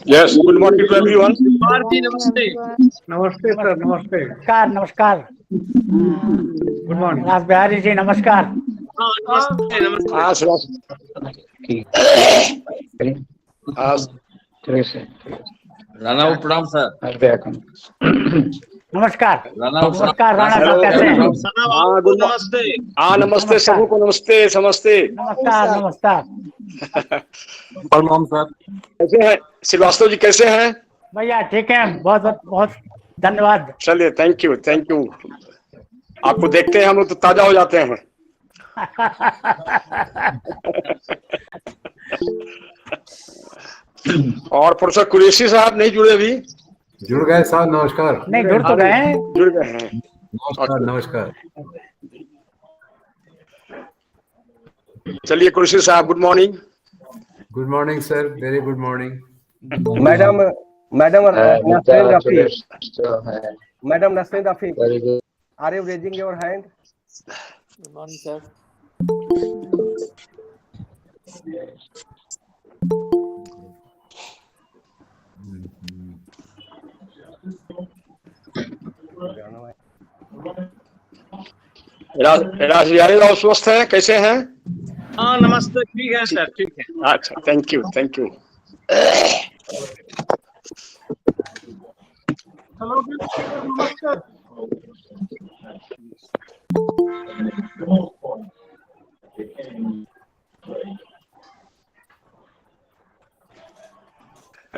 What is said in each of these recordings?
Yes, good morning to everyone. नमस्ते नमस्ते sir, नमस्ते। नमस्कार नमस्कार। Good morning. राज बिहारी जी नमस्कार। हाँ नमस्ते नमस्ते हाँ सुभाष। हाँ राणा प्रणाम सर। नमस्कार राणा नमस्कार राणा हेलो साहब कैसे हैं? सना हाँ बाबू गुड नमस्ते हाँ नमस्ते नमस्कार। सबको नमस्ते समस्ते। नमस्कार नमस्कार प्रणाम सर। कैसे हैं श्रीवास्तव जी, कैसे हैं? भैया ठीक है, बहुत बहुत बहुत धन्यवाद। चलिए थैंक यू थैंक यू। आपको देखते हैं हम लोग तो ताजा हो जाते हैं। और प्रोफेसर कुरैशी साहब नहीं जुड़े अभी? जुड़ गए साहब, नमस्कार। नहीं जुड़ तो गए हैं। जुड़ गए हैं। नमस्कार नमस्कार। चलिए कुरैशी साहब good morning. Good morning sir, very good morning. Madam Nasreen Rafi, madam Nasreen Rafi, are you raising your hand? Good morning, sir. Raj स्वस्थ हैं, कैसे हैं? हाँ नमस्ते, ठीक है सर, ठीक है। अच्छा थैंक यू थैंक यू।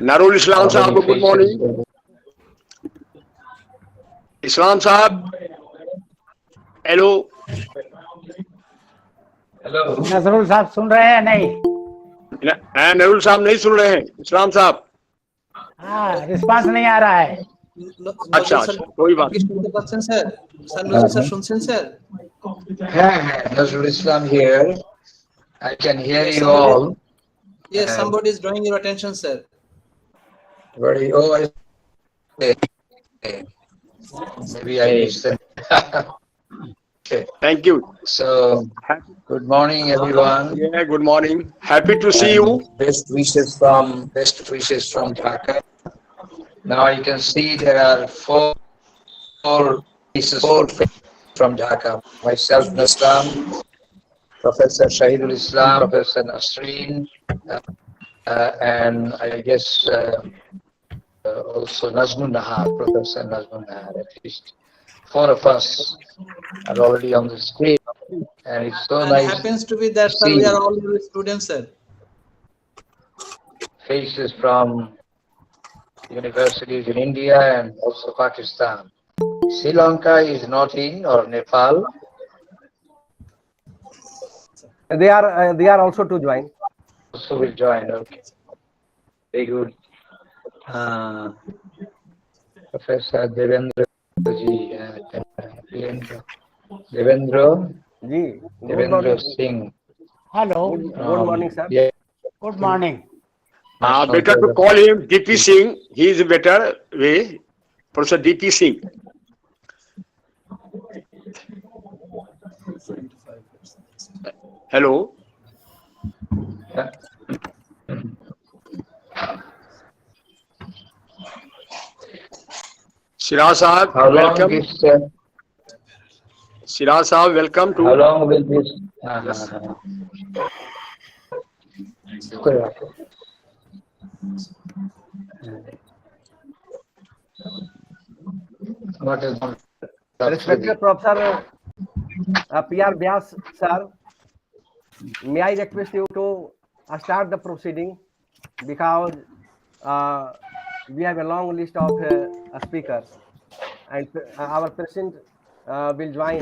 नरुल इस्लाम साहब गुड मॉर्निंग। इस्लाम साहब हेलो। नजरुल साहब सुन रहे हैं? नहीं नरुल साहब नहीं सुन रहे हैं। इस्लाम साहब हाँ, रिस्पांस नहीं आ रहा है। अच्छा अच्छा कोई बात শুনতে পাচ্ছেন স্যার? স্যার নজরুল স্যার শুনছেন স্যার? হ্যাঁ, Nazrul Islam here. I can hear you all. Yes, somebody is drawing your attention, sir. Very maybe I missed it. Okay. Thank you. So good morning everyone. Yeah, good morning. Happy to see you. Best wishes from Dhaka. Now you can see there are four faces from Dhaka. Myself, Nasram, Professor Shahidul Islam, Professor Nasreen, and I guess also Nazmun Nahar, Professor Nazmun Nahar. At least four of us are already on the stage, and it's so And nice happens to be that, sir, see we are all your students, sir. faces from universities in India and also Pakistan. Sri Lanka is not in, or Nepal. They are also to join. Also will join. Okay, very good. Professor Devendra ji, Devendra ji, good Devendra morning. Singh. Hello Good morning, sir. Yeah, good morning. Better to call him DP Singh. He is a better way. Professor DP Singh. Hello. Shiraz Sahab, how long welcome. is Shiraz Sahab, welcome to. how long will this? कोई बात नहीं। What is Respected Professor P.R. Vyas, sir, may I request you to start the proceeding, because we have a long list of speakers, and our president will join,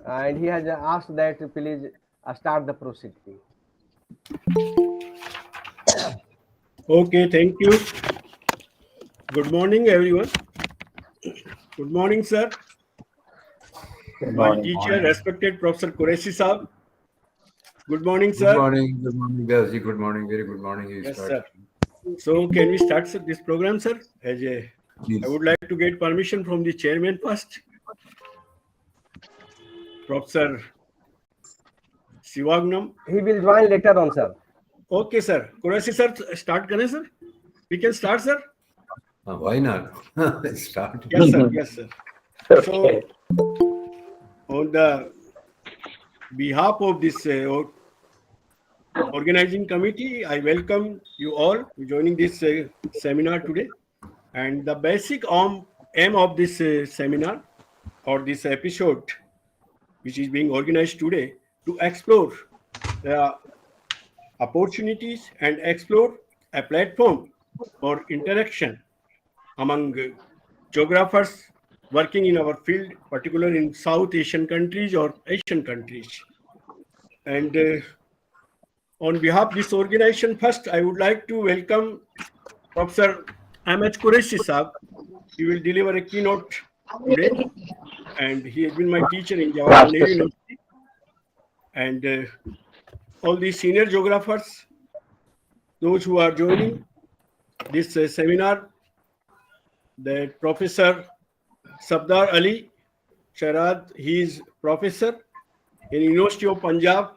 and he has asked that please start the proceeding. Okay, thank you. Good morning, everyone. Good morning, sir. My teacher, respected Professor Qureshi Saab. Good morning, sir. Good morning, Vyas ji. Good morning, very good morning. You Yes, start. sir. So, can we start this program, sir? Please. I would like to get permission from the chairman first. Professor Sivagnam. He will join later on, sir. Okay, sir. Qureshi sir, start करें sir? We can start, sir? Why not? Start. Yes, sir. Yes, sir. Okay. So, on the behalf of this organizing committee, I welcome you all to joining this seminar today. And the basic aim of this seminar or this episode, which is being organized today, to explore the opportunities and explore a platform for interaction among geographers working in our field, particularly in South Asian countries or Asian countries. And on behalf of this organization, first I would like to welcome Professor Ahmed Qureshi Saab. He will deliver a keynote today, and he has been my teacher in Jawaharlal Nehru University. And all the senior geographers, those who are joining this seminar, the Professor Sabdar Ali Sharad, he is professor in University of Punjab,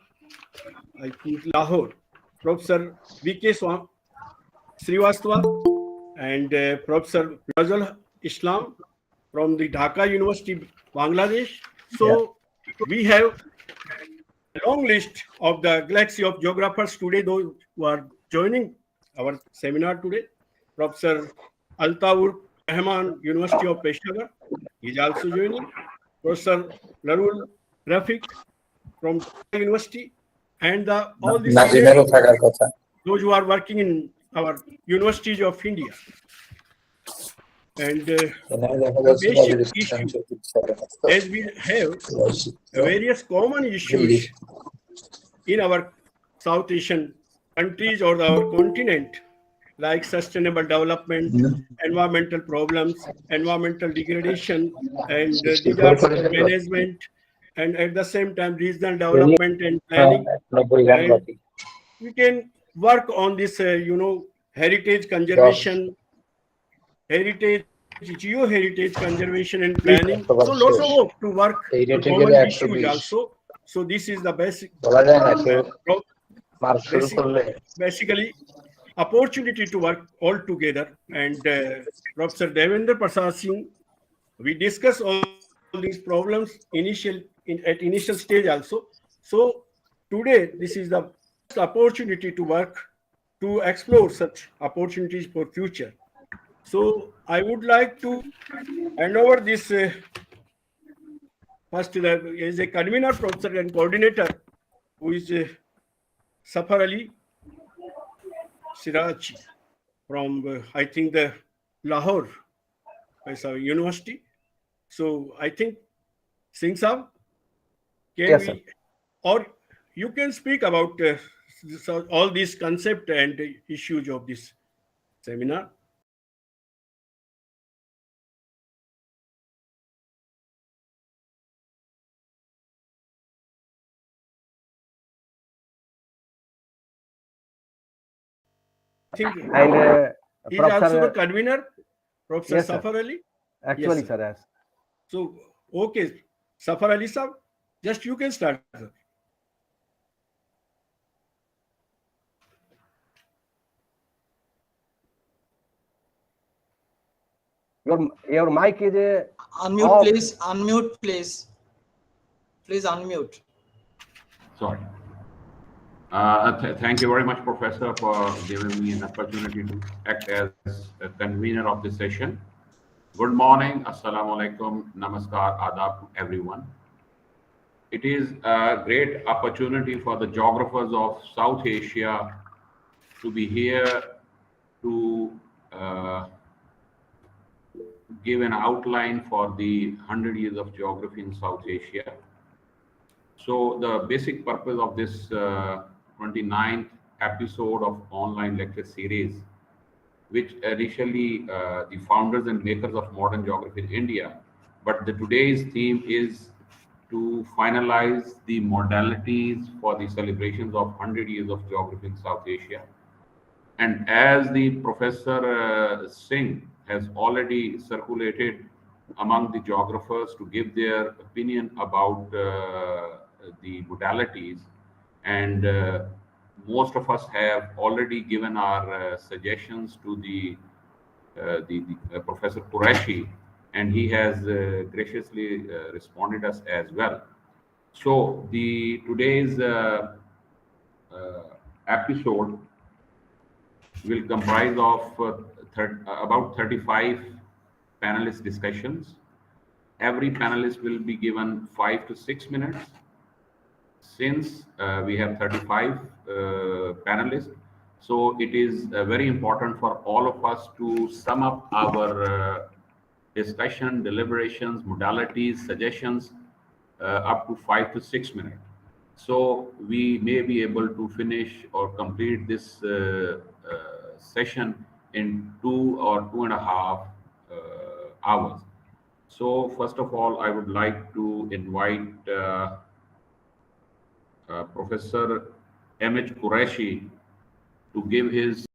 I think Lahore. Professor V.K. Srivastava and Professor Fazal Islam from the Dhaka University, Bangladesh. So we have a long list of the galaxy of geographers today, those who are joining our seminar today. Professor Altaur Rahman, University of Peshawar, is also joining. Professor Larul Rafiq from University, and all the seniors, those who are working in our universities of India. And the basic issue, as we have various common issues in our South Asian countries or our continent, like sustainable development, environmental problems, environmental degradation, and disaster management, and at the same time regional development and planning. And we can work on this, heritage conservation, geo-heritage conservation and planning. So lots of work to work on common issues also. So this is the basically opportunity to work all together. And Professor Devendra Prasad Singh, we discuss all these problems at initial stage also. So today, this is the opportunity to work to explore such opportunities for future. So I would like to hand over this first as a convener, professor and coordinator, who is Safar Ali Sirachi from I think the Lahore University. So I think Singh Saab, Yes, sir. or you can speak about all these concepts and issues of this seminar. I think And he's also the Professor, convener, Professor yes, sir. Safar Ali. Actually, Yes, sir. sir, yes. So, okay, Safar Ali Saab, just you can start, sir. Your mic is Unmute, off. please. Unmute, please. Please unmute. Sorry. Thank you very much, Professor, for giving me an opportunity to act as a convener of this session. Good morning, Assalamu alaikum, Namaskar, Adab to everyone. It is a great opportunity for the geographers of South Asia to be here to give an outline for the 100 years of geography in South Asia. So the basic purpose of this 29th episode of online lecture series, which initially the founders and makers of modern geography in India, but today's theme is to finalize the modalities for the celebrations of 100 years of geography in South Asia. And as the Professor Singh has already circulated among the geographers to give their opinion about the modalities, and most of us have already given our suggestions to the Professor Qureshi, and he has graciously responded us as well. So the today's episode will comprise of about 35 panelist discussions. Every panelist will be given 5 to 6 minutes. Since we have 35 panelists, so it is very important for all of us to sum up our discussion, deliberations, modalities, suggestions up to 5 to 6 minutes. So we may be able to finish or complete this session in 2 or 2.5 hours. So first of all, I would like to invite Professor M.H. Qureshi to give his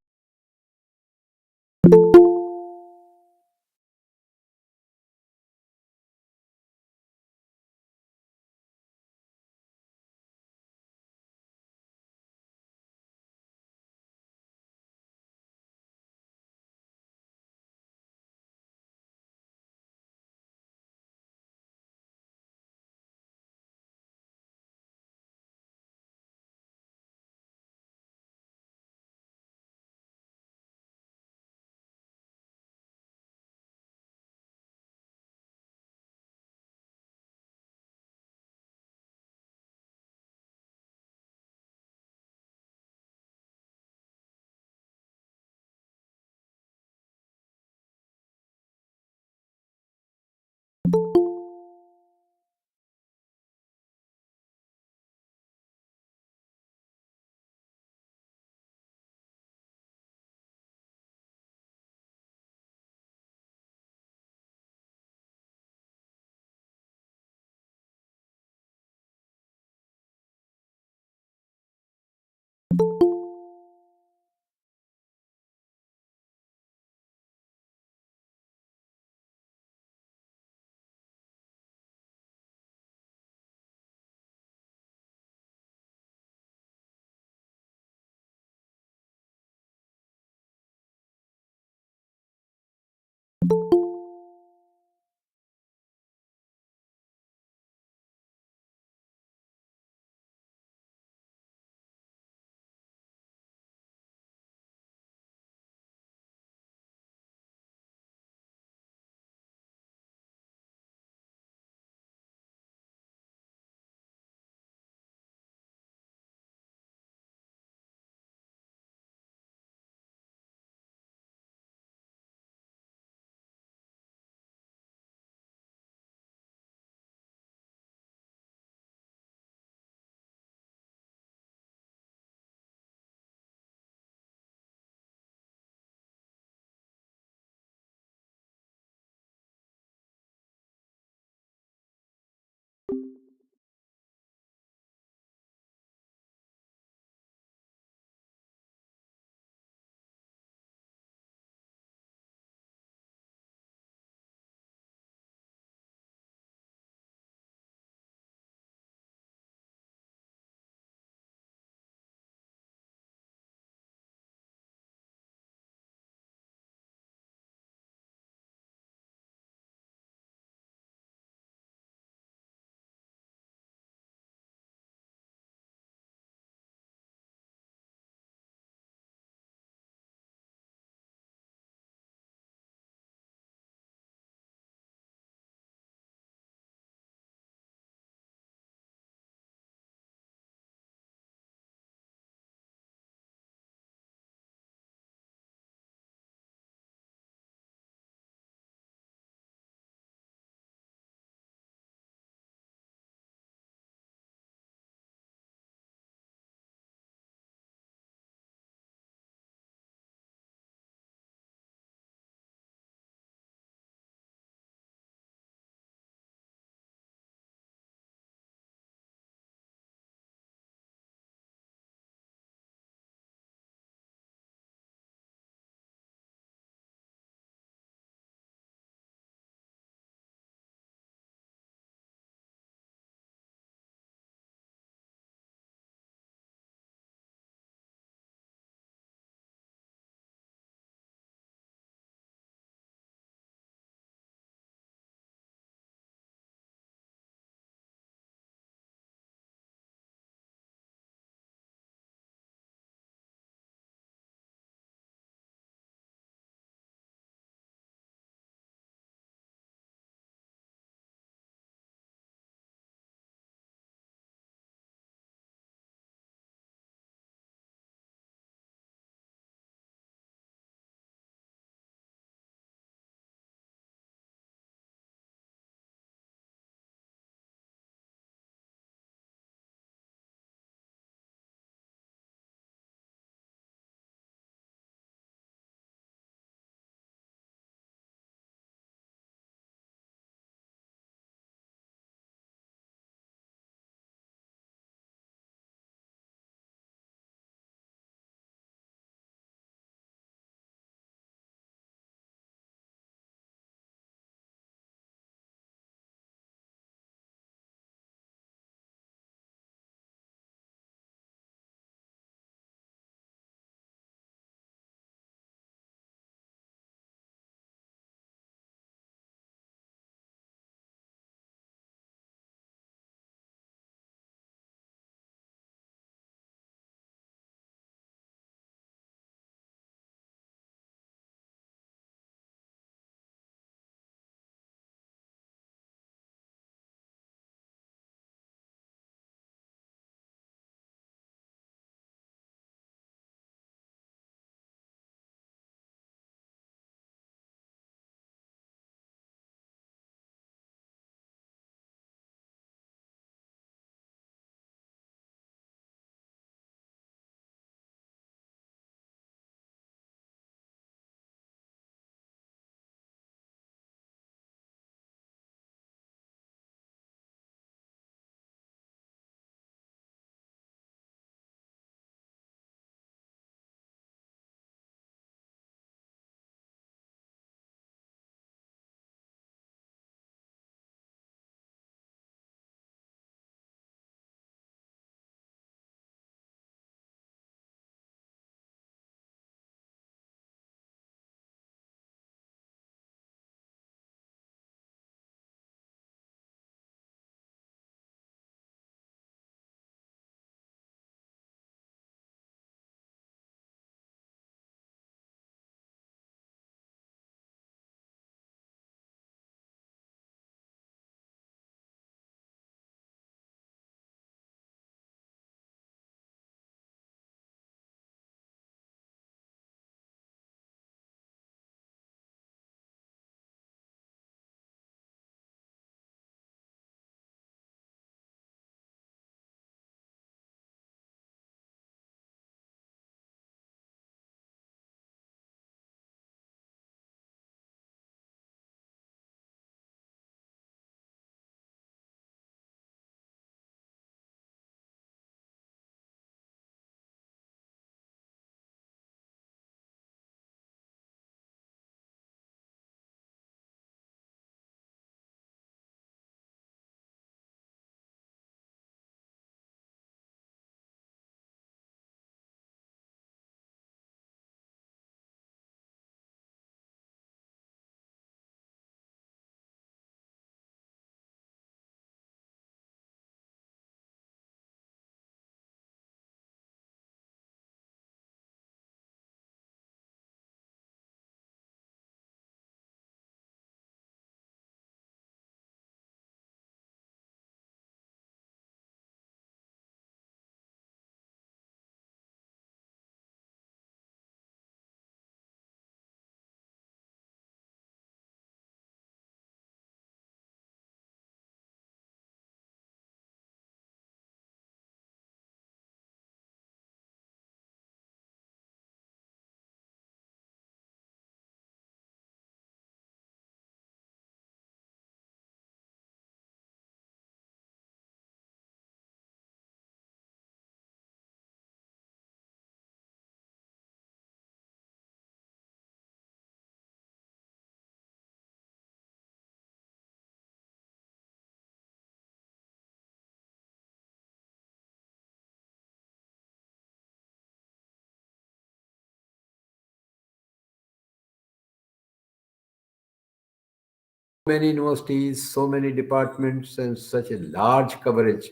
many universities, so many departments, and such a large coverage,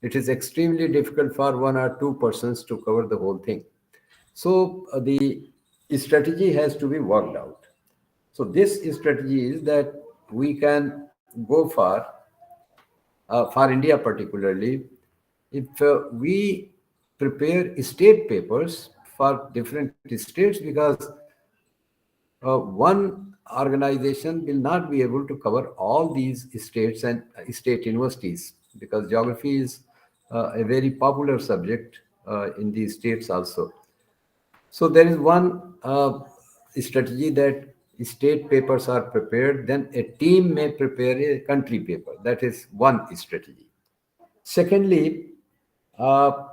it is extremely difficult for one or two persons to cover the whole thing. So the strategy has to be worked out. So this strategy is that we can go for India particularly, if we prepare state papers for different states, because one organization will not be able to cover all these states and state universities, because geography is a very popular subject in these states also. So there is one strategy that state papers are prepared, then a team may prepare a country paper. That is one strategy. Secondly, uh,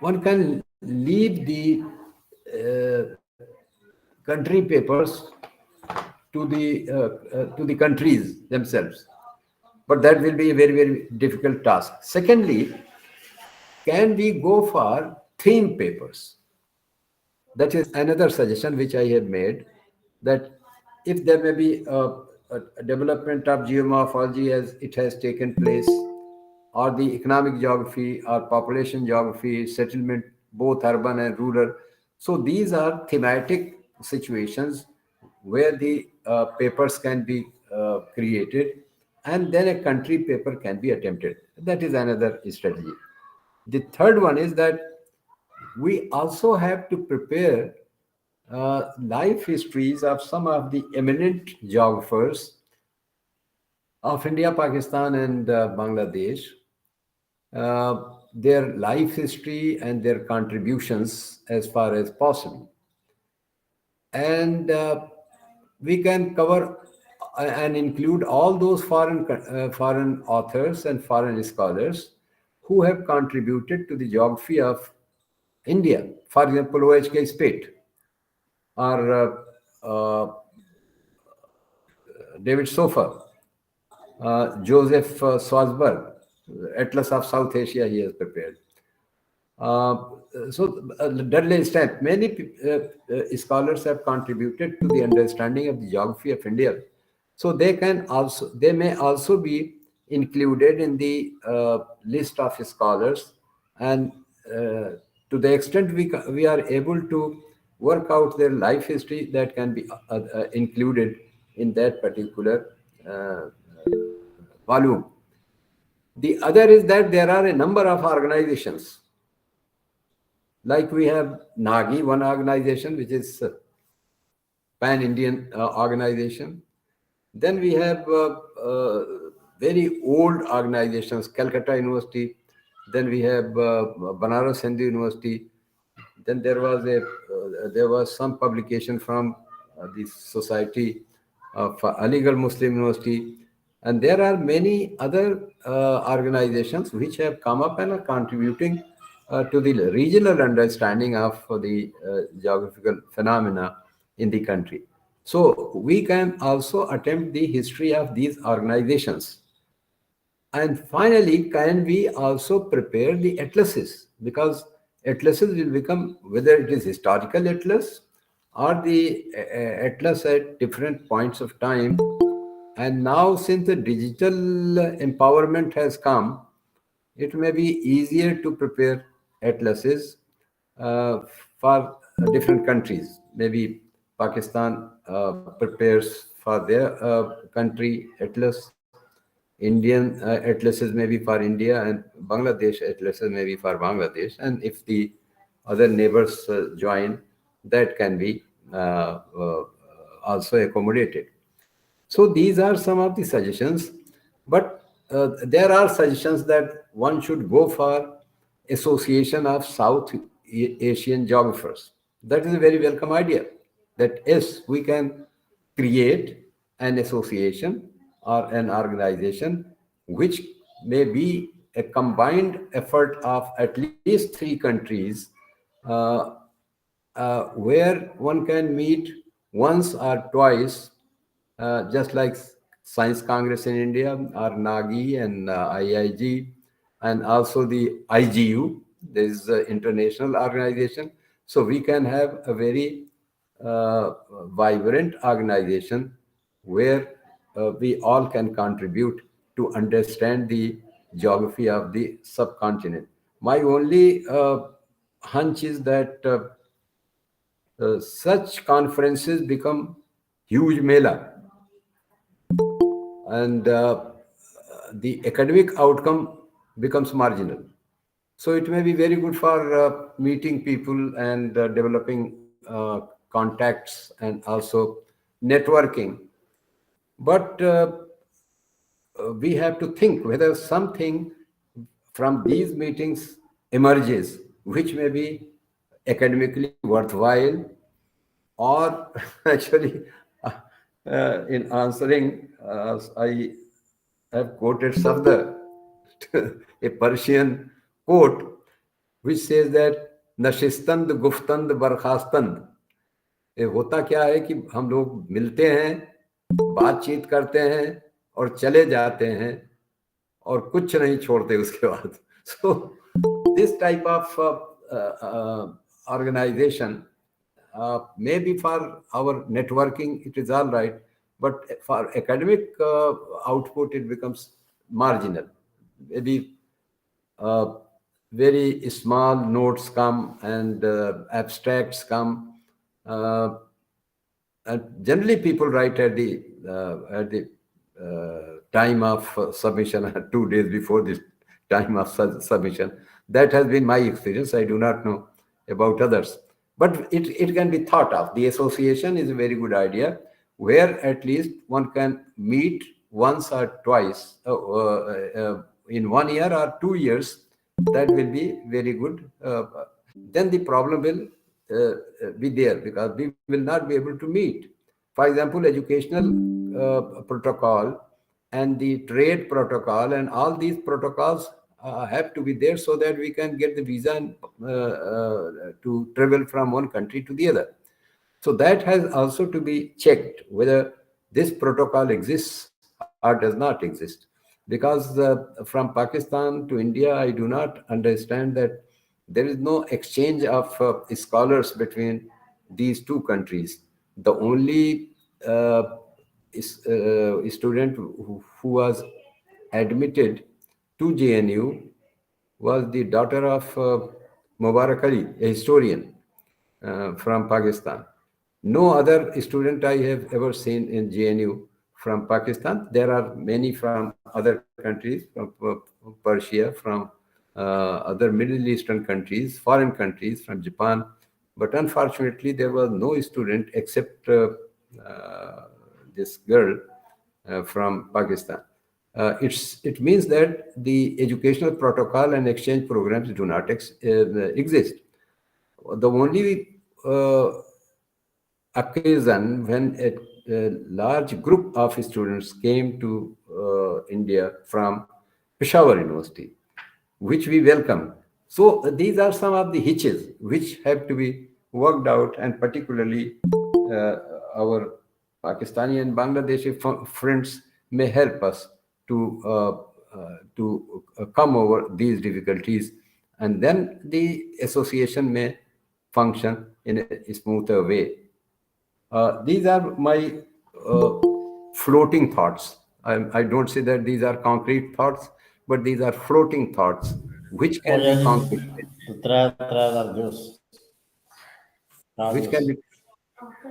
one can leave the country papers to the countries themselves, but that will be a very difficult task. Secondly, can we go for theme papers? That is another suggestion which I have made, that if there may be a development of geomorphology as it has taken place, or the economic geography or population geography, settlement, both urban and rural. So these are thematic situations where the papers can be created, and then a country paper can be attempted. That is another strategy. The third one is that we also have to prepare life histories of some of the eminent geographers of India, Pakistan, and Bangladesh, their life history and their contributions as far as possible. And we can cover and include all those foreign authors and foreign scholars who have contributed to the geography of India. For example, O.H.K. Spate, or David Sofer, Joseph Swansburg, Atlas of South Asia he has prepared. Dudley Stamp, many scholars have contributed to the understanding of the geography of India. So they may also be included in the list of scholars, and to the extent we are able to work out their life history, that can be included in that particular volume. The other is that there are a number of organizations, like we have NAGI, one organization which is pan-Indian organization. Then we have very old organizations, Calcutta University. Then we have Banaras Hindu University. Then there was some publication from the Society of Aligarh Muslim University. And there are many other organizations which have come up and are contributing to the regional understanding of the geographical phenomena in the country. So we can also attempt the history of these organizations. And finally, can we also prepare the atlases? Because atlases will become, whether it is historical atlas or the atlas at different points of time. And now, since the digital empowerment has come, it may be easier to prepare atlases for different countries. Maybe Pakistan prepares for their country atlas, Indian atlases maybe for India, and Bangladesh atlases maybe for Bangladesh. And if the other neighbors join, that can be also accommodated. So these are some of the suggestions, but there are suggestions that one should go for association of South Asian geographers. That is a very welcome idea. That yes, we can create an association or an organization which may be a combined effort of at least three countries, uh, where one can meet once or twice, just like Science Congress in India, or NAGI and IIG, and also the IGU. There is an international organization. So we can have a very vibrant organization where we all can contribute to understand the geography of the subcontinent. My only hunch is that such conferences become huge mela, and the academic outcome becomes marginal. So it may be very good for meeting people and developing contacts and also networking. But we have to think whether something from these meetings emerges which may be academically worthwhile, or actually, in answering, I have quoted Safdar, a Persian quote, which says that Nashistand Guftand Barkhastand. ये होता क्या है कि हम लोग मिलते हैं, बातचीत करते हैं और चले जाते हैं और कुछ नहीं छोड़ते उसके बाद. So this type of organization maybe for our networking it is all right, but for academic output it becomes marginal. Maybe very small notes come and abstracts come. And generally, people write at the time of submission, 2 days before the time of submission. That has been my experience. I do not know about others, but it can be thought of. The association is a very good idea, where at least one can meet once or twice in 1 year or 2 years. That will be very good. Then the problem will be there because we will not be able to meet. For example, educational protocol and the trade protocol and all these protocols have to be there so that we can get the visa and, to travel from one country to the other. So that has also to be checked whether this protocol exists or does not exist. Because from Pakistan to India, I do not understand that there is no exchange of scholars between these two countries. The only student who was admitted to JNU was the daughter of Mubarak Ali, a historian from Pakistan. No other student I have ever seen in JNU from Pakistan. There are many from other countries, from Persia, from other Middle Eastern countries, foreign countries, from Japan. But unfortunately, there was no student except this girl from Pakistan. It means that the educational protocol and exchange programs do not exist. The only occasion when a large group of students came to India from Peshawar University, which we welcome. So these are some of the hitches which have to be worked out, and particularly our Pakistani and Bangladeshi friends may help us to come over these difficulties, and then the association may function in a smoother way. These are my floating thoughts. I don't say that these are concrete thoughts, but these are floating thoughts which can be concretized. Which can be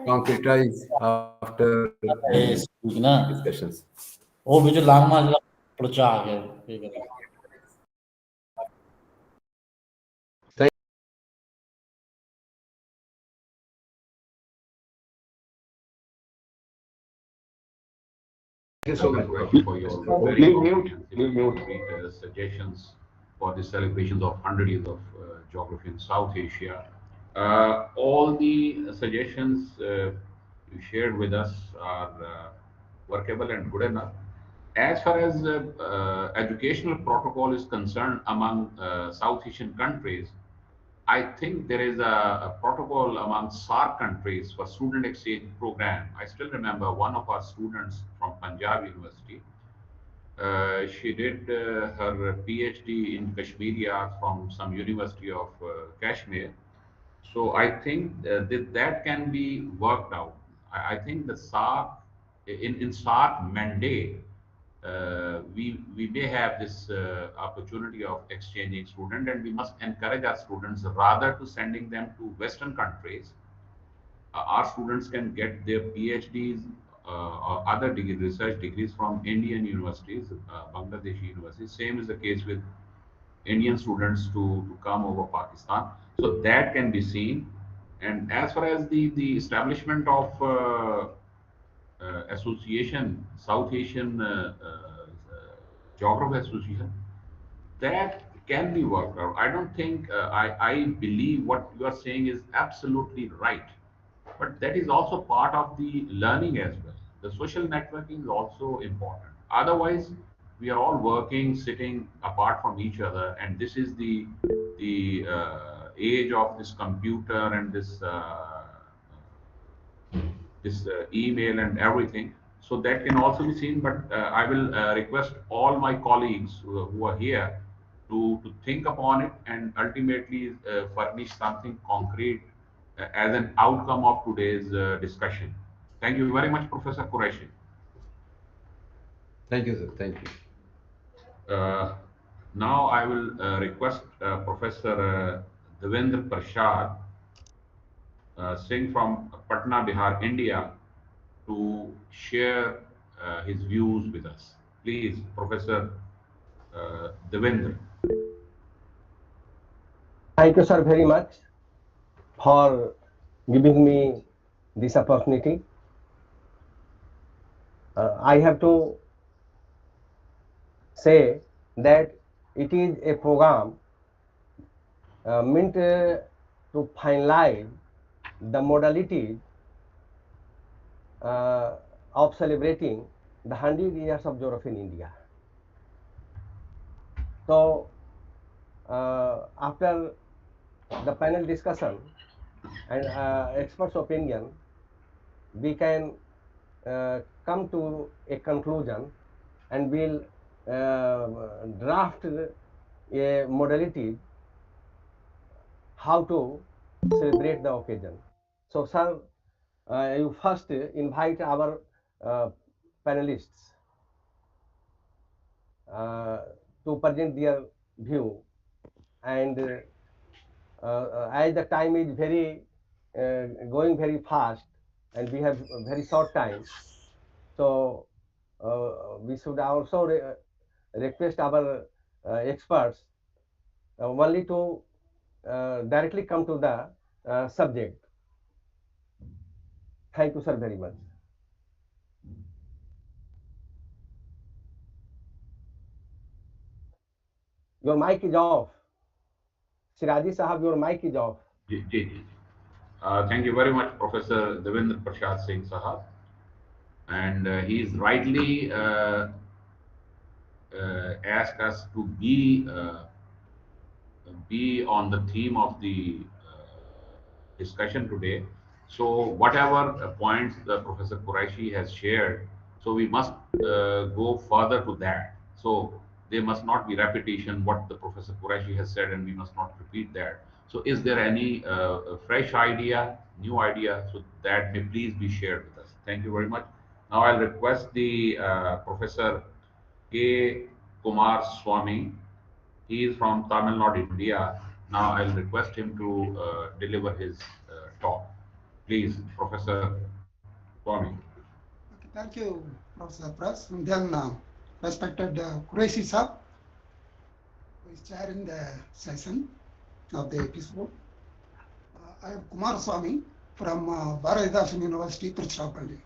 concretized after discussions. वो भी जो लांग माजला प्रचा आ गया ये करें Thank you so much for your very comprehensive suggestions for the celebrations of 100 years of geography in South Asia. All the suggestions you shared with us are workable and good enough. As far as educational protocol is concerned among South Asian countries, I think there is a protocol among SAR countries for student exchange program. I still remember one of our students from Punjab University. She did her PhD in Kashmiria from some university of Kashmir. So I think that can be worked out. I think the SARC, in SARC mandate, we may have this opportunity of exchanging students, and we must encourage our students rather to sending them to Western countries. Our students can get their PhDs or other research degrees from Indian universities, Bangladeshi universities. Same is the case with Indian students to come over Pakistan. So that can be seen. And as far as the establishment of association, South Asian Geography Association, that can be worked out. I don't think, I believe what you are saying is absolutely right. But that is also part of the learning as well. The social networking is also important. Otherwise, we are all working, sitting apart from each other, and this is the age of this computer and this email and everything. So that can also be seen. But I will request all my colleagues who are here to think upon it and ultimately furnish something concrete as an outcome of today's discussion. Thank you very much, Professor Qureshi. Thank you, sir. Thank you. Now I will request Professor Devendra Prasad Singh from Patna, Bihar, India, to share his views with us. Please, Professor Devendra. Thank you, sir, very much for giving me this opportunity. I have to say that it is a program meant to finalize the modalities of celebrating the 100 years of geography in India. So, after the panel discussion and experts' opinion, we can come to a conclusion and we'll draft a modality how to celebrate the occasion. So, sir, you first invite our panelists to present their view, and as the time is very going very fast and we have a very short time, so we should also request our experts only to directly come to the subject. Thank you, sir, very much. Your mic is off. Siraji Sahab, your mic is off. Thank you very much, Professor Devendra Prasad Singh Sahab. And he is rightly asked us to be on the theme of the discussion today. So whatever points the Professor Qureshi has shared, so we must go further to that. So there must not be repetition what the Professor Qureshi has said, and we must not repeat that. So is there any fresh idea, new idea, so that may please be shared with us. Thank you very much. Now I'll request the Professor K. Kumar Swami. He is from Tamil Nadu, India. Now I'll request him to deliver his talk. Please, Professor Swami. Okay, thank you, Professor Pras. And then respected Qureshi Sahab, who is chairing the session of the episode. I am Kumar Swami from Bharatidasan University, Tiruchirappalli.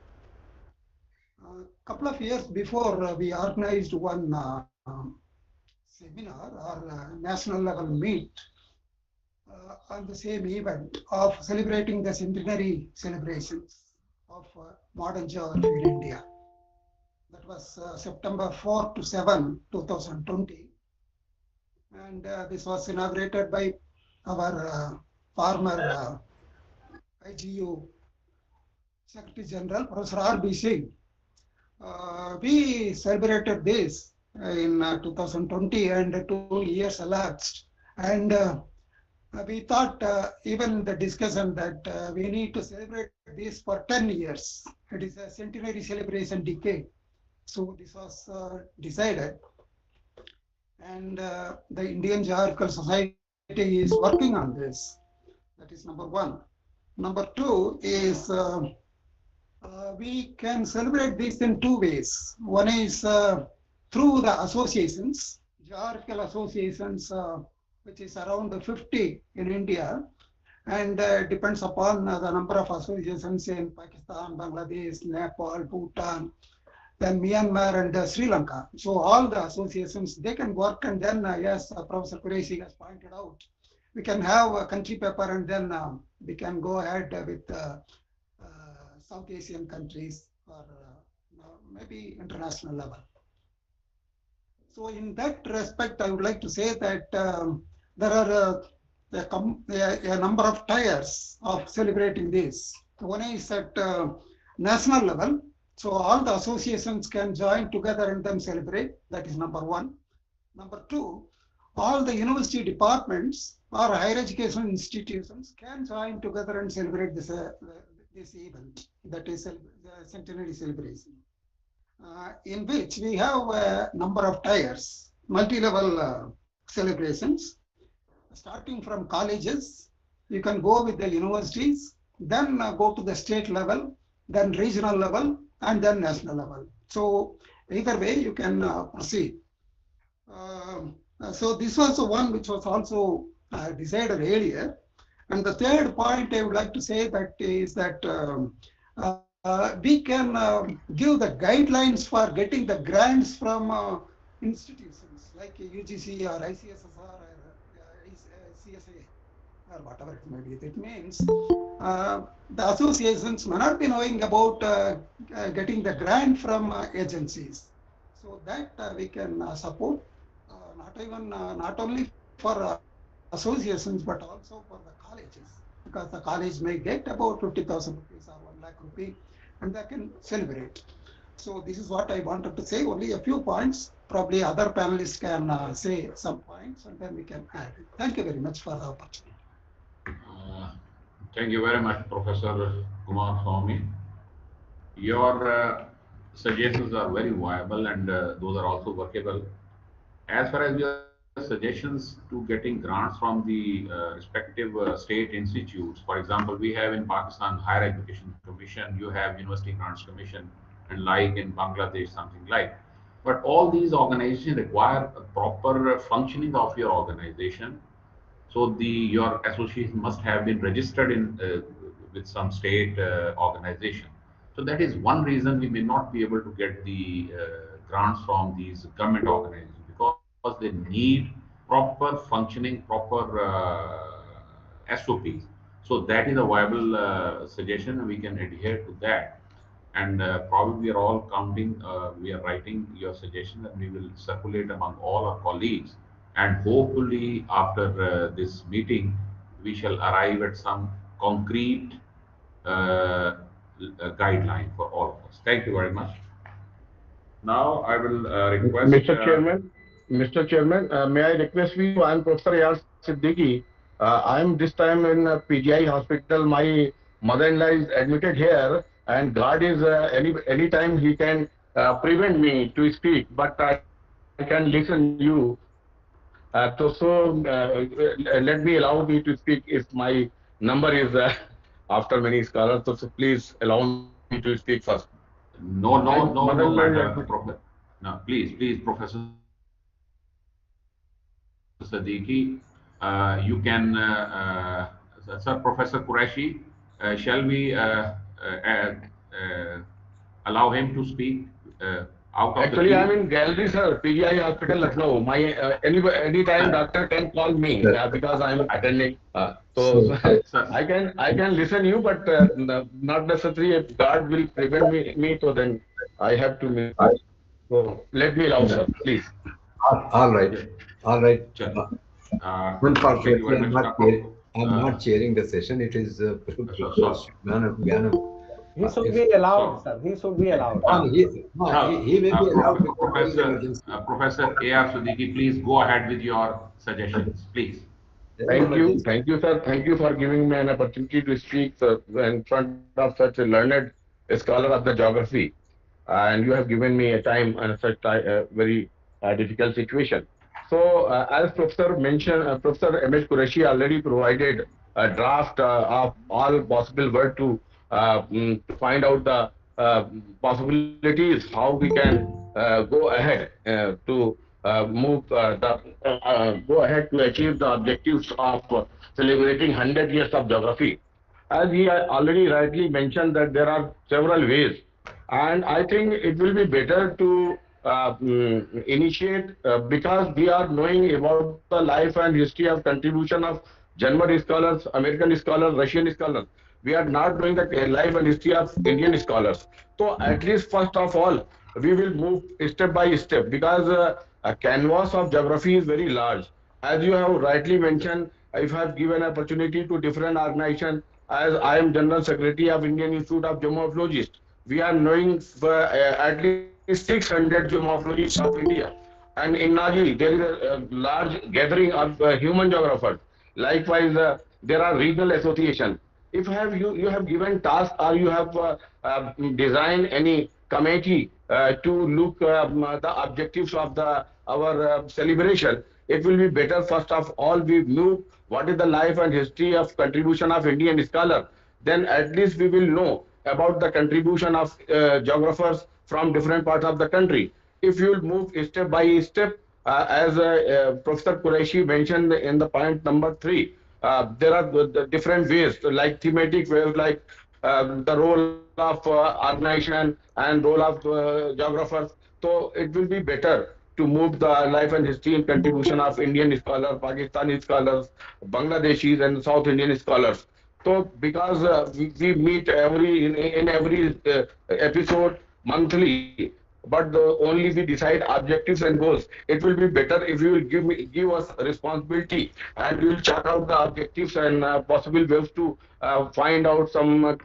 A couple of years before, we organized one seminar or national level meet on the same event of celebrating the centenary celebrations of modern geography in India. That was September 4 to 7, 2020. And this was inaugurated by our former IGU Secretary General, Professor R.B. Singh. We celebrated this in 2020 and 2 years elapsed. And we thought even the discussion that we need to celebrate this for 10 years. It is a centenary celebration decade. So this was decided, and the Indian Geographical Society is working on this. That is number one. Number two is we can celebrate this in two ways. One is through the associations, geographical associations, which is around 50 in India, and depends upon the number of associations in Pakistan, Bangladesh, Nepal, Bhutan, then Myanmar and Sri Lanka. So all the associations, they can work, and then yes, Professor Qureshi has pointed out, we can have a country paper, and then we can go ahead with South Asian countries or maybe international level. So in that respect, I would like to say that there are a number of tiers of celebrating this. One is at national level. So all the associations can join together and then celebrate. That is number one. Number two, all the university departments or higher education institutions can join together and celebrate this event, that is the centenary celebration, in which we have a number of tiers, multi-level celebrations, starting from colleges. You can go with the universities, then go to the state level, then regional level, and then national level. So either way you can proceed. So this was the one which was also decided earlier. And the third point I would like to say that is that we can give the guidelines for getting the grants from institutions like UGC or ICSSR or CSA or whatever it may be. It means the associations may not be knowing about getting the grant from agencies. So that we can support, not only for associations, but also for the colleges, because the college may get about 50,000 rupees or 1 lakh rupee, and they can celebrate. So this is what I wanted to say, only a few points. Probably other panelists can say some points, and then we can add. Thank you very much for the opportunity. Thank you very much, Professor Kumar Swamy. Your suggestions are very viable, and those are also workable. As far as your suggestions to getting grants from the respective state institutes, for example, we have in Pakistan Higher Education Commission, you have University Grants Commission, and like in Bangladesh, something like. But all these organizations require a proper functioning of your organization. So your association must have been registered in with some state organization. So that is one reason we may not be able to get the grants from these government organizations, because they need proper functioning, proper SOPs. So that is a viable suggestion, and we can adhere to that. And probably we are all counting, we are writing your suggestion, and we will circulate among all our colleagues. And hopefully after this meeting, we shall arrive at some concrete guideline for all of us. Thank you very much. Now I will request Mr. Chairman, may I request you? I am Professor A.R. Siddiqui. I am this time in PGI hospital. My mother-in-law is admitted here, and God is any time he can prevent me to speak, but I can listen you. Let me allow me to speak if my number is after many scholars. So please allow me to speak first. No matter, Professor. No, please, Professor Siddiqui, you can, Sir Professor Qureshi, shall we allow him to speak out of Actually, the I'm in gallery, sir. PGI Hospital, Lucknow. My any time doctor can call me because I'm attending. So I can listen you, but not necessarily if God will prevent me. So then I have to miss. So let me allow, sir, please. All right. Unfortunately, I'm not chairing the session. It is He should be allowed, sir. He should be allowed. He may be allowed. Professor A.R. Siddiqui, please go ahead with your suggestions, please. Thank you, sir. Thank you for giving me an opportunity to speak in front of such a learned scholar of the geography. And you have given me a time and such very difficult situation. So, as Professor mentioned, Professor M.H. Qureshi already provided a draft of all possible work to find out the possibilities how we can go ahead to move go ahead to achieve the objectives of celebrating 100 years of geography. As he already rightly mentioned that there are several ways, and I think it will be better to initiate because we are knowing about the life and history of contribution of German scholars, American scholars, Russian scholars. We are not knowing the life and history of Indian scholars. So at least first of all, we will move step by step because a canvas of geography is very large. As you have rightly mentioned, if I have given opportunity to different organizations, as I am General Secretary of Indian Institute of Geomorphologists, we are knowing at least 600 geomorphologists of India. And in Nagi, there is a large gathering of human geographers. Likewise, there are regional associations. If you have given task or you have designed any committee to look the objectives of the our celebration, it will be better first of all we move what is the life and history of contribution of Indian scholar. Then at least we will know about the contribution of geographers from different parts of the country. If you will move step by step, as Professor Qureshi mentioned in the point number 3, there are the different ways, like thematic ways, like the role of organization and role of geographers. So it will be better to move the life and history and contribution of Indian scholars, Pakistani scholars, Bangladeshis, and South Indian scholars. So because we meet in every episode monthly, but only we decide objectives and goals. It will be better if you will give us responsibility and we will chart out the objectives and possible ways to find out some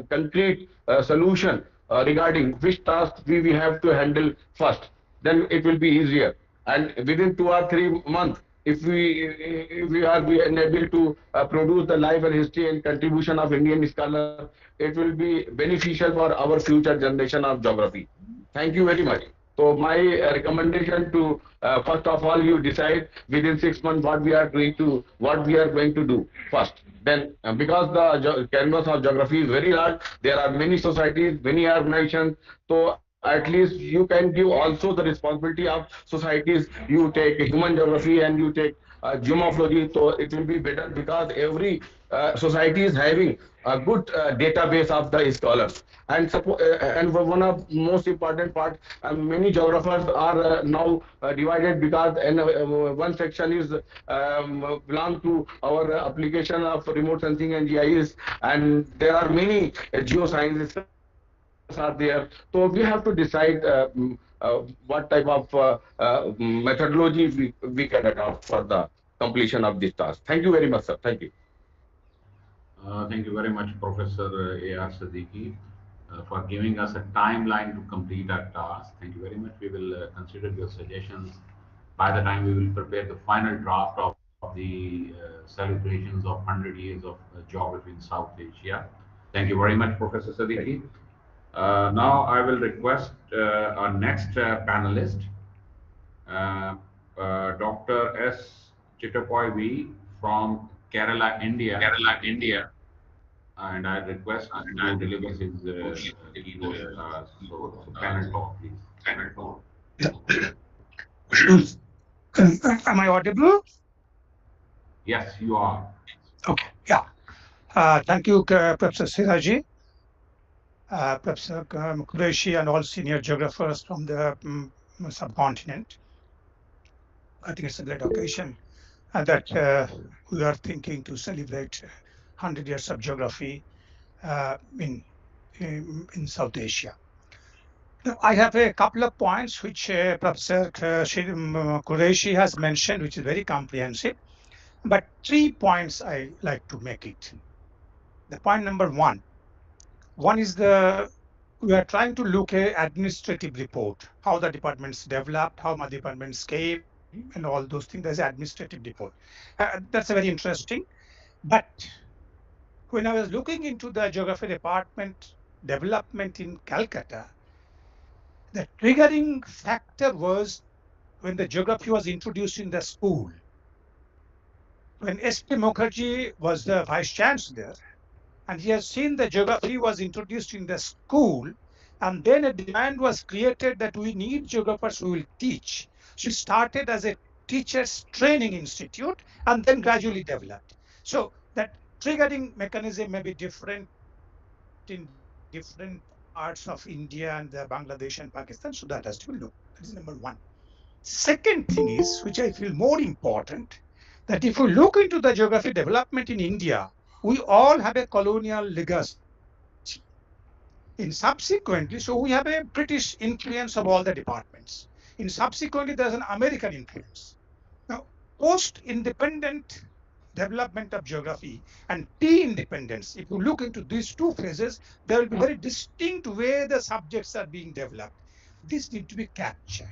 concrete solution regarding which task we have to handle first. Then it will be easier. And within 2 or 3 months, if we are unable to produce the life and history and contribution of Indian scholar, it will be beneficial for our future generation of geography. Thank you very much. So my recommendation to first of all you decide within 6 months what we are going to do first. Then because the canvas of geography is very large, there are many societies, many organizations. So at least you can give also the responsibility of societies. You take human geography and you take geomorphology. So it will be better because every society is having a good database of the scholars. And one of most important part, many geographers are now divided because one section is belong to our application of remote sensing and GIS, and there are many geoscience scholars are there. So we have to decide what type of methodology we can adopt for the completion of this task. Thank you very much, sir. Thank you. Thank you very much, Professor A.R. Siddiqui, for giving us a timeline to complete our task. Thank you very much. We will consider your suggestions by the time we will prepare the final draft of the celebrations of 100 years of geography in South Asia. Thank you very much, Professor Siddiqui. Now I will request our next panelist, Dr. S. Chittapoy V from Kerala, India. And I request to deliver his keynote. So panel talk, please. Am I audible? Yes, you are. Okay. Yeah. Thank you, Professor Siraji, Professor Qureshi, and all senior geographers from the subcontinent. I think it's a great occasion that we are thinking to celebrate 100 years of geography in South Asia. Now, I have a couple of points which Professor Qureshi has mentioned, which is very comprehensive. But 3 points I like to make it. The point number one is we are trying to look at administrative report, how the departments developed, how my departments came, and all those things. There's administrative depot. That's a very interesting. But when I was looking into the geography department development in Calcutta, the triggering factor was when the geography was introduced in the school. When S.P. Mukherjee was the vice chancellor, and he has seen the geography was introduced in the school, and then a demand was created that we need geographers who will teach. So it started as a teachers training institute and then gradually developed. So that triggering mechanism may be different in different parts of India and Bangladesh and Pakistan. So that has to be looked. That is number one. Second thing is, which I feel more important, that if we look into the geography development in India, we all have a colonial legacy. In subsequently, so we have a British influence of all the departments. In subsequently, there's an American influence. Now, post-independent development of geography and pre-independence, if you look into these two phases, there will be very distinct way the subjects are being developed. This need to be captured.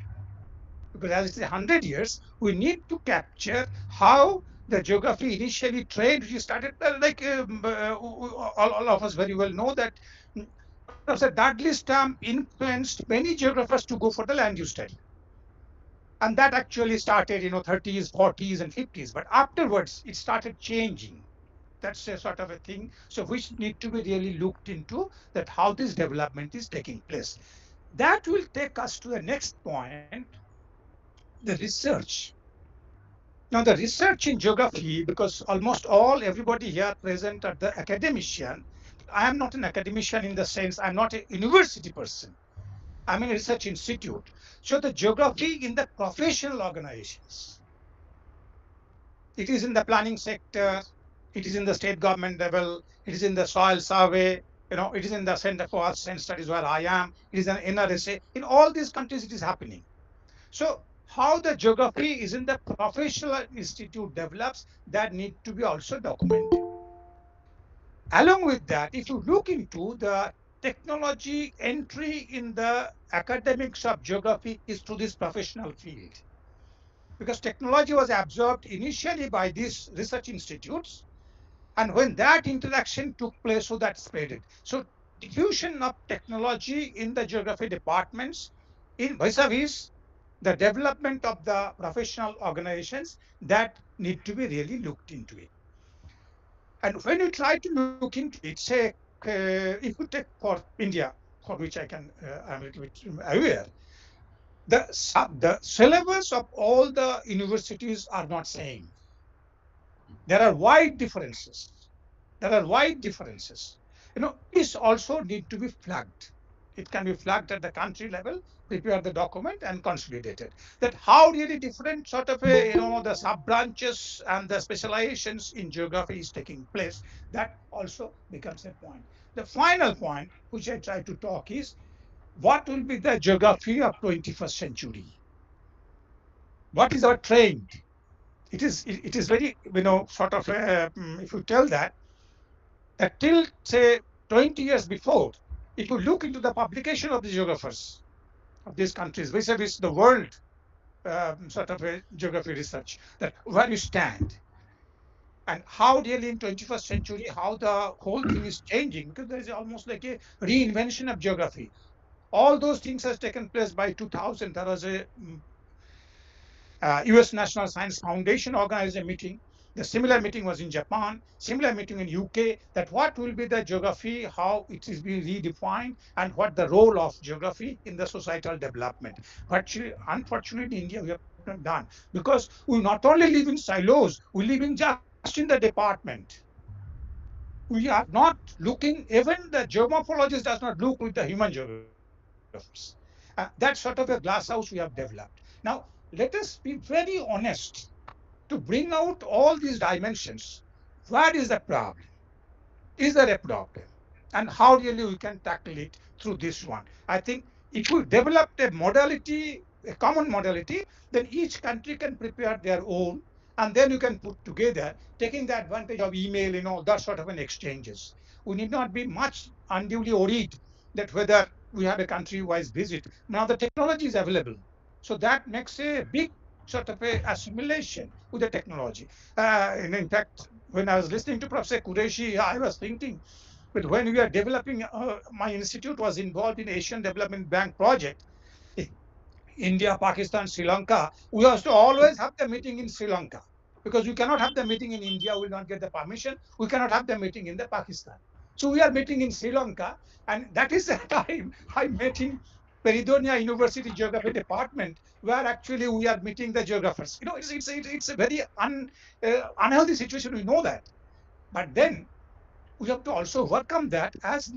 Because as it's 100 years, we need to capture how the geography initially trained, which started all of us very well know that Professor Dudley Stamp influenced many geographers to go for the land use study. And that actually started, 30s, 40s, and 50s. But afterwards, it started changing. That's a sort of a thing. So which need to be really looked into, that how this development is taking place. That will take us to the next point, the research. Now, the research in geography, because almost everybody here present are the academician. I am not an academician in the sense I'm not a university person. I'm in a research institute. So the geography in the professional organizations, it is in the planning sector, it is in the state government level, it is in the soil survey, it is in the Center for Earth Science Studies where I am, it is in NRSA. In all these countries, it is happening. So how the geography is in the professional institute develops, that need to be also documented. Along with that, if you look into the technology entry in the academics of geography is through this professional field. Because technology was absorbed initially by these research institutes, and when that interaction took place, so that spread it. So diffusion of technology in the geography departments in vis-a-vis the development of the professional organizations, that need to be really looked into it. And when you try to look into it, say, if you take for India, for which I'm a little bit aware, the syllabus of all the universities are not same. There are wide differences. This also need to be flagged. It can be flagged at the country level, prepare the document and consolidated. That how really different sort of the sub branches and the specializations in geography is taking place. That also becomes a point. The final point, which I try to talk, is what will be the geography of 21st century? What is our trend? It is very, sort of, if you tell that till say 20 years before, if you look into the publication of the geographers of these countries, vis-a-vis the world sort of a geography research, that where you stand, and how really in 21st century, how the whole thing is changing, because there is almost like a reinvention of geography. All those things has taken place by 2000. There was a US National Science Foundation organized a meeting. The similar meeting was in Japan, similar meeting in UK, that what will be the geography, how it is being redefined, and what the role of geography in the societal development. But unfortunately, in India, we have not done, because we not only live in silos, we live in just in the department. We are not looking, even the geomorphologist does not look with the human geographers. That sort of a glass house we have developed. Now, let us be very honest to bring out all these dimensions. Where is the problem? Is there a problem? And how really we can tackle it through this one? I think if we develop a modality, a common modality, then each country can prepare their own, and then you can put together, taking the advantage of email, that sort of an exchanges. We need not be much unduly worried that whether we have a country-wise visit. Now the technology is available. So that makes a big sort of a assimilation with the technology. And in fact, when I was listening to Professor Qureshi, I was thinking, but when we are developing, my institute was involved in Asian Development Bank project. India, Pakistan, Sri Lanka, we have to always have the meeting in Sri Lanka because we cannot have the meeting in India, we will not get the permission. We cannot have the meeting in the Pakistan. So we are meeting in Sri Lanka, and that is the time I met in Peridonia University Geography Department, where actually we are meeting the geographers. It's a very unhealthy situation. We know that, but then we have to also welcome that as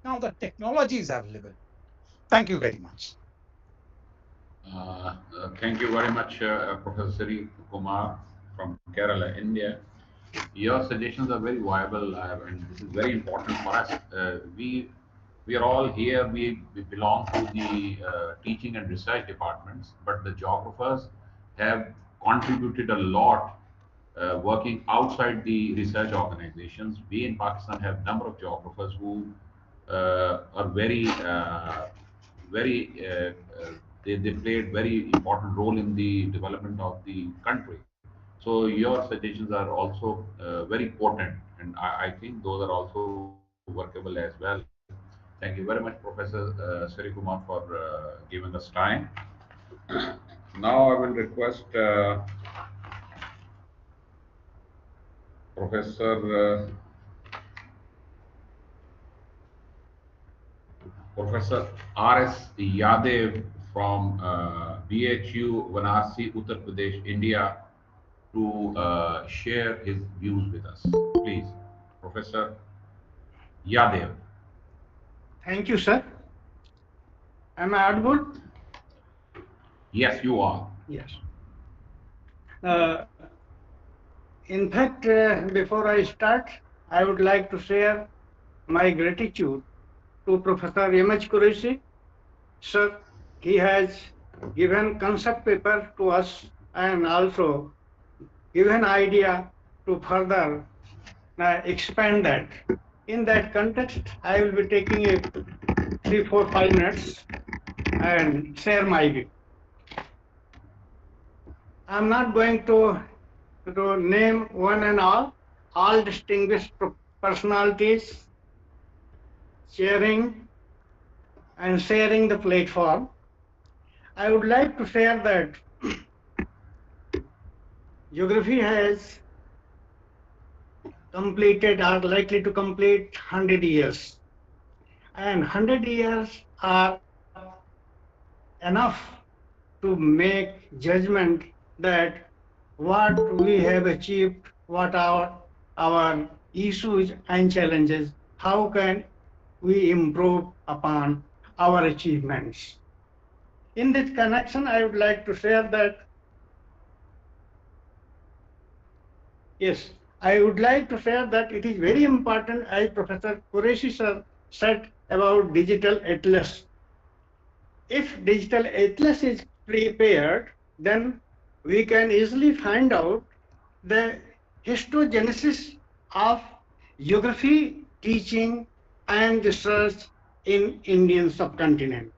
now the technology is available. Thank you very much. Thank you very much, Professor Sri Kumar from Kerala, India. Your suggestions are very viable, and this is very important for us. We are all here. We belong to the teaching and research departments, but the geographers have contributed a lot working outside the research organizations. We in Pakistan have a number of geographers who are very they played very important role in the development of the country. So your suggestions are also very potent, and I think those are also workable as well. Thank you very much, Professor Sri Kumar, for giving us time. Now I will request Professor Professor R.S. Yadev from BHU Varanasi, Uttar Pradesh, India, to share his views with us. Please, Professor Yadev. Thank you, sir. Am I audible? Yes, you are. Yes. In fact, before I start, I would like to share my gratitude to Professor M.H. Qureshi. Sir, he has given concept paper to us and also given idea to further expand that. In that context, I will be taking a 3, 4, 5 minutes and share my view. I'm not going to name one and all distinguished personalities sharing the platform. I would like to share that geography has completed or likely to complete 100 years. And 100 years are enough to make judgment that what we have achieved, what are our issues and challenges, how can we improve upon our achievements. In this connection, I would like to share that, yes, I would like to share that it is very important, as Professor Qureshi sir said about digital atlas. If digital atlas is prepared, then we can easily find out the histogenesis of geography teaching and research in Indian subcontinent.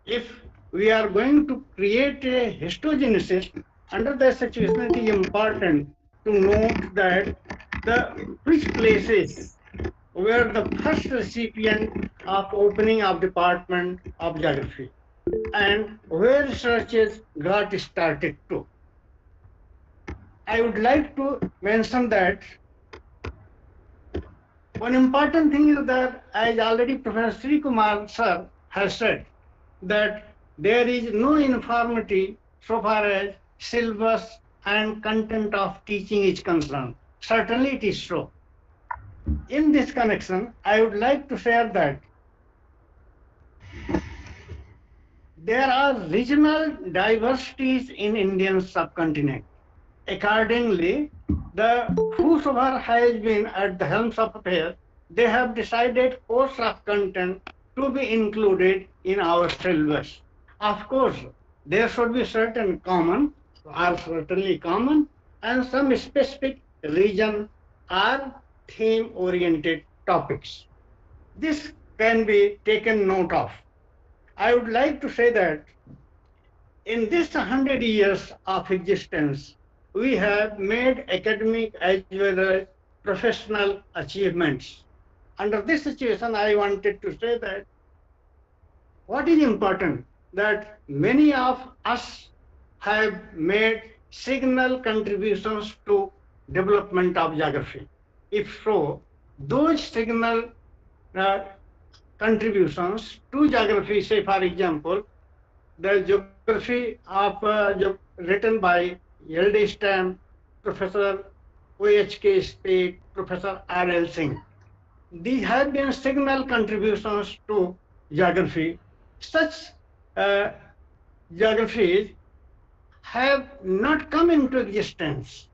If we are going to create a histogenesis, under that situation it is important to note that which places were the first recipient of opening of Department of Geography and where researches got started to. I would like to mention that one important thing is that, as already Professor Sri Kumar sir has said, that there is no uniformity so far as syllabus and content of teaching is concerned. Certainly it is so. In this connection, I would like to share that there are regional diversities in Indian subcontinent. Accordingly, whosoever has been at the helms of affairs, they have decided course of content to be included in our syllabus. Of course, there should be certain common, are certainly common, and some specific region or theme-oriented topics. This can be taken note of. I would like to say that in this 100 years of existence, we have made academic as well as professional achievements. Under this situation, I wanted to say that what is important that many of us have made signal contributions to development of geography. If so, those signal uh, contributions to geography, say for example, the geography of written by L.D. Stam, Professor O.H.K. Spade, Professor R.L. Singh. These have been signal contributions to geography. Such uh, geographies have not come into existence.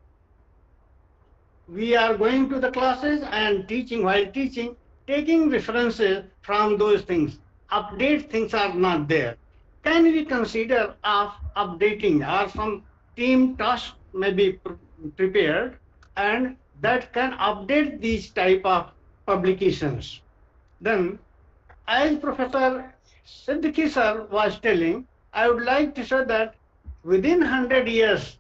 We are going to the classes and teaching, while teaching, taking references from those things. Update things are not there. Can we consider of updating or some team task may be prepared and that can update these type of publications? Then, as Professor Siddiqui sir was telling, I would like to say that within 100 years,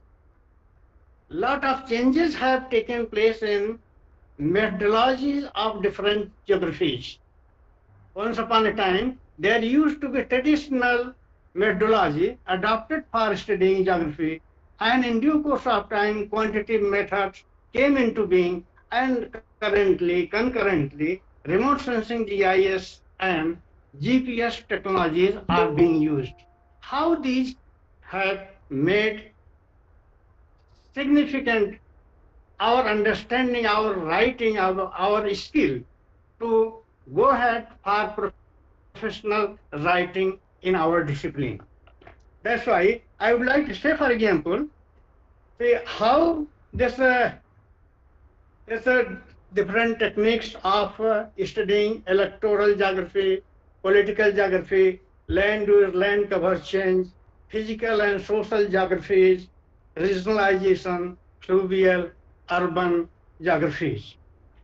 lot of changes have taken place in methodologies of different geographies. Once upon a time, there used to be traditional methodology adopted for studying geography, and in due course of time, quantitative methods came into being, and concurrently, remote sensing GIS and GPS technologies are being used. How these have made significant our understanding, our writing, our skill to go ahead for professional writing in our discipline. That's why I would like to say, for example, how there's a different techniques of studying electoral geography, political geography, land use, land cover change, physical and social geographies, regionalization, fluvial, urban geographies.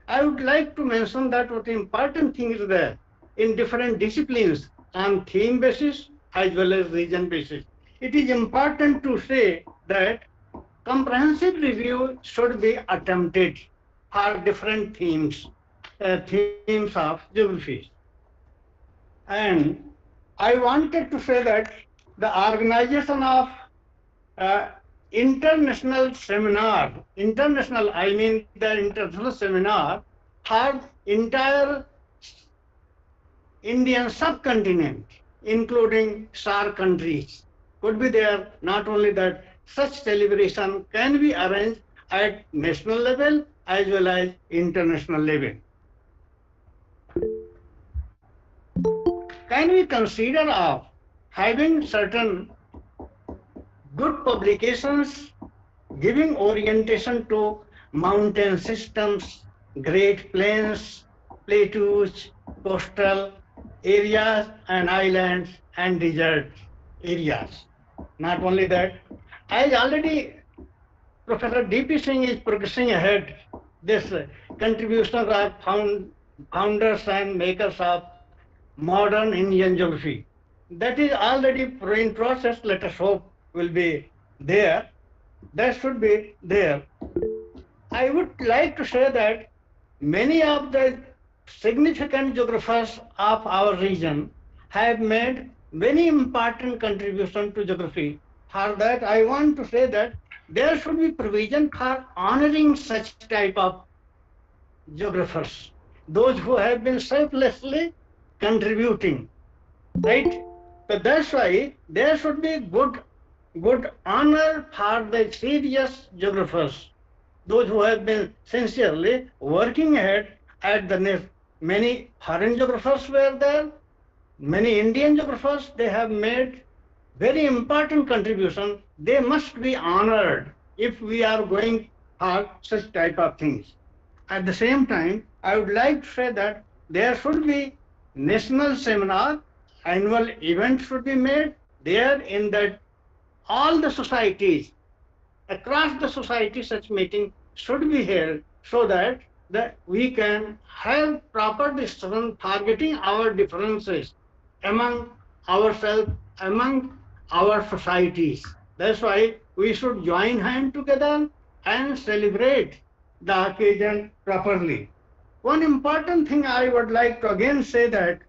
I would like to mention that what important thing is there in different disciplines on theme basis as well as region basis. It is important to say that comprehensive review should be attempted for different themes of geography. And I wanted to say that the organization of international seminar had entire Indian subcontinent, including SAR countries, could be there. Not only that, such celebration can be arranged at national level as well as international level. Can we consider of having certain good publications giving orientation to mountain systems, great plains, plateaus, coastal areas and islands and desert areas? Not only that, as already Professor D.P. Singh is progressing ahead, this contributions are founders and makers of modern Indian geography. That is already in process, let us hope will be there. That should be there. I would like to say that many of the significant geographers of our region have made very important contribution to geography. For that, I want to say that there should be provision for honoring such type of geographers, those who have been selflessly contributing, right? So that's why there should be good honor for the serious geographers, those who have been sincerely working ahead at the many foreign geographers were there, many Indian geographers, they have made very important contribution. They must be honored if we are going for such type of things. At the same time, I would like to say that there should be national seminar, annual event should be made there in that all the societies, across the society, such meeting should be held so that we can have proper discussion targeting our differences among ourselves, among our societies. That's why we should join hand together and celebrate the occasion properly. One important thing I would like to again say that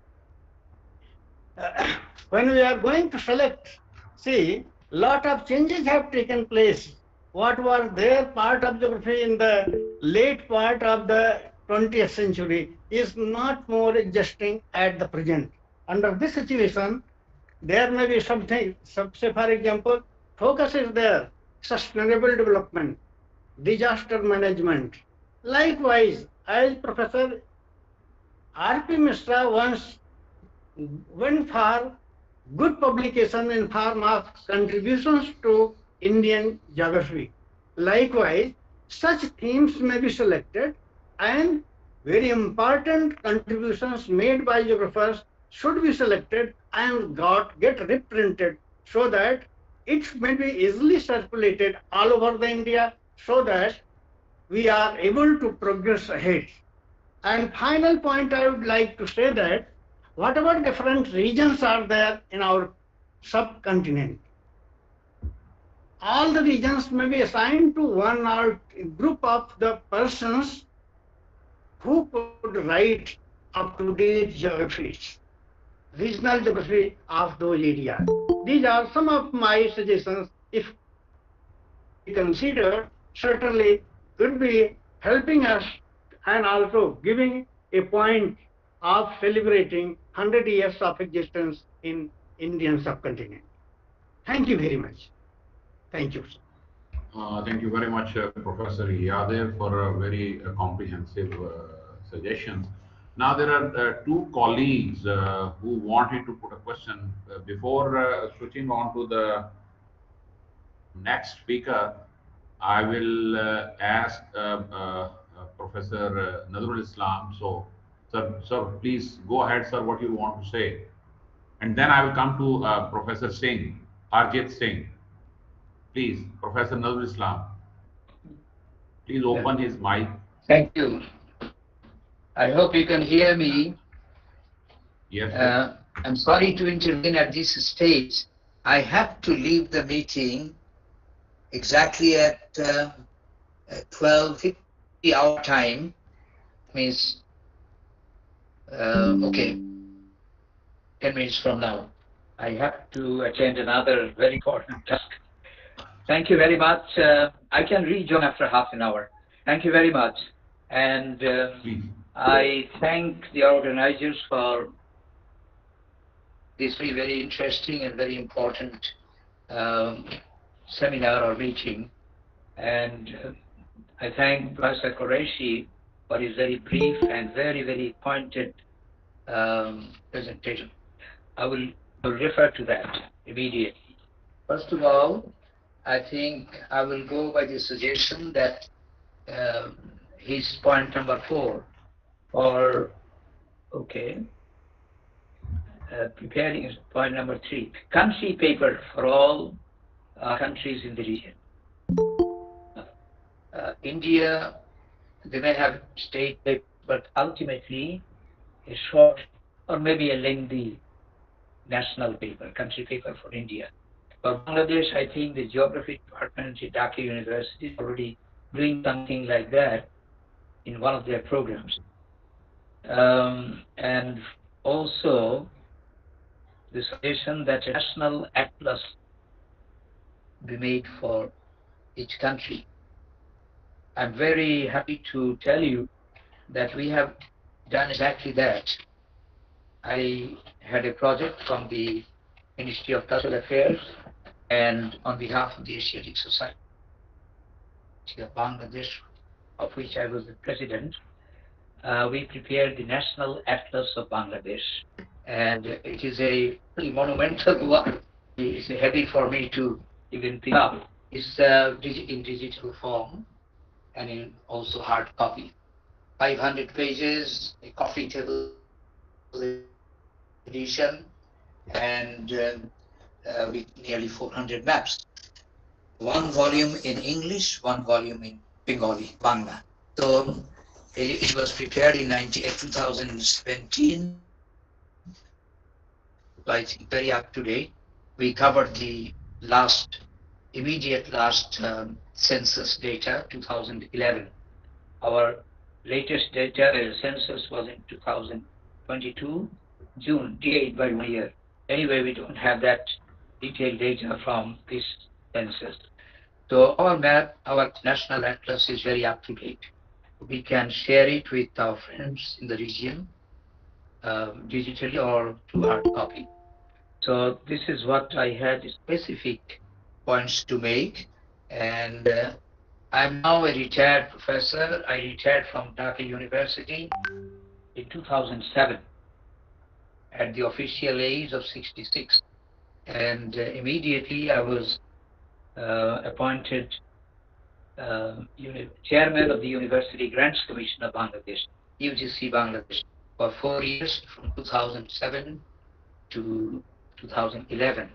when we are going to select, see, lot of changes have taken place. What was their part of geography in the late part of the 20th century is not more existing at the present. Under this situation, there may be something, say for example, focus is there, sustainable development, disaster management. Likewise, as Professor R.P. Mishra once went for good publication in form of contributions to Indian geography. Likewise, such themes may be selected and very important contributions made by geographers should be selected and get reprinted so that it may be easily circulated all over the India so that we are able to progress ahead. And final point I would like to say that whatever different regions are there in our subcontinent, all the regions may be assigned to one or group of the persons who could write up-to-date geographies, regional geography of those areas. These are some of my suggestions. If considered, certainly could be helping us and also giving a point of celebrating 100 years of existence in Indian subcontinent. Thank you very much. Thank you. Thank you very much, Professor Yadev, for a very comprehensive suggestions. Now there are two colleagues who wanted to put a question. Before switching on to the next speaker, I will ask Professor Nazrul Islam. So, sir, please go ahead, sir, what you want to say. And then I will come to Professor Singh, Harjit Singh. Please, Professor Nazrul Islam. Please open his mic. Thank you. I hope you can hear me. Yes. I'm sorry to intervene at this stage. I have to leave the meeting exactly at 12:50 our time. Means, okay, 10 minutes from now. I have to attend another very important task. Thank you very much. I can rejoin after half an hour. Thank you very much. And I thank the organizers for this very interesting and very important seminar or meeting. And I thank Professor Qureshi for his very brief and very pointed presentation. I will refer to that immediately. First of all, I think I will go by the suggestion that his point number 4, or preparing is point number 3, country paper for all countries in the region. India, they may have state paper, but ultimately a short or maybe a lengthy national paper, country paper for India. For Bangladesh, I think the geography department at Dhaka University is already doing something like that in one of their programs. And also the suggestion that a national atlas be made for each country. I'm very happy to tell you that we have done exactly that. I had a project from the Ministry of Cultural Affairs and on behalf of the Asiatic Society of Bangladesh, of which I was the president, we prepared the National Atlas of Bangladesh. And it is a pretty monumental work. It's heavy for me to even pick up. It's in digital form and in also hard copy. 500 pages, a coffee table edition, and with nearly 400 maps. One volume in English, one volume in Bengali, Bangla. So it was prepared in 2017. I think very up to date. we covered the immediate last census data, 2011. Our latest data census was in 2022, June, delayed by 1 year. Anyway, we don't have that detailed data from this census. So our map, our national atlas is very up to date. We can share it with our friends in the region, digitally or to hard copy. So this is what I had specific points to make. And I'm now a retired professor. I retired from Dhaka University in 2007 at the official age of 66. And immediately I was appointed chairman of the University Grants Commission of Bangladesh, UGC Bangladesh, for 4 years from 2007 to 2011.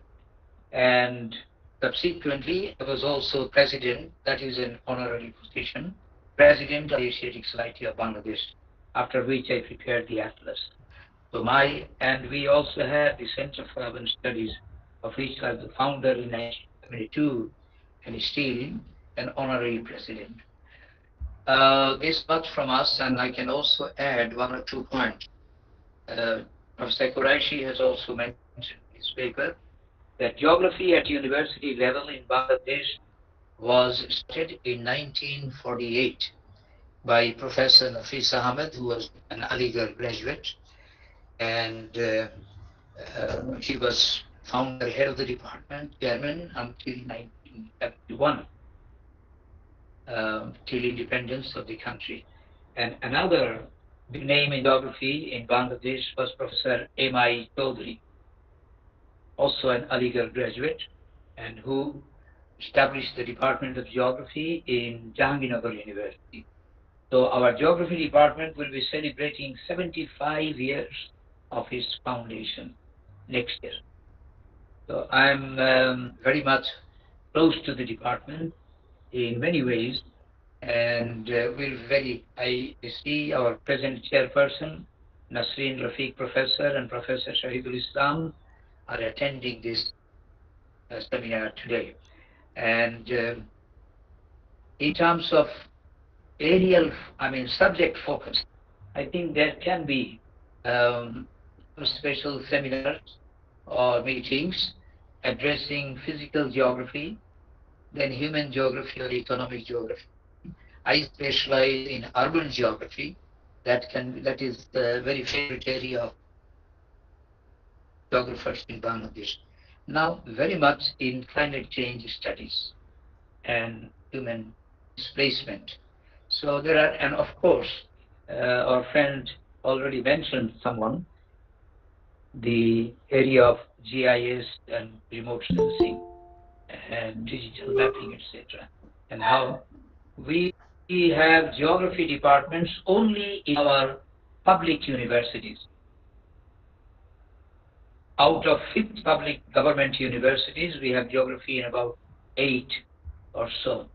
And subsequently, I was also president, that is an honorary position, president of the Asiatic Society of Bangladesh, after which I prepared the atlas. So and we also had the Center for Urban Studies, of which I was the founder in 1972, and still an honorary president. This much from us, and I can also add 1 or 2 points. Professor Qureshi has also mentioned in his paper that geography at university level in Bangladesh was started in 1948 by Professor Nafis Ahmed, who was an Aligarh graduate, and he was founder, head of the department, chairman until 1971, till independence of the country. And another big name in geography in Bangladesh was Professor M.I. Chaudhry, also an Aligarh graduate, and who established the Department of Geography in Jahangirnagar University. So our geography department will be celebrating 75 years of its foundation next year. So I'm very much close to the department in many ways, and I see our present chairperson, Nasreen Rafiq Professor and Professor Shahidul Islam are attending this seminar today. And in terms of subject focus, I think there can be special seminars or meetings addressing physical geography, then human geography or economic geography. I specialize in urban geography. That is the very favorite area of geographers in Bangladesh. Now, very much in climate change studies and human displacement. So there are, and of course, our friend already mentioned the area of GIS and remote sensing and digital mapping, etc. And how we have geography departments only in our public universities. Out of 50 public government universities, we have geography in about 8 or so.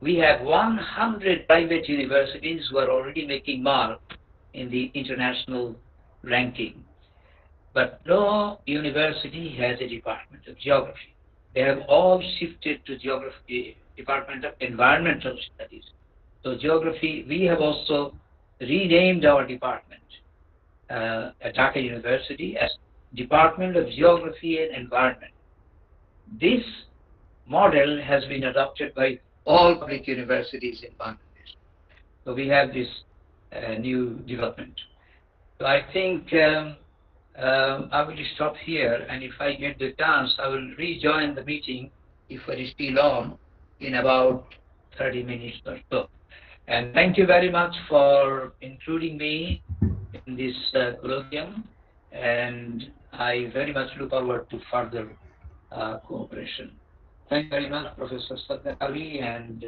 We have 100 private universities who are already making mark in the international ranking. But no university has a department of geography. They have all shifted to geography, Department of Environmental Studies. So geography, we have also renamed our department at Dhaka University as Department of Geography and Environment. This model has been adopted by all public universities in Bangladesh. So we have this new development. So I think I will stop here, and if I get the chance, I will rejoin the meeting if it is still on in about 30 minutes or so. And thank you very much for including me in this colloquium, and I very much look forward to further cooperation. Thank you very much, Professor Sadnakari and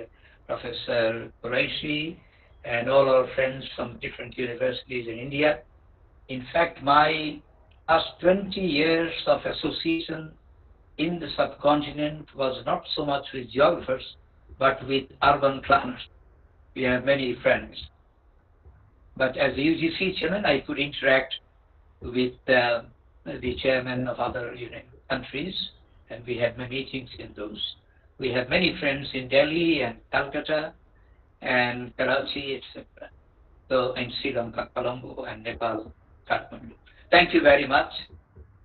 Professor Qureshi, and all our friends from different universities in India. In fact, my last 20 years of association in the subcontinent was not so much with geographers, but with urban planners. We have many friends. But as the UGC chairman, I could interact with the chairman of other countries and we had many meetings in those. We have many friends in Delhi and Calcutta and Karachi, etc. So in Sri Lanka, Colombo, and Nepal, Kathmandu. Thank you very much,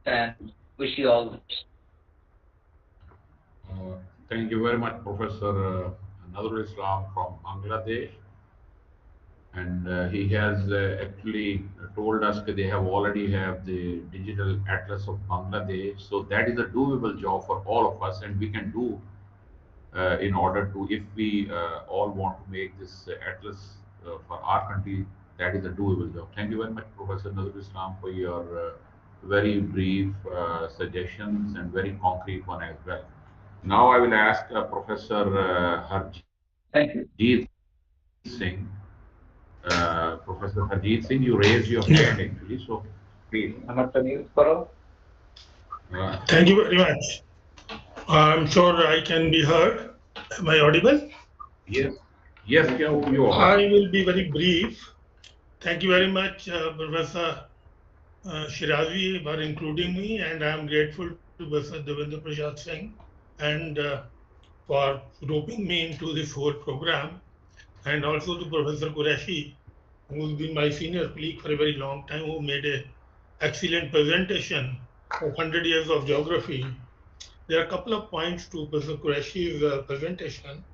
and wish you all the best. Thank you very much, Professor Nazrul Islam from Bangladesh. And he has actually told us that they have already have the digital atlas of Bangladesh. So that is a doable job for all of us, and we can do in order to, if we all want to make this atlas for our country, that is a doable job. Thank you very much, Professor Nazrul Islam, for your very brief suggestions and very concrete one as well. Now I will ask Professor Thank you. Harjeet Singh. Professor Harjeet Singh, you raised your hand actually, so please. Thank you very much. I'm sure I can be heard. Am I audible? Yes. Yes, you are. I will be very brief. Thank you very much, Professor Shirazi, for including me, and I am grateful to Professor Devendra Prasad Singh and for roping me into this whole program, and also to Professor Qureshi, who's been my senior colleague for a very long time, who made an excellent presentation of 100 years of geography. There are a couple of points to Professor Qureshi's presentation.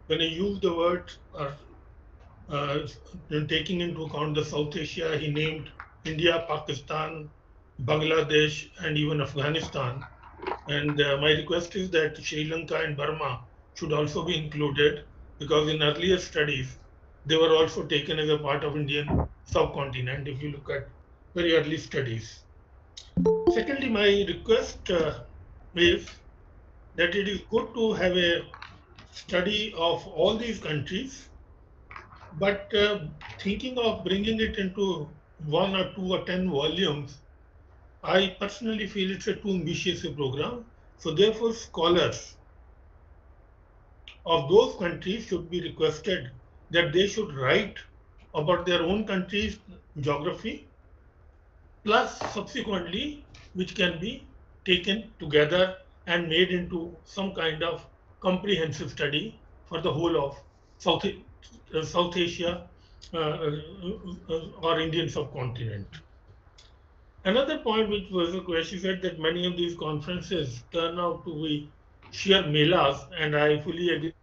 When he used the word, taking into account the South Asia, he named India, Pakistan, Bangladesh, and even Afghanistan. And my request is that Sri Lanka and Burma should also be included, because in earlier studies, they were also taken as a part of Indian subcontinent, if you look at very early studies. Secondly, my request is that it is good to have a study of all these countries, but thinking of bringing it into 1 or 2 or 10 volumes, I personally feel it's a too ambitious a program. So therefore, scholars of those countries should be requested that they should write about their own country's geography, plus subsequently, which can be taken together and made into some kind of comprehensive study for the whole of South Asia or Indian subcontinent. Another point which was a question said that many of these conferences turn out to be sheer melas, and I fully agree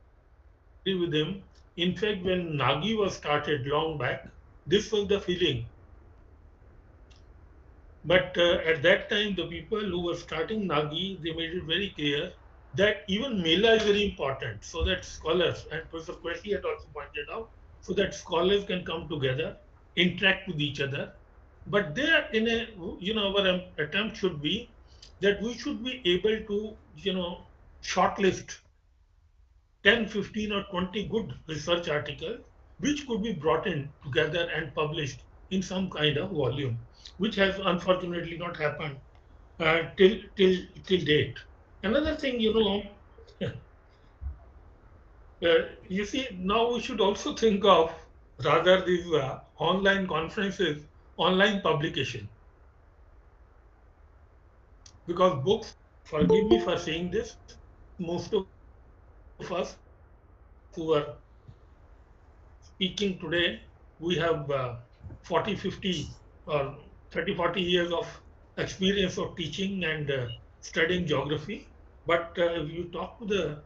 with him. In fact, when Nagi was started long back, this was the feeling. But at that time, the people who were starting Nagi, they made it very clear that even Mela is very important, so that scholars, and Professor Qureshi had also pointed out, so that scholars can come together, interact with each other. But there, in a, our attempt should be that we should be able to, shortlist 10, 15 or 20 good research articles, which could be brought in together and published in some kind of volume, which has unfortunately not happened till date. Another thing, you see, now we should also think of rather these online conferences, online publication. Because books, forgive me for saying this, most of us who are speaking today, we have 40, 50 or 30, 40 years of experience of teaching and studying geography. But if you talk to the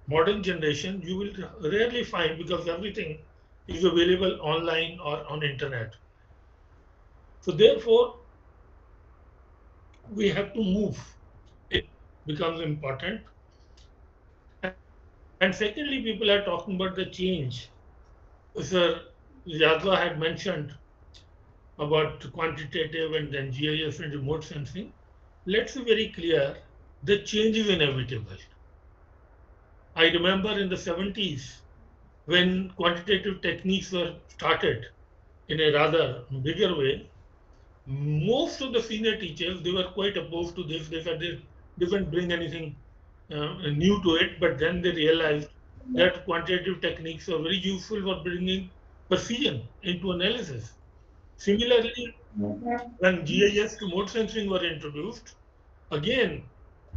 modern generation, you will rarely find, because everything is available online or on internet. So therefore, we have to move. It becomes important. And secondly, people are talking about the change. Sir Yadva had mentioned about quantitative and then GIS and remote sensing. Let's be very clear, the change is inevitable. I remember in the 70s, when quantitative techniques were started in a rather bigger way, most of the senior teachers, they were quite opposed to this. They said they didn't bring anything new to it, but then they realized that quantitative techniques are very useful for bringing precision into analysis. Similarly, when GIS remote sensing were introduced, again,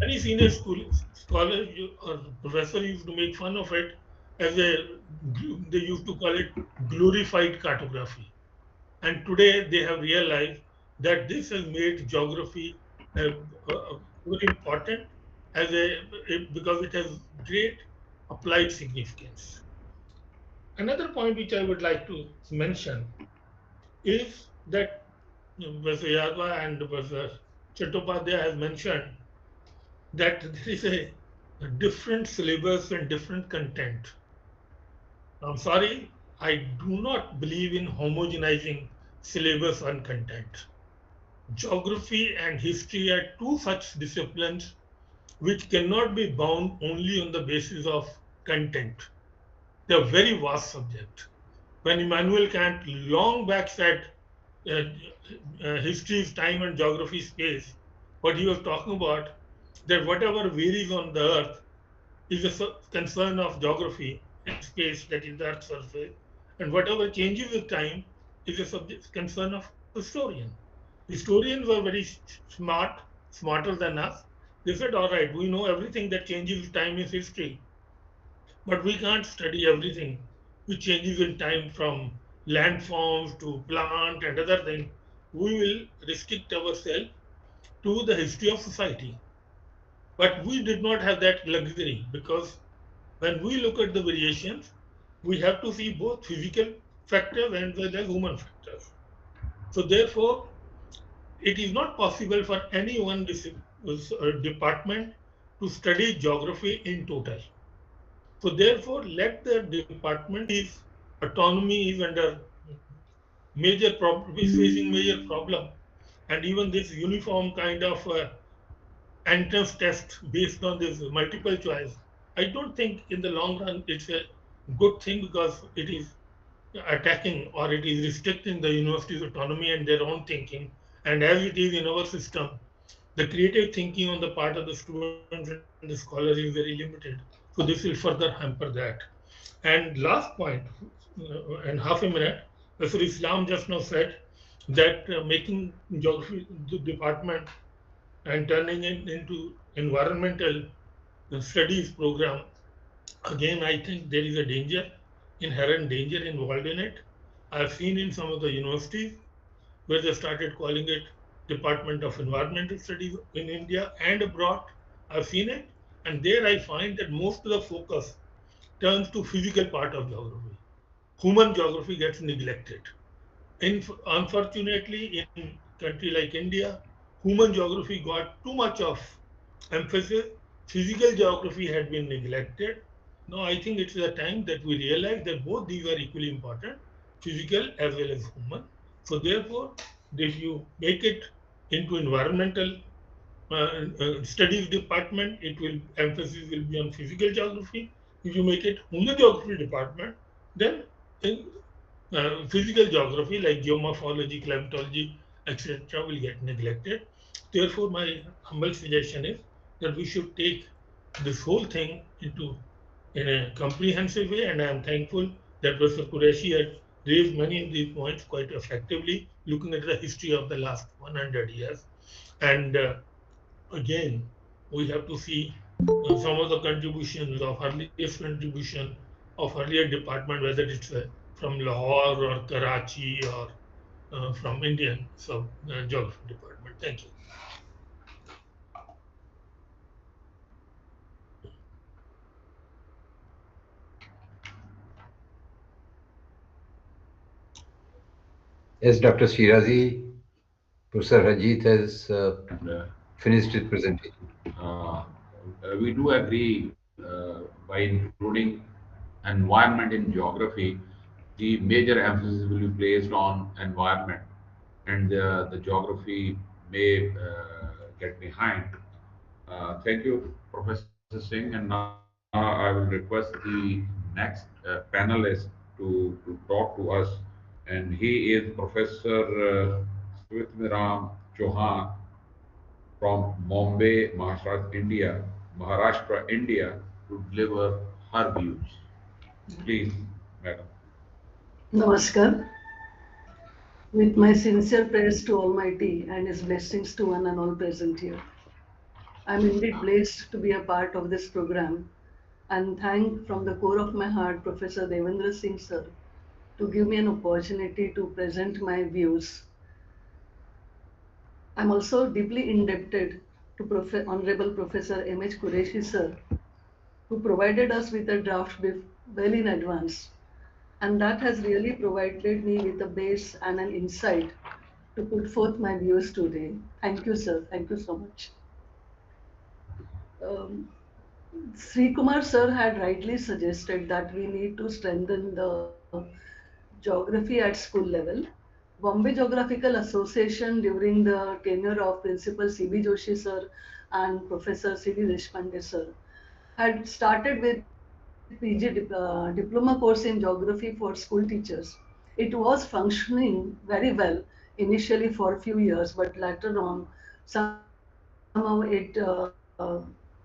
Any senior scholar or professor used to make fun of it as they used to call it glorified cartography. And today they have realized that this has made geography very important as because it has great applied significance. Another point which I would like to mention is that Professor Yadva and Professor Chattopadhyay has mentioned that there is a different syllabus and different content. I'm sorry, I do not believe in homogenizing syllabus and content. Geography and history are two such disciplines which cannot be bound only on the basis of content. They are very vast subject. When Immanuel Kant long back said uh, history is time and geography is space, what he was talking about, that whatever varies on the earth is a concern of geography and space, that is the earth's surface, and whatever changes with time is a concern of historian. Historians were very smart, smarter than us. They said, all right, we know everything that changes with time is history, but we can't study everything which changes in time, from landforms to plant and other things. We will restrict ourselves to the history of society. But we did not have that luxury, because when we look at the variations, we have to see both physical factors and well as human factors. So therefore, it is not possible for any one department to study geography in total. So therefore, let the department is autonomy is under is facing major problem, and even this uniform kind of entrance test based on this multiple choice, I don't think in the long run it's a good thing, because it is attacking or it is restricting the university's autonomy and their own thinking. And as it is in our system, the creative thinking on the part of the students and the scholars is very limited. So this will further hamper that. And last point, in half a minute, Professor Islam just now said that making geography department and turning it into environmental studies program, again, I think there is a danger, inherent danger involved in it. I've seen in some of the universities where they started calling it Department of Environmental Studies in India and abroad. I've seen it, and there I find that most of the focus turns to physical part of geography. Human geography gets neglected. Unfortunately, in country like India, human geography got too much of emphasis. Physical geography had been neglected. Now I think it's the time that we realize that both these are equally important, physical as well as human. So therefore, if you make it into environmental studies department, it will emphasis will be on physical geography. If you make it human geography department, then in physical geography like geomorphology, climatology, etc., will get neglected. Therefore, my humble suggestion is that we should take this whole thing in a comprehensive way, and I am thankful that Professor Qureshi had raised many of these points quite effectively, looking at the history of the last 100 years. And again, we have to see some of the contributions of earliest contribution of earlier department, whether it's from Lahore or Karachi or from Indian geography department. Thank you. Yes, Dr. Shirazi, Professor Rajit has finished his presentation. We do agree by including environment in geography, the major emphasis will be placed on environment, and the geography may get behind. Thank you, Professor Singh. And now I will request the next panelist to talk to us. And he is Professor Switmiram Chauhan from Bombay, Maharashtra, India, to deliver her views. Please, madam. Namaskar. With my sincere prayers to Almighty and His blessings to one and all present here. I'm indeed blessed to be a part of this program and thank from the core of my heart Professor Devendra Singh sir to give me an opportunity to present my views. I'm also deeply indebted to Honorable Professor M.H. Qureshi sir, who provided us with a draft well in advance. And that has really provided me with a base and an insight to put forth my views today. Thank you, sir. Thank you so much. Um, Sri Kumar sir had rightly suggested that we need to strengthen the geography at school level. Bombay Geographical Association during the tenure of Principal C.B. Joshi sir and Professor C.D. Deshpande sir had started with diploma course in geography for school teachers. It was functioning very well initially for a few years, but later on somehow it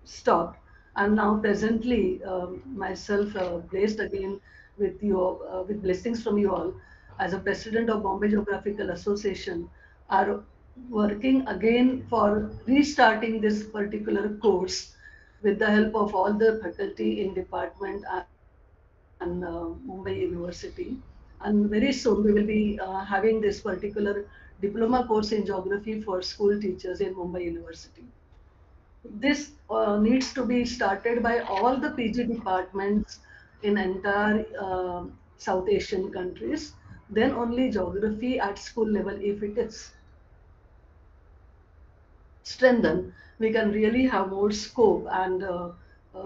stopped. And now presently, myself blessed again with blessings from you all as a president of Bombay Geographical Association are working again for restarting this particular course with the help of all the faculty in department and Mumbai University. And very soon we will be having this particular diploma course in geography for school teachers in Mumbai University. This needs to be started by all the PG departments in entire South Asian countries. Then only geography at school level, if it is strengthened, we can really have more scope and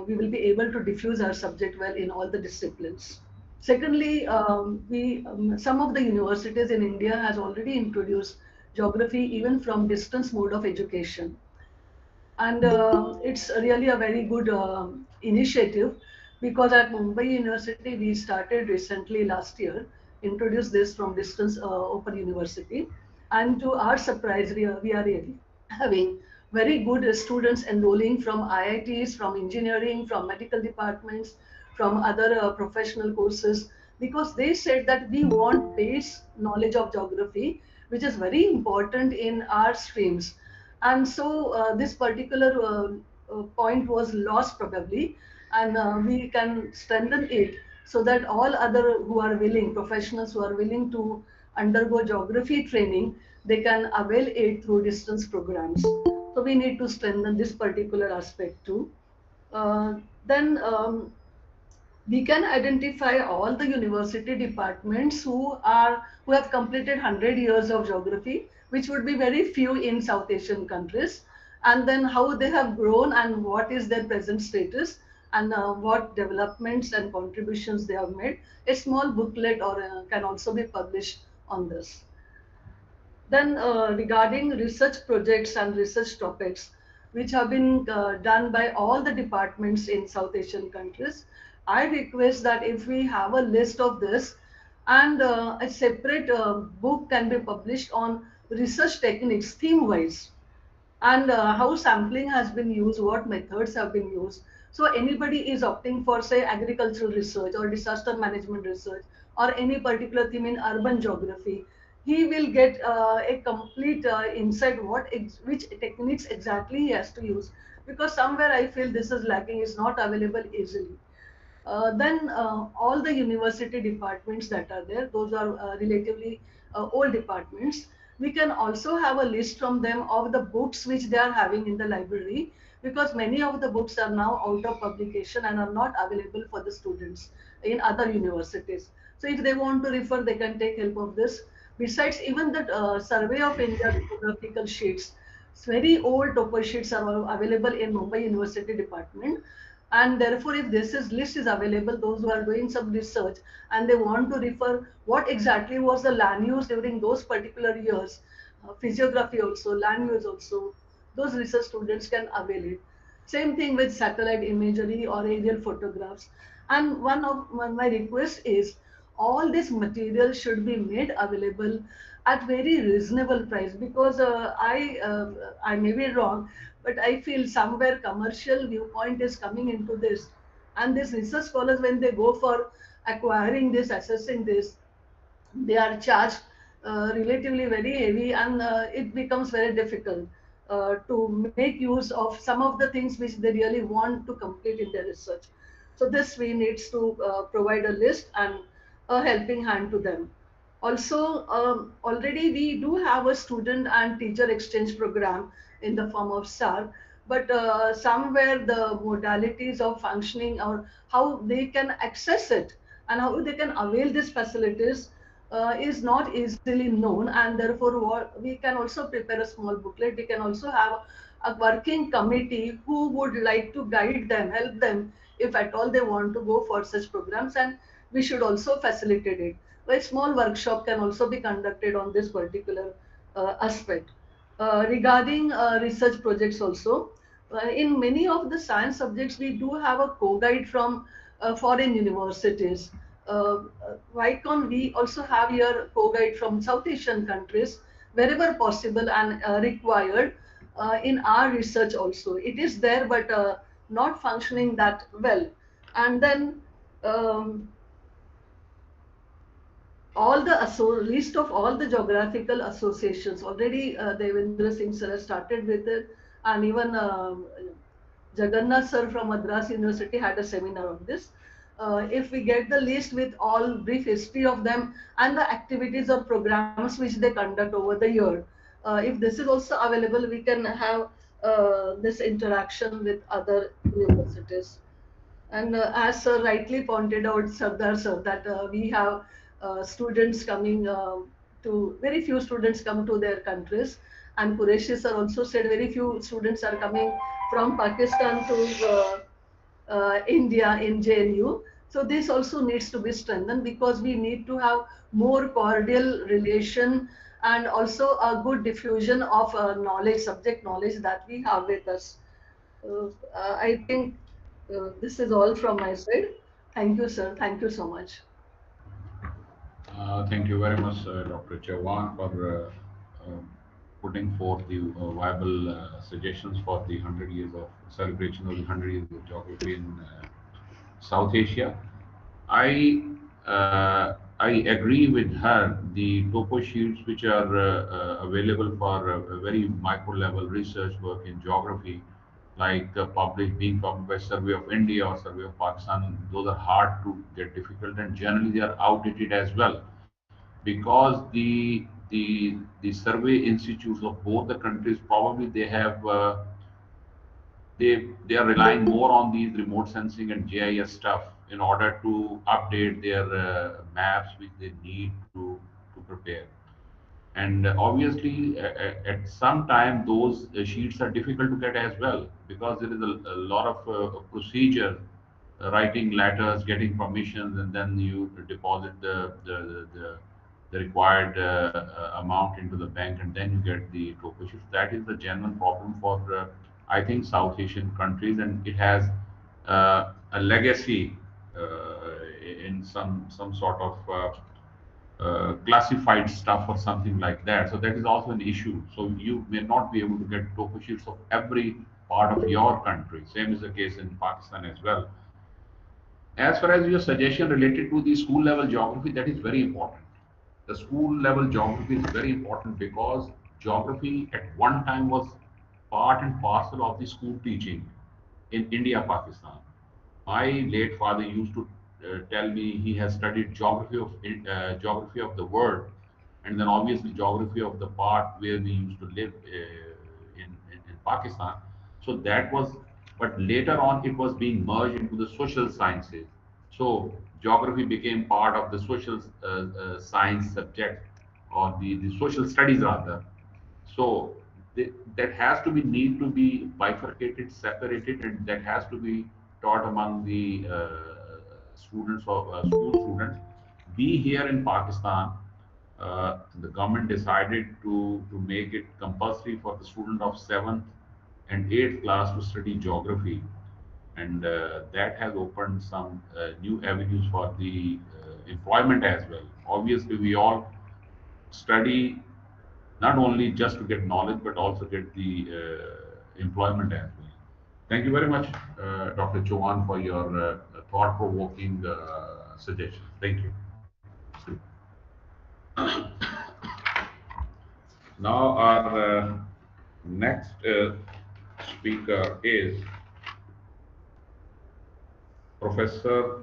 we will be able to diffuse our subject well in all the disciplines. Secondly, some of the universities in India has already introduced geography even from distance mode of education. And it's really a very good initiative because at Mumbai University we started recently last year, introduced this from distance open university. And to our surprise, we are really having very good students enrolling from IITs, from engineering, from medical departments, from other professional courses, because they said that we want base knowledge of geography, which is very important in our streams. And so this particular point was lost probably, and we can strengthen it so that all other who are willing, professionals who are willing to undergo geography training, they can avail it through distance programs. So we need to strengthen this particular aspect too. Then we can identify all the university departments who have completed 100 years of geography, which would be very few in South Asian countries, and then how they have grown and what is their present status, and what developments and contributions they have made. A small booklet or can also be published on this. Then regarding research projects and research topics, which have been done by all the departments in South Asian countries, I request that if we have a list of this and a separate book can be published on research techniques theme-wise, and how sampling has been used, what methods have been used. So anybody is opting for, say, agricultural research or disaster management research or any particular theme in urban geography, he will get a complete insight which techniques exactly he has to use. Because somewhere I feel this is lacking, is not available easily. Then all the university departments that are there, those are relatively old departments. We can also have a list from them of the books which they are having in the library, because many of the books are now out of publication and are not available for the students in other universities. So if they want to refer, they can take help of this. Besides, even the Survey of India topographical sheets, very old topo sheets are available in Mumbai University department. And therefore, if this list is available, those who are doing some research and they want to refer what exactly was the land use during those particular years, physiography also, land use also, those research students can avail it. Same thing with satellite imagery or aerial photographs. And one of my request is all this material should be made available at very reasonable price, because I may be wrong, but I feel somewhere commercial viewpoint is coming into this, and these research scholars, when they go for acquiring this, assessing this, they are charged relatively very heavy, and it becomes very difficult. to make use of some of the things which they really want to complete in their research. So this we needs to provide a list and a helping hand to them. Also, already we do have a student and teacher exchange program in the form of SAR, but somewhere the modalities of functioning or how they can access it and how they can avail these facilities is not easily known, and therefore we can also prepare a small booklet. We can also have a working committee who would like to guide them, help them if at all they want to go for such programs, and we should also facilitate it. A small workshop can also be conducted on this particular aspect. Regarding research projects also, in many of the science subjects, we do have a co-guide from foreign universities. Why can't we also have your co-guide from South Asian countries wherever possible and required in our research also? It is there, but not functioning that well. And then all the list of all the geographical associations already Devendra Singh sir has started with it, and even Jagannath sir from Madras University had a seminar on this. If we get the list with all brief history of them and the activities or programs which they conduct over the year, if this is also available, we can have this interaction with other universities. And as sir rightly pointed out, Sardar sir, that we have students coming very few students come to their countries. And Qureshi sir also said very few students are coming from Pakistan to India in JNU. So this also needs to be strengthened, because we need to have more cordial relation and also a good diffusion of knowledge, subject knowledge that we have with us. I think this is all from my side. Thank you, sir. Thank you so much. Thank you very much, Dr. Chauhan, for putting forth the viable suggestions for the 100 years of celebration of the 100 years of geography in South Asia. I agree with her. The topo sheets which are available for very micro level research work in geography, like being published by Survey of India or Survey of Pakistan, those are hard to get, difficult, and generally they are outdated as well, because the survey institutes of both the countries, probably they have they are relying more on these remote sensing and GIS stuff in order to update their maps which they need to prepare. And obviously, at some time, those sheets are difficult to get as well, because there is a lot of procedure, writing letters, getting permissions, and then you deposit the required amount into the bank, and then you get the topo sheets. That is the genuine problem for, I think, South Asian countries, and it has a legacy in some sort of classified stuff or something like that. So that is also an issue. So you may not be able to get topo sheets of every part of your country. Same is the case in Pakistan as well. As far as your suggestion related to the school level geography, that is very important. The school level geography is very important, because geography at one time was part and parcel of the school teaching in India, Pakistan. My late father used to tell me he has studied geography of the world, and then obviously geography of the part where we used to live in Pakistan. So that was, but later on it was being merged into the social sciences. So geography became part of the social science subject, or the social studies rather. So that has to be need to be bifurcated, separated, and that has to be taught among the students of school students. We here in Pakistan, the government decided to make it compulsory for the student of 7th and 8th class to study geography, and that has opened some new avenues for the employment as well. Obviously, we all study not only just to get knowledge, but also get the employment as well. Thank you very much, Dr. Chauhan, for your thought-provoking suggestions. Thank you. Now our Next speaker is Professor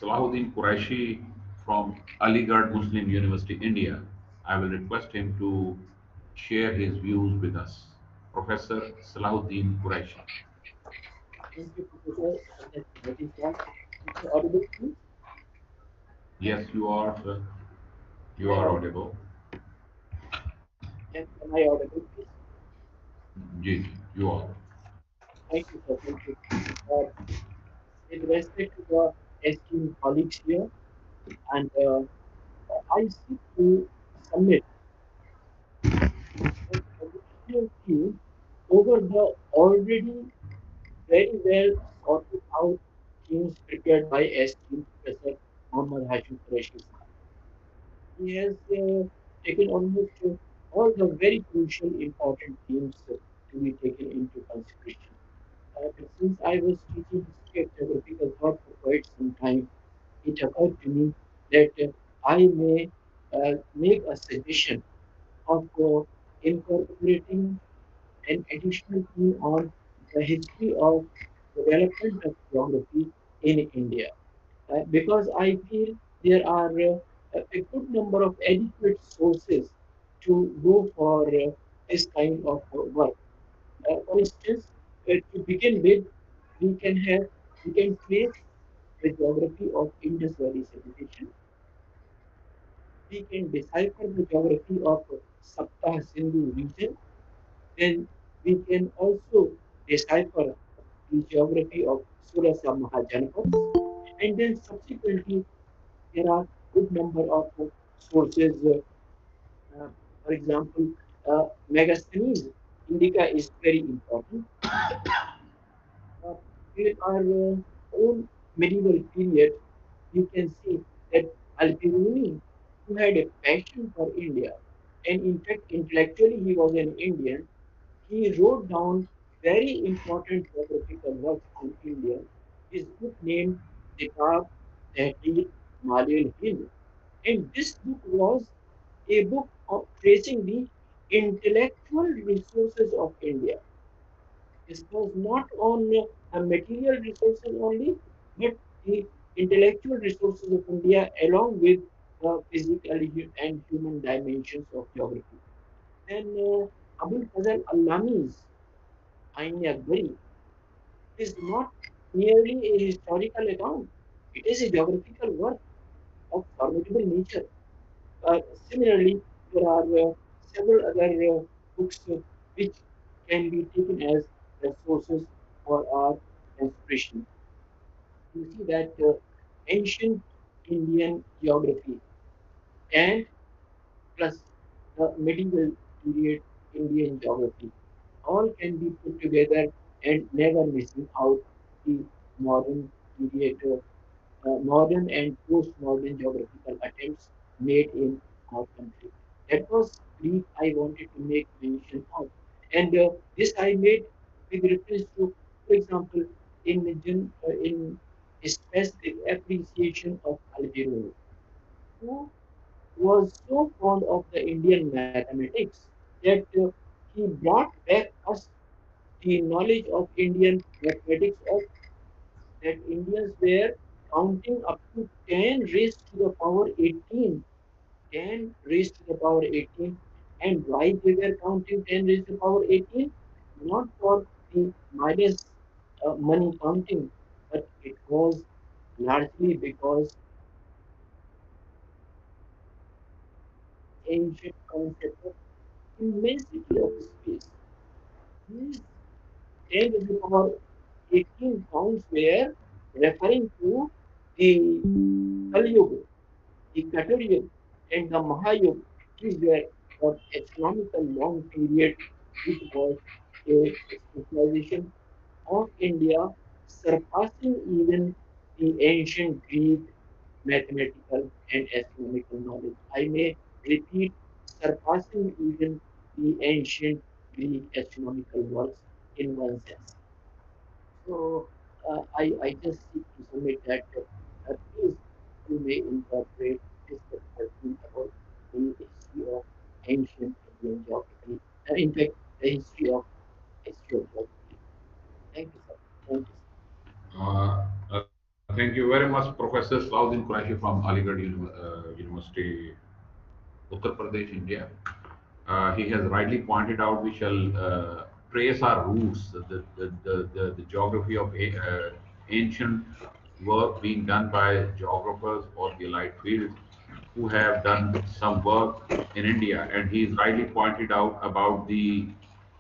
Salahuddin Qureshi from Aligarh Muslim University, India. I will request him to share his views with us. Professor Salahuddin Qureshi. Thank you, Professor. That is one. Is it audible, please? Yes, you are, sir. You Am I are audible? audible. Am I audible, please? Ji, you are. Thank you, sir. Thank you. Uh, with respect to the esteemed colleagues here, and I seek to submit an additional view over the already very well sorted out themes prepared by esteemed Professor Muhammad Hashim Qureshi. He has taken almost all the very crucial, important themes to be taken into consideration. Since I was teaching history of geographical thought for quite some time, it occurred to me that I may make a suggestion of incorporating an additional theme on the history of development of geography in India. Because I feel there are a good number of adequate sources to go for this kind of work. For instance, to begin with, we can trace the geography of Indus Valley civilization. We can decipher the geography of Sapta Sindhu region. Then we can also decipher the geography of Surasa Mahajanapads. And then subsequently, there are good number of sources. Uh, for example, Megasthenes Indica is very important. In our own medieval period, you can see that Al-Biruni, who had a passion for India, and in fact, intellectually he was an Indian, he wrote down very important geographical works on India. His book named Kitab Tahrir Malil Hind. And this book was a book of tracing the intellectual resources of India. This was not on material resources only, but the intellectual resources of India along with the physical and human dimensions of geography. Then Abul Fazal Allami's Ain Akbari is not merely a historical account. It is a geographical work of formidable nature. Similarly, there are several other books which can be taken as sources for our inspiration. You see that ancient Indian geography and plus the medieval period Indian geography all can be put together and never missing out the modern period, modern and postmodern geographical attempts made in our country. That was brief I wanted to make mention of. And this I made with reference to, for example, in specific appreciation of Al-Biruni, who was so fond of the Indian mathematics that he brought back us the knowledge of Indian mathematics of that Indians were counting up to 10 raised to the power 18. 10 raised to the power 18. And why they were counting 10 raised to the power 18? Not for the minus money counting, but it was largely because ancient concept of immensity of space. These 10 to the power 18 counts were referring to the Kali Yuga, the Katar Yuga, and the Mahayuga. These were for astronomical long period, which was a specialization of India, surpassing even the ancient Greek mathematical and astronomical knowledge. I may repeat, surpassing even the ancient Greek astronomical works in one sense. So I just seek to submit that please you may incorporate this particular thing about the history of ancient Indian geography in fact, the history of geography. Thank you, sir. Thank you. Thank you very much, Professor Salahuddin Qureshi from Aligarh University, Uttar Pradesh, India. He has rightly pointed out we shall trace our roots, the geography of ancient work being done by geographers or the allied fields who have done some work in India. And he's rightly pointed out about the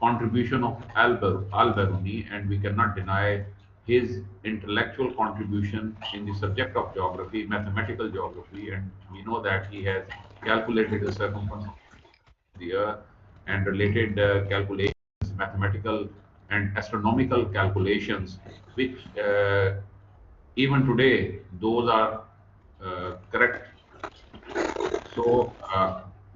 contribution of Al-Biruni, and we cannot deny his intellectual contribution in the subject of geography, mathematical geography, and we know that he has calculated the circumference of the earth and related calculations, mathematical and astronomical calculations, which even today those are correct. So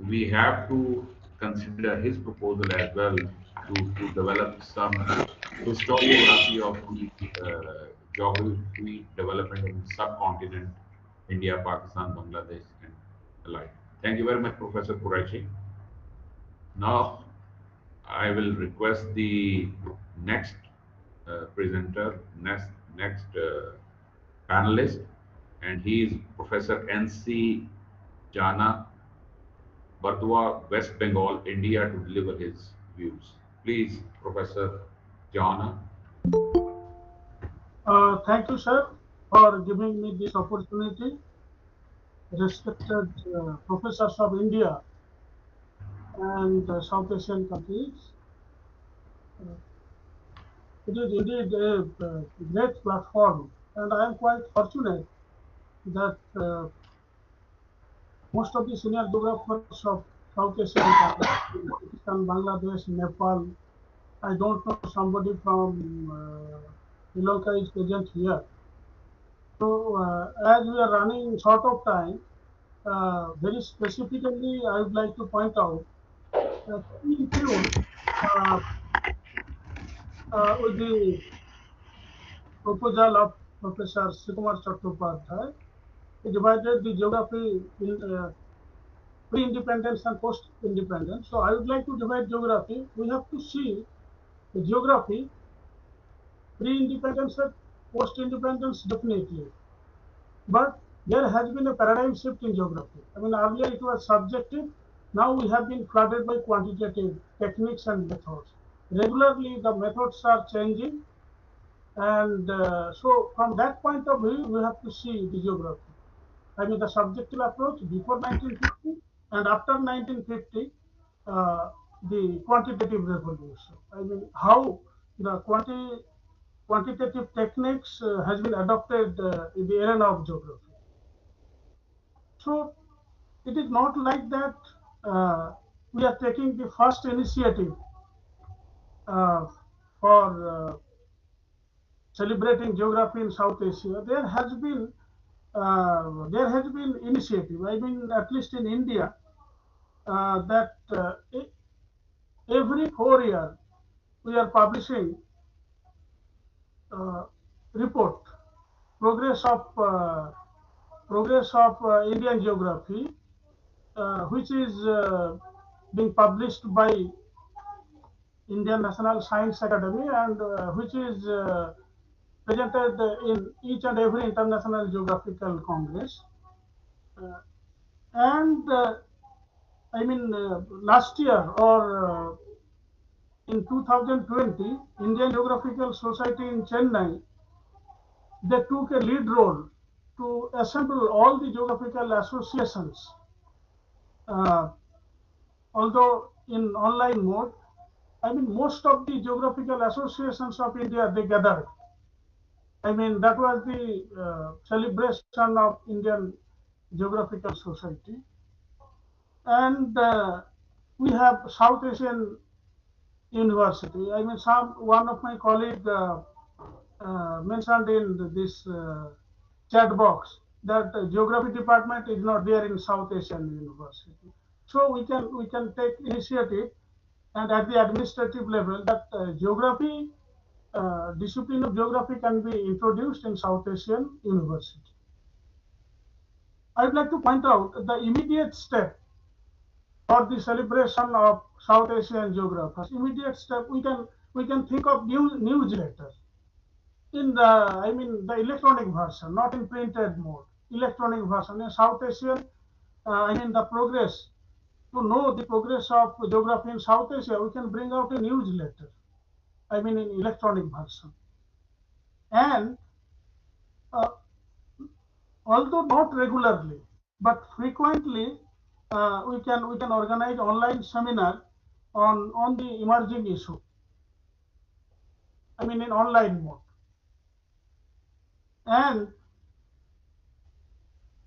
we have to consider his proposal as well to develop some historiography of the geography development in subcontinent India, Pakistan, Bangladesh, and alike. Thank you very much, Professor Qureshi. Now I will request the next presenter, next panelist, and he is Professor N.C. Jana Bardua, West Bengal, India, to deliver his views. Please, Professor Jana. Thank you, sir, for giving me this opportunity. Respected professors of India and South Asian countries. It is indeed a great platform, and I am quite fortunate that most of the senior geographers of South Asian countries, Pakistan, Bangladesh, Nepal, I don't know somebody from Sri Lanka is present here. So, as we are running short of time, very specifically, I would like to point out that in June, with the proposal of Professor Sikumar Chattopadhyay, he divided the geography in pre-independence and post-independence. So I would like to divide geography. We have to see the geography pre-independence and post-independence definitely. But there has been a paradigm shift in geography. I mean, earlier it was subjective. Now we have been flooded by quantitative techniques and methods. Regularly, the methods are changing. And so from that point of view, we have to see the geography. I mean, the subjective approach before 1950 and after 1950, the quantitative revolution. I mean, how the quantitative techniques has been adopted in the arena of geography. So it is not like that we are taking the first initiative uh, for celebrating geography in South Asia. There has been initiative. I mean, at least in India, that every 4 years we are publishing report progress of Indian geography, which is being published by Indian National Science Academy and which is presented in each and every international geographical congress. And I mean, last year or in 2020, Indian Geographical Society in Chennai, they took a lead role to assemble all the geographical associations, uh, although in online mode. I mean, most of the geographical associations of India, they gathered. I mean, that was the celebration of Indian Geographical Society. And we have South Asian University. I mean, one of my colleague mentioned in this chat box that geography department is not there in South Asian University. So we can take initiative, and at the administrative level, that geography discipline of geography can be introduced in South Asian University. I'd like to point out the immediate step for the celebration of South Asian geographers. Immediate step, we can think of newsletter in the electronic version, not in printed mode. Electronic version in South Asian, the progress, to know the progress of geography in South Asia, we can bring out a newsletter. In electronic version, and although not regularly, but frequently, we can organize online seminar on the emerging issue. In online mode, and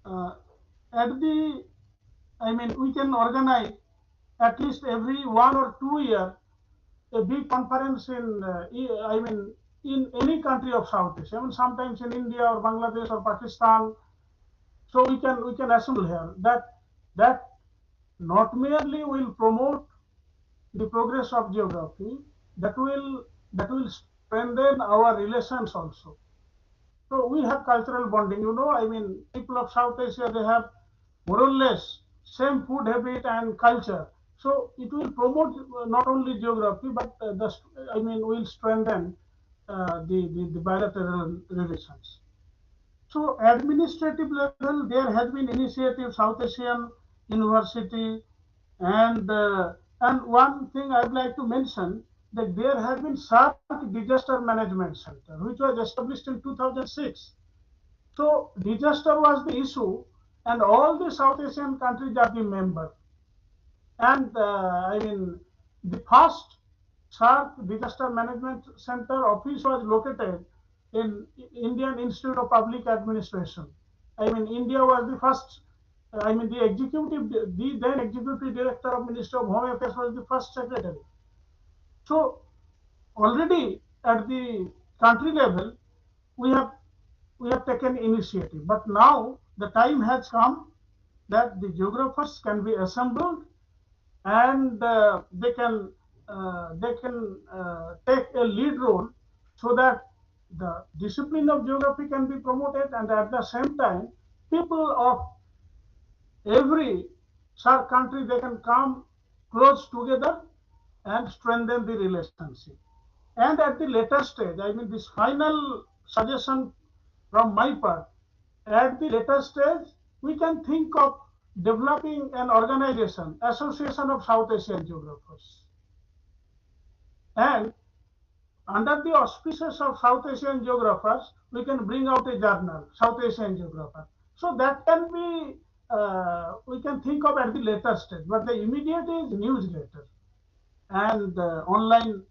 at the we can organize at least every 1 or 2 years a big conference in any country of South Asia. Sometimes in India or Bangladesh or Pakistan. So we can assemble here that not merely will promote the progress of geography, that will strengthen our relations also. So we have cultural bonding. People of South Asia, they have more or less same food habit and culture. So it will promote not only geography, but will strengthen the bilateral relations. So administrative level, there has been initiative South Asian University, and one thing I would like to mention that there has been SARC Disaster Management Center, which was established in 2006. So disaster was the issue, and all the South Asian countries are the member. And the first SARC Disaster Management Center office was located in Indian Institute of Public Administration. India was the first. The then executive director of Ministry of Home Affairs was the first secretary. So already at the country level, we have taken initiative. But now the time has come that the geographers can be assembled, and they can take a lead role so that the discipline of geography can be promoted, and at the same time, people of every SARC country, they can come close together and strengthen the relationship. And at the later stage, this final suggestion from my part, at the later stage, we can think of developing an organization, Association of South Asian Geographers. And under the auspices of South Asian Geographers, we can bring out a journal, South Asian Geographer. So that can be, we can think of at the later stage, but the immediate is newsletter and online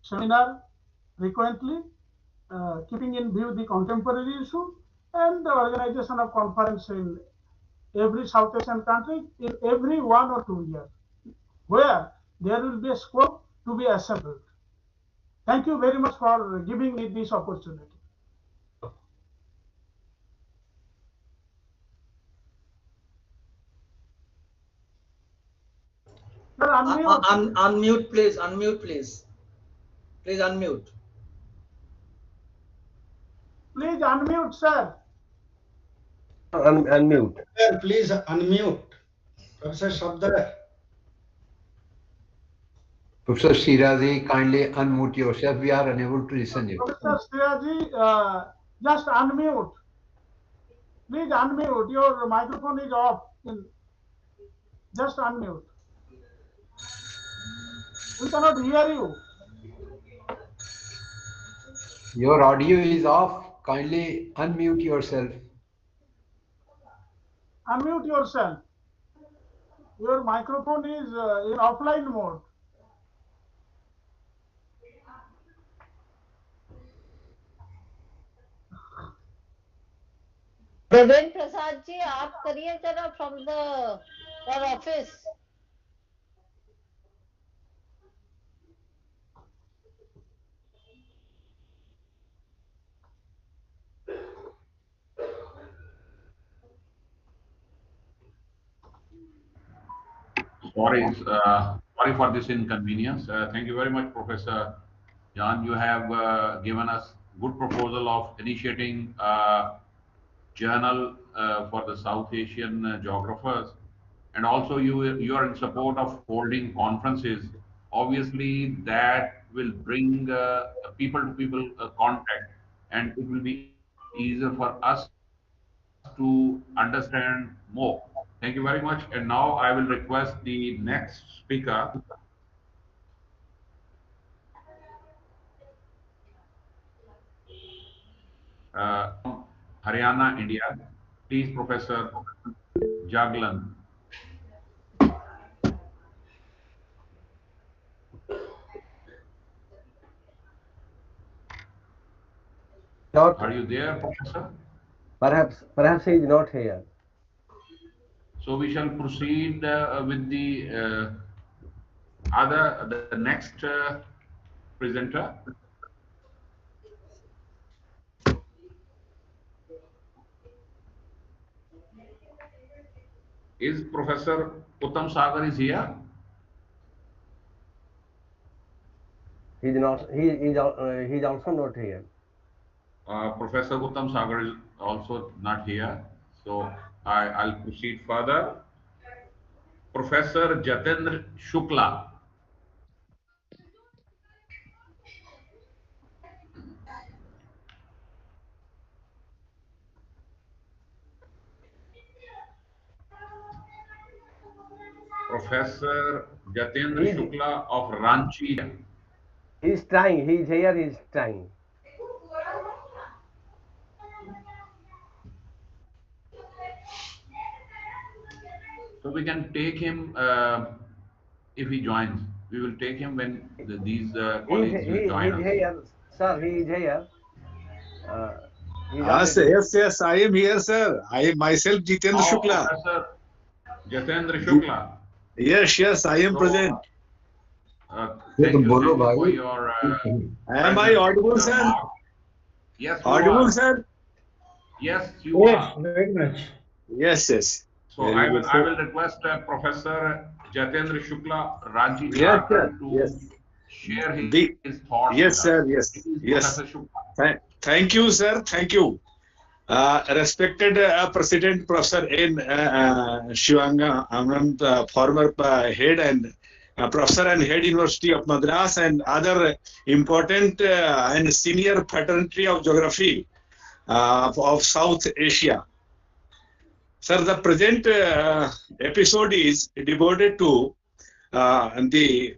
seminar frequently, keeping in view the contemporary issue, and the organization of conference in every South Asian country in every 1 or 2 years, where there will be a scope to be assembled. Thank you very much for giving me this opportunity. Unmute, please. Unmute, please. Please unmute. Please unmute, sir. Unmute. Sir, please unmute. Professor Shabdar. Professor Shirazi, kindly unmute yourself. We are unable to listen you. Professor Shirazi, just unmute. Please unmute. Your microphone is off. Just unmute. We cannot hear you. Your audio is off. Kindly unmute yourself. Unmute yourself. Your microphone is in offline mode. Devendra Prasad ji, आप करिए जरा from your office. Sorry for this inconvenience. Thank you very much, Professor Jan. You have given us good proposal of initiating a journal for the South Asian geographers. and also you are in support of holding conferences. Obviously, that will bring people to people contact, and it will be easier for us to understand more. Thank you very much. And now I will request the next speaker, Haryana, India. Please, Professor Jaglan. Not, Are you there, Professor? perhaps he is not here. So we shall proceed with the next presenter. Is Professor Uttam Sagar is here? He is not. He is also not here. Professor Uttam Sagar is also not here. So I'll proceed further. Professor Jatendra Shukla. Professor Jatendra Shukla of Ranchi. He is trying. He is here. He is trying. So we can take him if he joins. We will take him when these colleagues will join us. He is here, sir. He is here. He is Yes, already. yes, I am here, sir. I am myself Jitendra Oh, Shukla. Professor Jatendra Shukla. Yes, I am So, present. Thank you for your. Am I audible, sir? Yes, you Audible, are. sir? Yes, you Yes, are. very much. Yes. So Very good, I sir. will request Professor Jatendra Shukla, Ranchi, Yes, sir. Jharkhand, to Yes. share his thoughts with Yes, us. sir. Yes. Please, Yes. Professor Shukla. Thank you, sir. Thank you. Respected President Professor N. Shivanga Anand, former head and professor and head University of Madras, and other important and senior fraternity of geography of South Asia. Sir, the present episode is devoted to the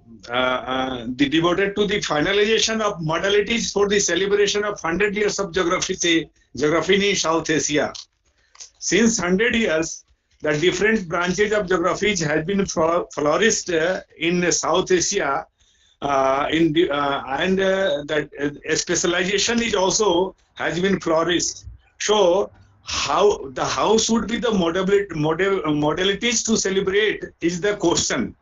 devoted to the finalization of modalities for the celebration of 100 years of geography in South Asia. Since 100 years, the different branches of geography has been flourished in South Asia, and that specialization is also has been flourished. So, how should be the modalities to celebrate is the question.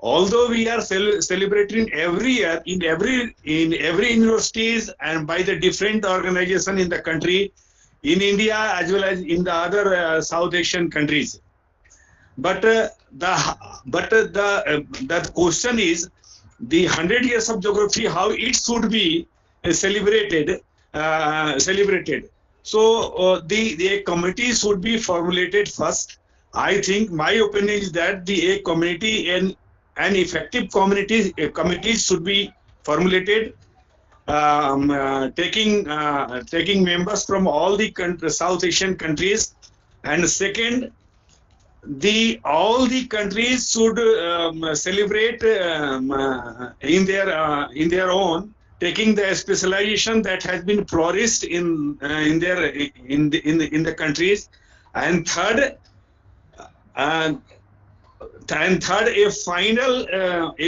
Although we are celebrating every year in every universities and by the different organization in the country, in India as well as in the other South Asian countries, but the question is the 100 years of geography, how it should be celebrated. So the committee should be formulated first. I think my opinion is that a committee and an effective committee should be formulated, taking members from all the South Asian countries. And second, all the countries should celebrate in their own, taking the specialization that has been flourished in the countries. And third, a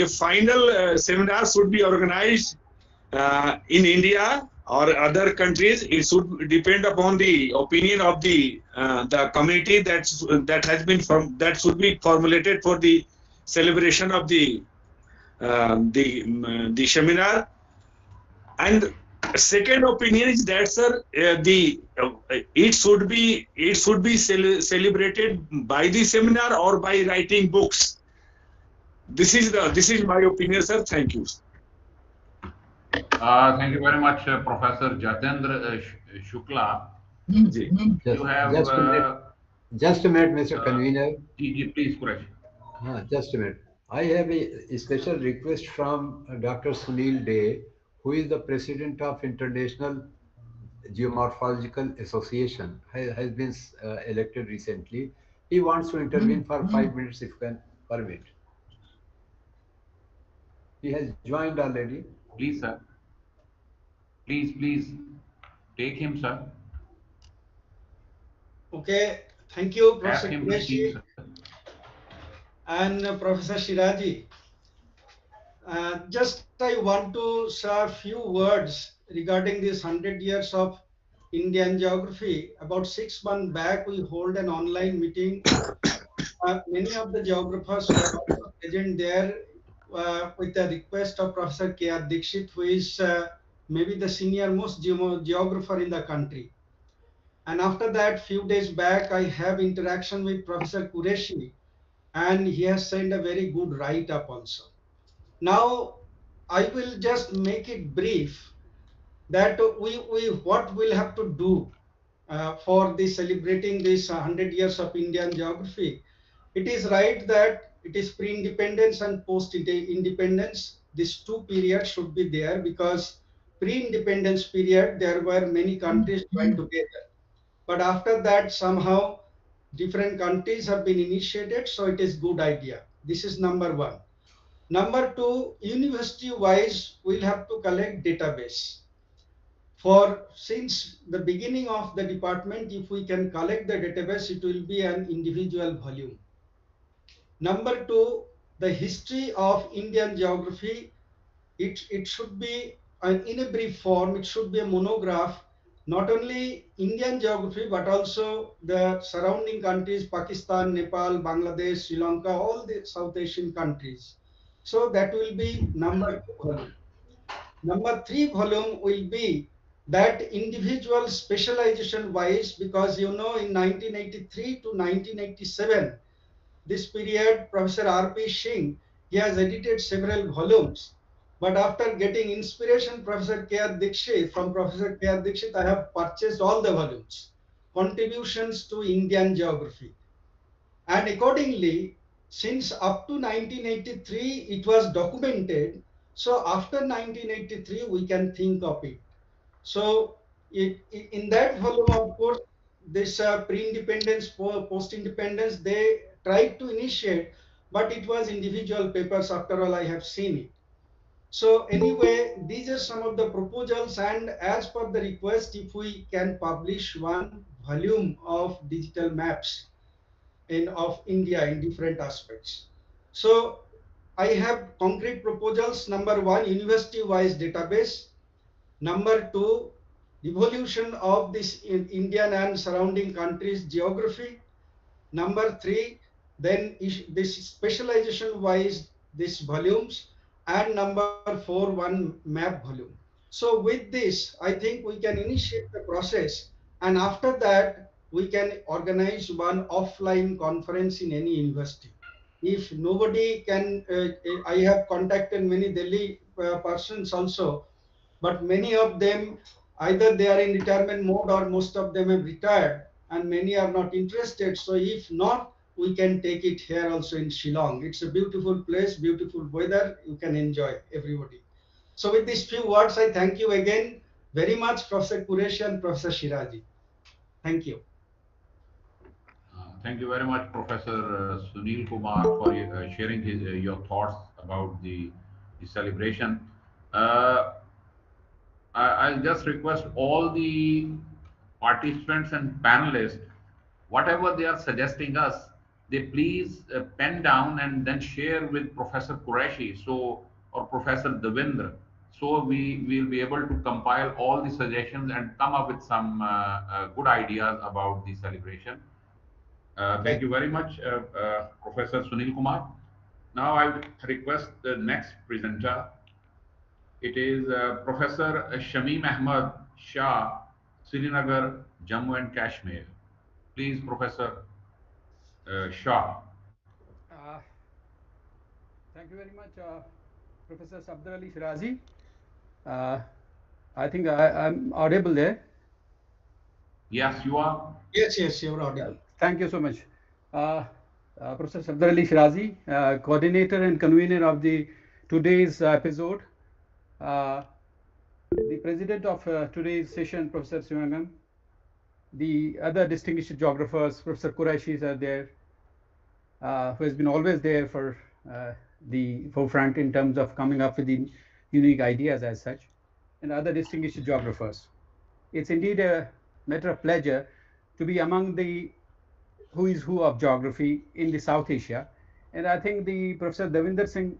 final seminar should be organized in India or other countries. It should depend upon the opinion of the committee that has been that should be formulated for the celebration of the seminar. And second opinion is that, sir, it should be celebrated by the seminar or by writing books. This is my opinion, sir. Thank you. Thank you very much, Professor Jatendra Shukla. You have Just a minute, Mr. Convener. Please, Qureshi. Just a minute. I have a special request from Dr. Sunil Day, who is the president of International Geomorphological Association, has been elected recently. He wants to intervene for 5 minutes, if you can permit. He has joined already. Please, sir. Please, take him, sir. Okay, thank you, Ask Professor him to speak, Qureshi sir. and Professor Shiraji. Just I want to share a few words regarding this 100 years of Indian geography. About 6 months back, we hold an online meeting. Many of the geographers were also present there with the request of Professor K.R. Dixit, who is maybe the senior most geographer in the country. And after that, few days back, I have interaction with Professor Qureshi, and he has sent a very good write-up also. Now, I will just make it brief that we what we'll have to do for the celebrating this 100 years of Indian geography. It is right that it is pre-independence and post-independence. These two periods should be there because pre-independence period there were many countries joined together. But after that, somehow different countries have been initiated, so it is good idea. This is number one. Number two, university wise, we'll have to collect database. For since the beginning of the department, if we can collect the database, it will be an individual volume. Number two, the history of Indian geography, it should be in a brief form, it should be a monograph, not only Indian geography, but also the surrounding countries, Pakistan, Nepal, Bangladesh, Sri Lanka, all the South Asian countries. So that will be number two volume. Number three volume will be that individual specialization wise, because you know in 1983 to 1987, this period, Professor R.P. Singh, he has edited several volumes. But after getting inspiration, Professor K.R. Dixit, from Professor K.R. Dixit, I have purchased all the volumes, contributions to Indian geography. And accordingly, since up to 1983, it was documented. So after 1983, we can think of it. So in that volume, of course, this pre-independence, post-independence, they tried to initiate, but it was individual papers. After all, I have seen it. So anyway, these are some of the proposals, and as per the request, if we can publish one volume of digital maps of India in different aspects. So I have concrete proposals. Number one, university-wise database. Number two, evolution of this in Indian and surrounding countries geography. Number three, then this specialization wise these volumes, and number four, one map volume. So with this, I think we can initiate the process, and after that we can organize one offline conference in any university. If nobody can, I have contacted many Delhi persons also, but many of them either they are in retirement mode or most of them have retired, and many are not interested. So if not, we can take it here also in Shillong. It's a beautiful place, beautiful weather, you can enjoy, everybody. So with these few words, I thank you again very much, Professor Qureshi and Professor Shiraji. Thank you. Thank you very much, Professor Sunil Kumar, for sharing your thoughts about the celebration. I'll just request all the participants and panelists, whatever they are suggesting us, they please pen down and then share with Professor Qureshi or Professor Devendra. So we will be able to compile all the suggestions and come up with some good ideas about the celebration. Thank you very much, Professor Sunil Kumar. Now I request the next presenter. It is Professor Shamim Ahmad Shah, Srinagar, Jammu and Kashmir. Please, Professor Shah. Thank you very much, Professor Sabdar Ali Shirazi. I think I'm audible there. Yes, you are. Yes, you're audible. Thank you so much. Professor Sabdar Ali Shirazi, coordinator and convener of the today's episode. The president of today's session, Professor Sivangam. The other distinguished geographers, Professor Quraishi are there, who has been always there for the forefront in terms of coming up with the unique ideas as such, and other distinguished geographers. It's indeed a matter of pleasure to be among the who is who of geography in the South Asia. And I think the Professor Devinder Singh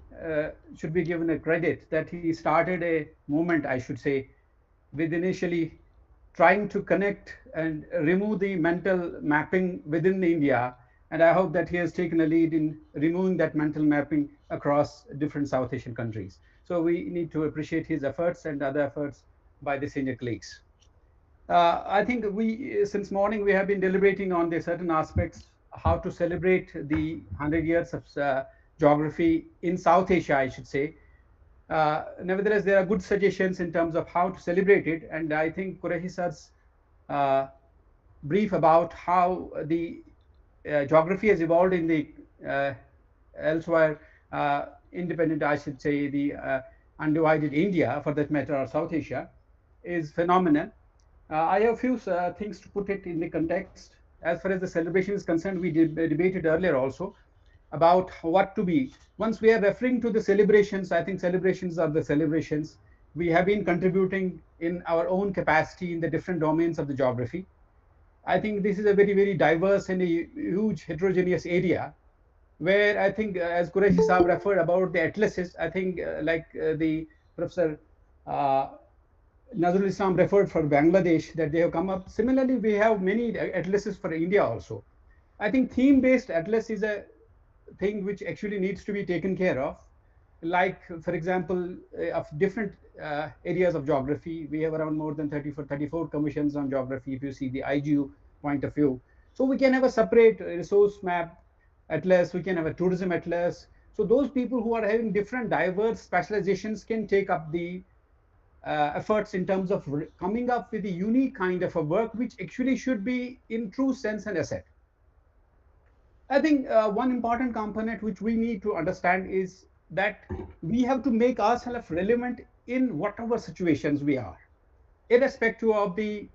should be given a credit that he started a movement, I should say, with initially trying to connect and remove the mental mapping within India. And I hope that he has taken a lead in removing that mental mapping across different South Asian countries. So we need to appreciate his efforts and other efforts by the senior colleagues. I think we, since morning, we have been deliberating on the certain aspects, how to celebrate the 100 years of geography in South Asia, I should say. Nevertheless, there are good suggestions in terms of how to celebrate it. And I think Qureshi sir's brief about how the geography has evolved in the elsewhere independent, I should say, the undivided India, for that matter, or South Asia, is phenomenal. I have a few things to put it in the context. As far as the celebration is concerned, we debated earlier also about what to be. Once we are referring to the celebrations, I think celebrations are the celebrations. We have been contributing in our own capacity in the different domains of the geography. I think this is a very, very diverse and a huge heterogeneous area where I think, as Qureshi Saab referred about the atlases, I think like the Professor Nazrul Islam referred for Bangladesh, that they have come up. Similarly, we have many atlases for India also. I think theme-based atlas is a thing which actually needs to be taken care of. Like, for example, of different areas of geography, we have around more than 34 commissions on geography, if you see the IGU point of view. So we can have a separate resource map atlas, we can have a tourism atlas. So those people who are having different diverse specializations can take up the efforts in terms of coming up with a unique kind of a work which actually should be in true sense an asset. I think one important component which we need to understand is that we have to make ourselves relevant in whatever situations we are. Irrespective of the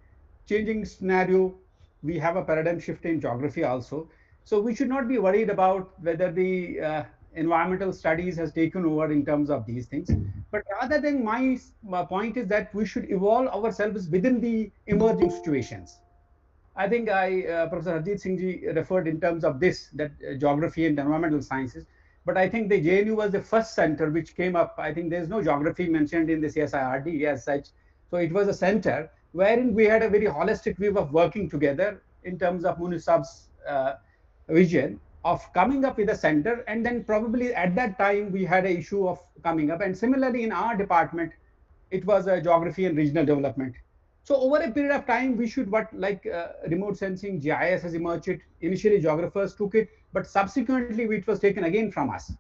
changing scenario, we have a paradigm shift in geography also. So we should not be worried about whether the environmental studies has taken over in terms of these things. But rather than my point is that we should evolve ourselves within the emerging situations. I think Professor Harjeet Singh ji referred in terms of this, that geography and environmental sciences. But I think the JNU was the first center which came up. I think there's no geography mentioned in the CSIRD as such. So it was a center wherein we had a very holistic view of working together in terms of Munisab's vision of coming up with a center. And then probably at that time, we had an issue of coming up. And similarly, in our department, it was a geography and regional development. So over a period of time, we should remote sensing, GIS has emerged. Initially, geographers took it, but subsequently, it was taken again from us.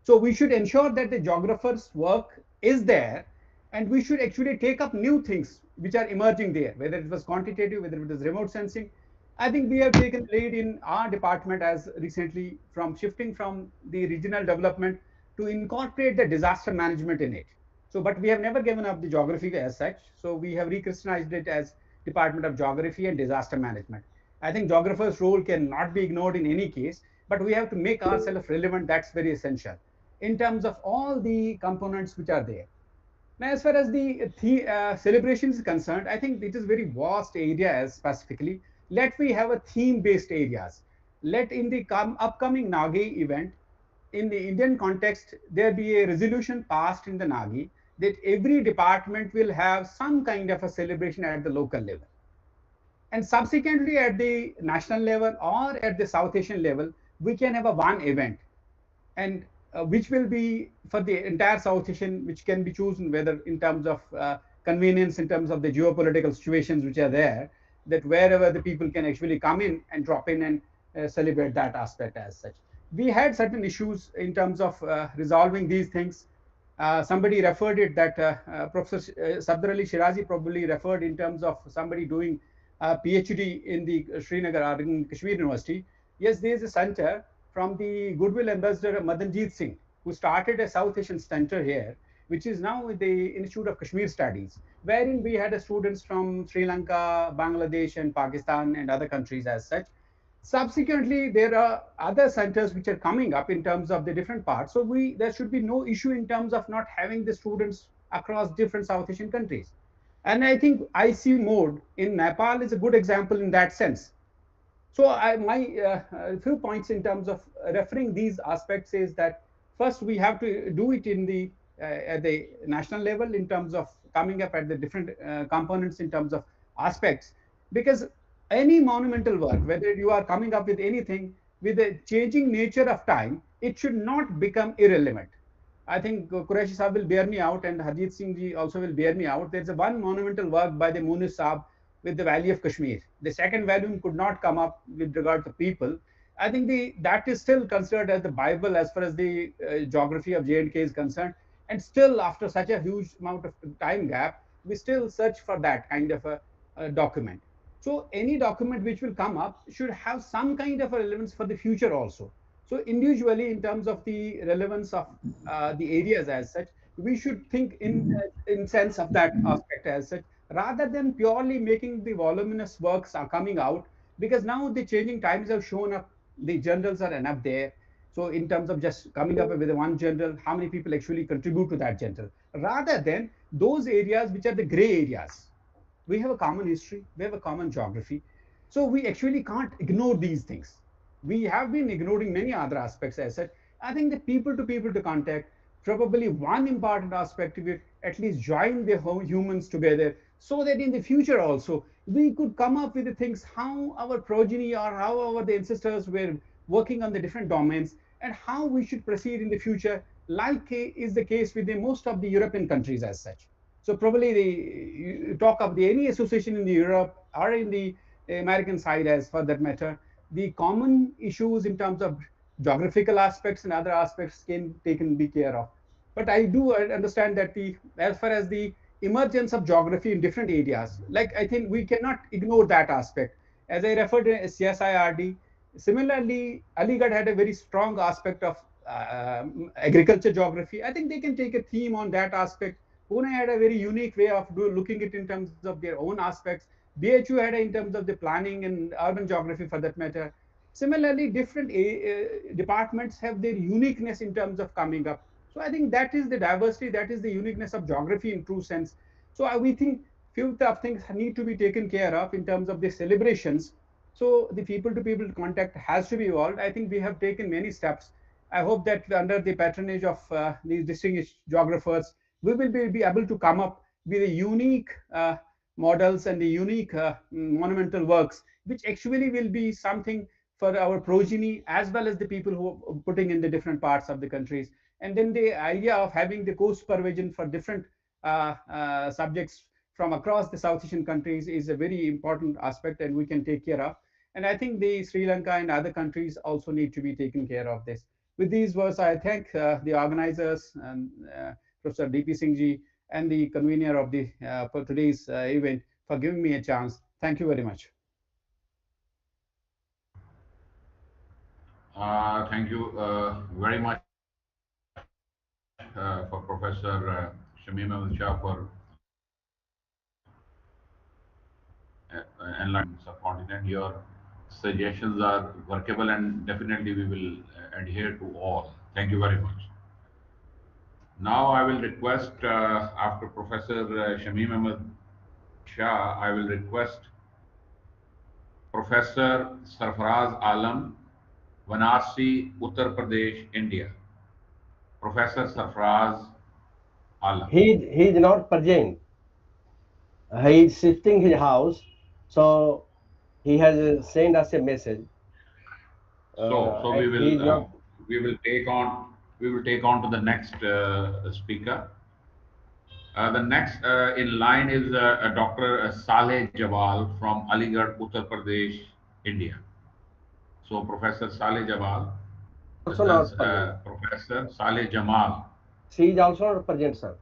So we should ensure that the geographers' work is there, and we should actually take up new things which are emerging there, whether it was quantitative, whether it was remote sensing. I think we have taken lead in our department as recently from shifting from the regional development to incorporate the disaster management in it. So, but we have never given up the geography as such. So we have rechristianized it as Department of Geography and Disaster Management. I think geographers' role cannot be ignored in any case, but we have to make ourselves relevant. That's very essential in terms of all the components which are there. Now, as far as the celebration is concerned, I think it is very vast area as specifically. Let we have a theme-based areas. Let in the upcoming Nagi event, in the Indian context, there be a resolution passed in the Nagi that every department will have some kind of a celebration at the local level. And subsequently at the national level or at the South Asian level, we can have a one event, and which will be for the entire South Asian, which can be chosen whether in terms of convenience, in terms of the geopolitical situations which are there, that wherever the people can actually come in and drop in and celebrate that aspect as such. We had certain issues in terms of resolving these things. Somebody referred it that Professor Sabdar Ali Shirazi probably referred in terms of somebody doing a PhD in the Srinagar or in Kashmir University. Yes, there is a center from the Goodwill Ambassador Madanjeet Singh, who started a South Asian center here, which is now the Institute of Kashmir Studies, wherein we had students from Sri Lanka, Bangladesh, and Pakistan, and other countries as such. Subsequently, there are other centers which are coming up in terms of the different parts. So there should be no issue in terms of not having the students across different South Asian countries. And I think IC mode in Nepal is a good example in that sense. So my few points in terms of referring these aspects is that first we have to do it in the at the national level in terms of coming up at the different components in terms of aspects, because any monumental work, whether you are coming up with anything with the changing nature of time, it should not become irrelevant. I think Qureshi Saab will bear me out, and Harjit Singh ji also will bear me out. There's a one monumental work by the Munis Saab with the Valley of Kashmir. The second volume could not come up with regard to people. I think that is still considered as the Bible as far as the geography of J&K is concerned. And still, after such a huge amount of time gap, we still search for that kind of a document. So any document which will come up should have some kind of a relevance for the future also. So individually, in terms of the relevance of the areas as such, we should think in sense of that aspect as such, rather than purely making the voluminous works are coming out, because now the changing times have shown up, the journals are enough there. So in terms of just coming up with one journal, how many people actually contribute to that journal, rather than those areas which are the gray areas. We have a common history, we have a common geography. So we actually can't ignore these things. We have been ignoring many other aspects as such. I think the people to contact, probably one important aspect of it, at least join the humans together, so that in the future also we could come up with the things how our progeny or how our the ancestors were working on the different domains, and how we should proceed in the future, like is the case with the most of the European countries as such. So probably you talk of any association in the Europe or in the American side as for that matter, the common issues in terms of geographical aspects and other aspects can be care of. But I do understand that as far as the emergence of geography in different areas, like I think we cannot ignore that aspect. As I referred to CSIRD, similarly, Aligarh had a very strong aspect of agriculture geography. I think they can take a theme on that aspect. Pune had a very unique way of looking at it in terms of their own aspects. BHU had in terms of the planning and urban geography for that matter. Similarly, different departments have their uniqueness in terms of coming up. So I think that is the diversity, that is the uniqueness of geography in true sense. So we think few of things need to be taken care of in terms of the celebrations. So the people to people contact has to be evolved. I think we have taken many steps. I hope that under the patronage of these distinguished geographers, we will be able to come up with a unique models and the unique monumental works, which actually will be something for our progeny as well as the people who are putting in the different parts of the countries. And then the idea of having the co-supervision for different subjects from across the South Asian countries is a very important aspect, and we can take care of. And I think the Sri Lanka and other countries also need to be taken care of this. With these words, I thank the organizers and Professor D.P. Singh ji and the convener of the for today's event for giving me a chance. Thank you very much. Thank you very much for Professor Shamim Ahmed Shah for enlightenment subcontinent. Your suggestions are workable, and definitely we will adhere to all. Thank you very much. Now I will request, after Professor Shamim Ahmed Shah, I will request Professor Sarfaraz Alam, Varanasi, Uttar Pradesh, India. Professor Sarfaraz Alam. He is not present. He is shifting his house, so he has sent us a message. So we will take on to the next speaker. The next in line is Dr. Saleh Jawal from Aligarh, Uttar Pradesh, India. So Professor Saleh Jawal, Also not present. Professor Saleh Jamal. She is also not present, sir.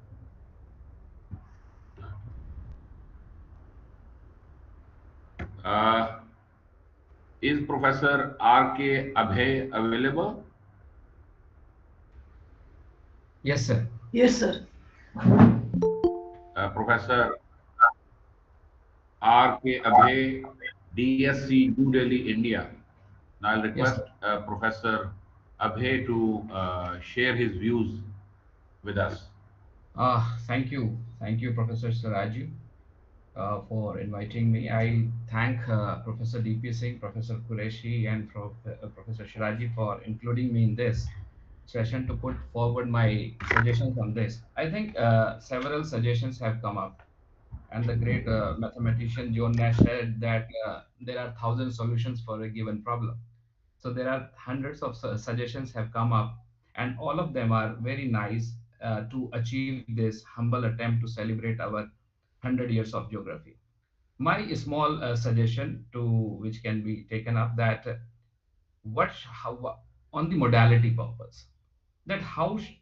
Uh, is Professor R.K. Abhay available? Yes, sir. Yes, sir. Professor R.K. Abhay, DSC, New Delhi, India. Now I'll Yes, request sir. Professor Abhay to share his views with us. Thank you, Professor Siraju, for inviting me. I thank Professor DP Singh, Professor Qureshi, and Professor Shiraji for including me in this session to put forward my suggestions on this. I think several suggestions have come up, and the great mathematician John Nash said that there are thousand solutions for a given problem. So there are hundreds of suggestions have come up, and all of them are very nice to achieve this humble attempt to celebrate our 100 years of geography. My small suggestion to which can be taken up that how on the modality purpose, that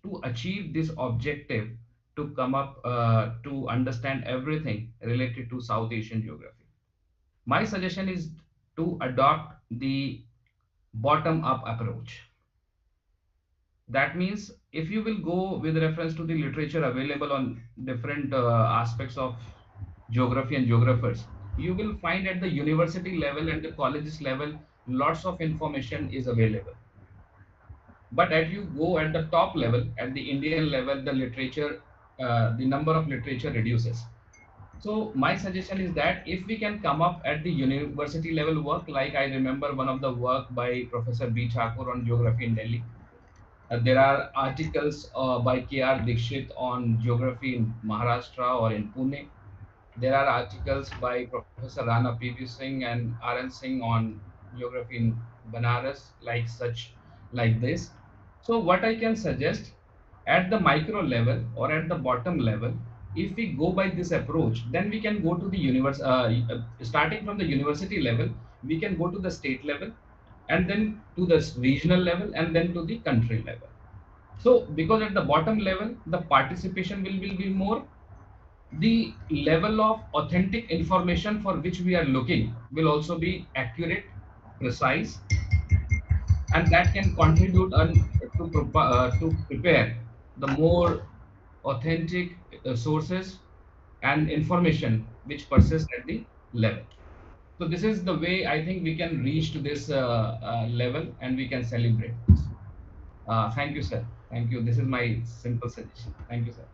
to achieve this objective to come up to understand everything related to South Asian geography. My suggestion is to adopt the bottom up approach. That means if you will go with reference to the literature available on different aspects of geography and geographers, you will find at the university level and the colleges level lots of information is available. But as you go at the top level, at the Indian level, the literature, the number of literature reduces. So my suggestion is that if we can come up at the university level work, like I remember one of the work by Professor B. Thakur on geography in Delhi. There are articles by K.R. Dikshit on geography in Maharashtra or in Pune. There are articles by Professor Rana P.V. Singh and R.N. Singh on geography in Banaras, like this. So what I can suggest at the micro level or at the bottom level, if we go by this approach, then we can go to the starting from the university level, we can go to the state level, and then to the regional level, and then to the country level. So because at the bottom level, the participation will be more, the level of authentic information for which we are looking will also be accurate, precise, and that can contribute to prepare the more authentic sources and information which persist at the level. So this is the way I think we can reach to this level and we can celebrate this. Thank you, sir. Thank you. This is my simple suggestion. Thank you, sir.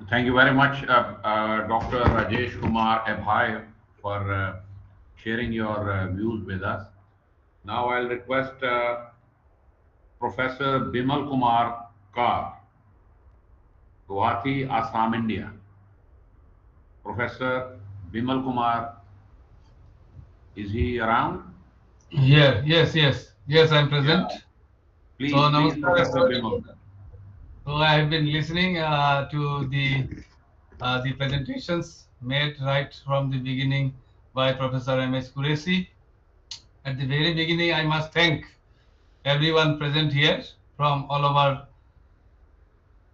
Thank you very much, Dr. Rajesh Kumar Abhay, for sharing your views with us. Now I'll request Professor Bimal Kumar Kar, Guwahati, Assam, India. Professor Bimal Kumar, is he around? Yes, I'm present. Please, So, please, namaskar, Professor everybody. Bimal. So I have been listening to the presentations made right from the beginning by Professor M.S. Qureshi. At the very beginning, I must thank everyone present here from all over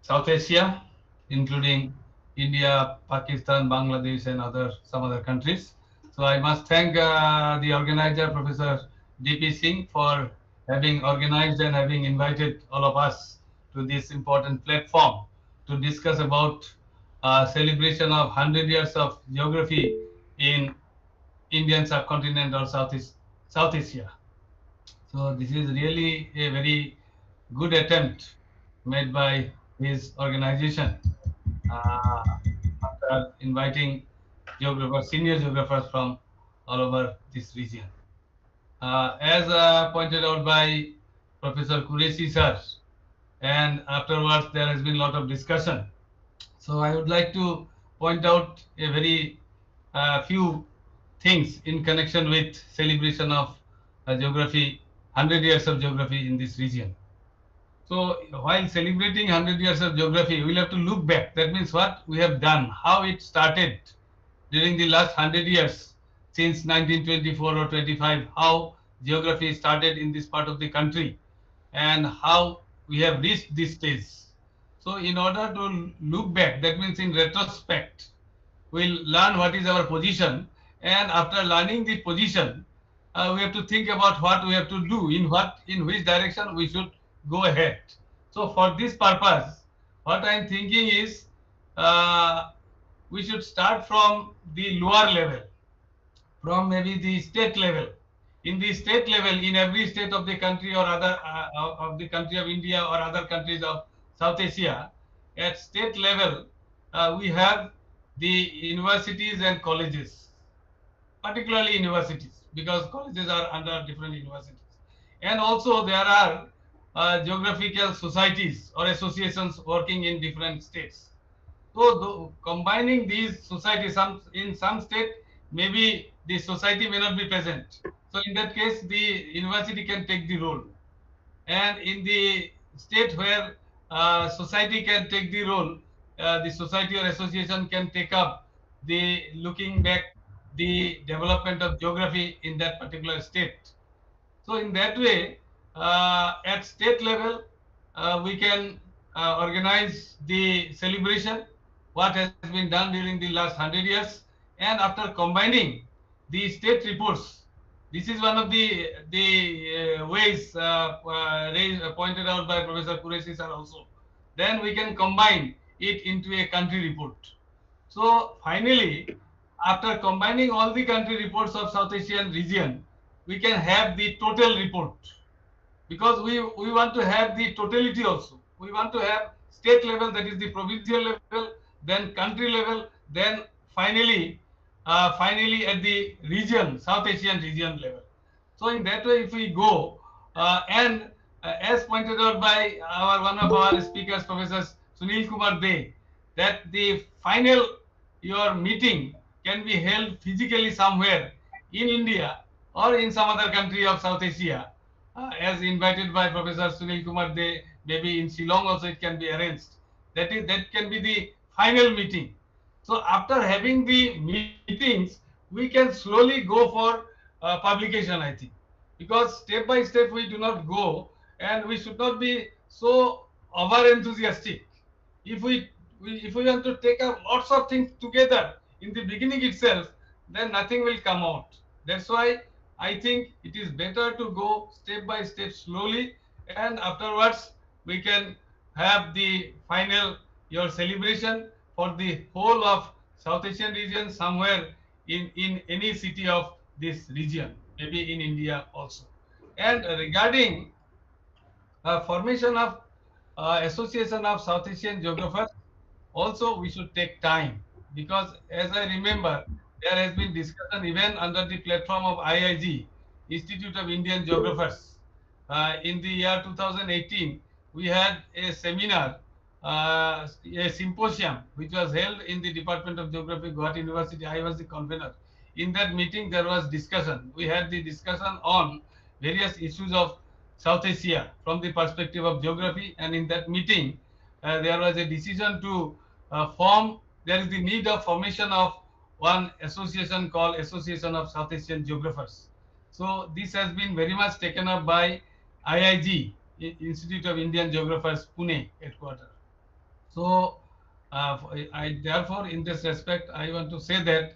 South Asia, including India, Pakistan, Bangladesh, and some other countries. So I must thank the organizer, Professor D.P. Singh, for having organized and having invited all of us to this important platform to discuss about celebration of 100 years of geography in Indian subcontinent or South Asia. So this is really a very good attempt made by his organization after inviting geographers, senior geographers from all over this region. As pointed out by Professor Qureshi sir, and afterwards there has been a lot of discussion. So I would like to point out a very few things in connection with celebration of geography, 100 years of geography in this region. So while celebrating 100 years of geography, we will have to look back. That means what we have done, how it started during the last 100 years since 1924 or 25, how geography started in this part of the country and how we have reached this stage. So in order to look back, that means in retrospect, we'll learn what is our position and after learning the position, we have to think about what we have to do, in which direction we should go ahead. So for this purpose, what I am thinking is, uh, we should start from the lower level, from maybe the state level. In the state level, in every state of the country or other of the country of India or other countries of South Asia, at state level, we have the universities and colleges, particularly universities, because colleges are under different universities. And also there are geographical societies or associations working in different states. So combining these societies, in some state, maybe the society may not be present. So in that case, the university can take the role. And in the state where society can take the role, the society or association can take up the looking back the development of geography in that particular state. So in that way, at state level, we can organize the celebration, what has been done during the last 100 years, and after combining the state reports, this is one of the ways pointed out by Professor Qureshi sir also. Then we can combine it into a country report. So finally, after combining all the country reports of South Asian region, we can have the total report, because we want to have the totality also. We want to have state level, that is the provincial level, then country level, then finally finally at the region, South Asian region level. So in that way, if we go and as pointed out by one of our speakers, Professor Sunil Kumar De, that the final your meeting can be held physically somewhere in India or in some other country of South Asia, as invited by Professor Sunil Kumar De, maybe in Shillong also it can be arranged. That can be the final meeting. So after having the meetings, we can slowly go for publication, I think, because step by step we do not go, and we should not be so over enthusiastic. If we want to take up lots of things together in the beginning itself, then nothing will come out. That's why I think it is better to go step by step slowly, and afterwards we can have the final your celebration for the whole of South Asian region, somewhere in any city of this region, maybe in India also. And regarding formation of Association of South Asian Geographers, also we should take time, because as I remember, there has been discussion even under the platform of IIG, Institute of Indian Geographers. In the year 2018, we had a seminar, a symposium, which was held in the Department of Geography, Guwahati University. I was the convener. In that meeting, there was discussion. We had the discussion on various issues of South Asia from the perspective of geography, and in that meeting, there was a decision to there is the need of formation of one association called Association of South Asian Geographers. So this has been very much taken up by IIG, Institute of Indian Geographers, Pune headquarters. So, therefore, in this respect, I want to say that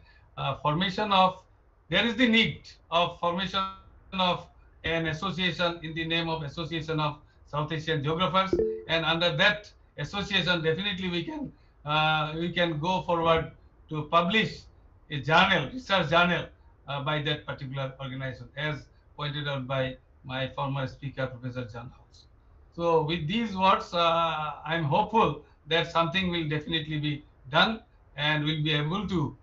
formation of there is the need of formation of an association in the name of Association of South Asian Geographers, and under that association, definitely we can go forward to publish a journal, research journal, by that particular organization, as pointed out by my former speaker, Professor John House. So with these words, I'm hopeful that something will definitely be done, and we'll be able to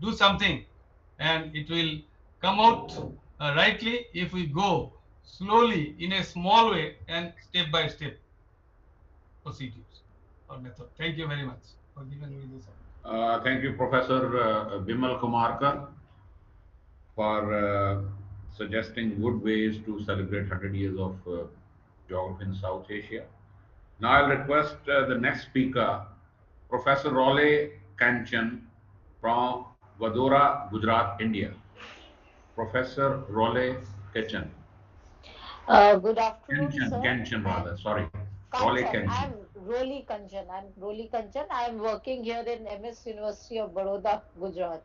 do something, and it will come out rightly if we go slowly in a small way and step by step procedures or method. Thank you very much for giving me this. Thank you, Professor Bimal Kumarkar, for suggesting good ways to celebrate 100 years of geography in South Asia. Now I'll request the next speaker, Professor Role Kanchan from Vadodara, Gujarat, India. Professor Role Kanchan. Good afternoon, Kanchan, sir. Kanchan rather, sorry. Role Kanchan. Kanchan. I'm Roli Kanchan. I'm Roli Kanchan. I'm working here in MS University of Baroda, Gujarat.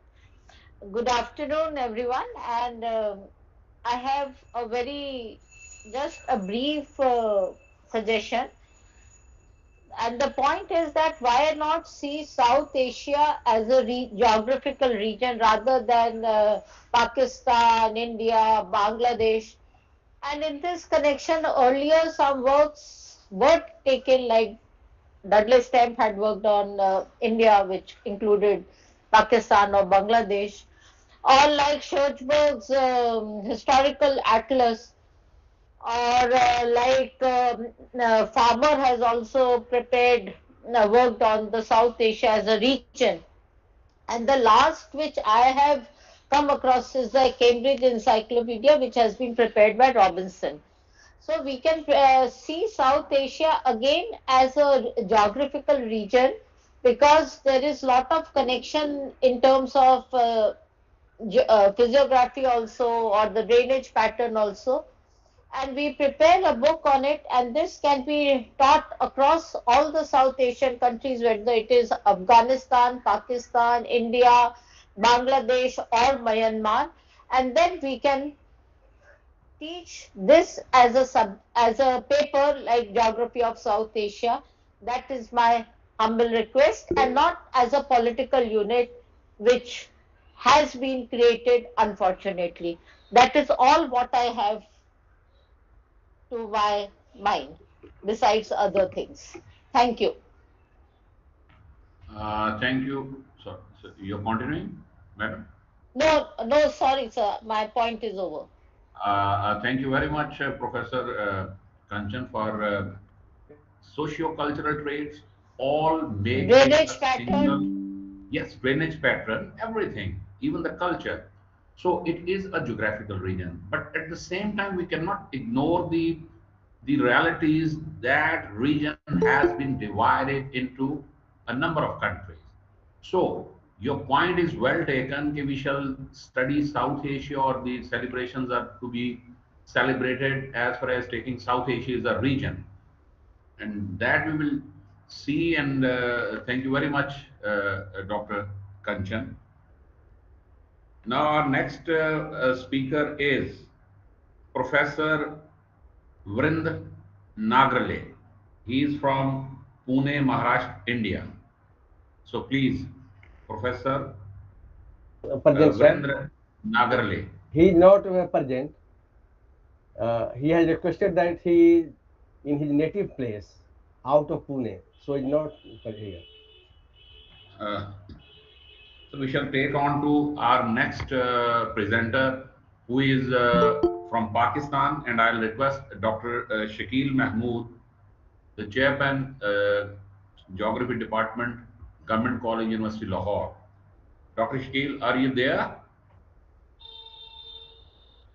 Good afternoon, everyone. And I have just a brief suggestion. And the point is that why not see South Asia as a geographical region rather than Pakistan, India, Bangladesh. And in this connection, earlier some works were taken, like Dudley Stamp had worked on India, which included Pakistan or Bangladesh, or like Schwarzberg's historical atlas, or Farmer has also worked on the South Asia as a region. And the last which I have come across is the Cambridge Encyclopedia, which has been prepared by Robinson. So we can see South Asia again as a geographical region, because there is lot of connection in terms of physiography also, or the drainage pattern also. And we prepare a book on it, and this can be taught across all the South Asian countries, whether it is Afghanistan, Pakistan, India, Bangladesh, or Myanmar. And then we can teach this as a paper like Geography of South Asia. That is my humble request, and not as a political unit which has been created, unfortunately. That is all what I have to my mind, besides other things. Thank you. Thank you. So you're continuing, madam? No, no, sorry, sir. My point is over. Thank you very much, Professor Kanchan, for socio-cultural traits all make it a Drainage single, pattern. yes, drainage pattern, everything, even the culture. So it is a geographical region, but at the same time, we cannot ignore the realities that region has been divided into a number of countries. So your point is well taken. That we shall study South Asia, or the celebrations are to be celebrated as far as taking South Asia as a region, and that we will see. And thank you very much, Dr. Kanchan. Now our next speaker is Professor Vrind Nagrale. He is from Pune, Maharashtra, India. So please, Professor Present, sir. Virendra Nagarle. He is not present. He has requested that he in his native place, out of Pune, so he's not here. Uh, so we shall take on to our next presenter, who is from Pakistan, and I'll request Dr. Shakil Mahmood, the chairman, Geography Department, Government College, University, Lahore. Dr. Shakil, are you there?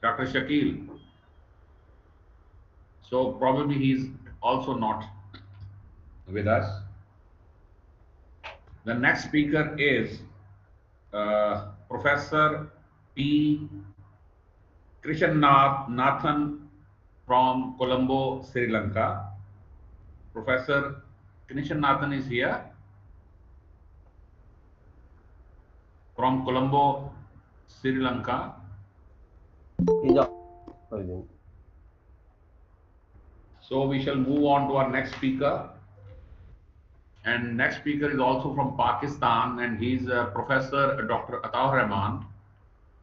Dr. Shakil. So probably he's also not with us. The next speaker is Professor P. Nathan from Colombo, Sri Lanka. Professor Nathan is here from Colombo, Sri Lanka. He's present. So we shall move on to our next speaker. And next speaker is also from Pakistan, and he's Professor Dr. Ataur Rahman.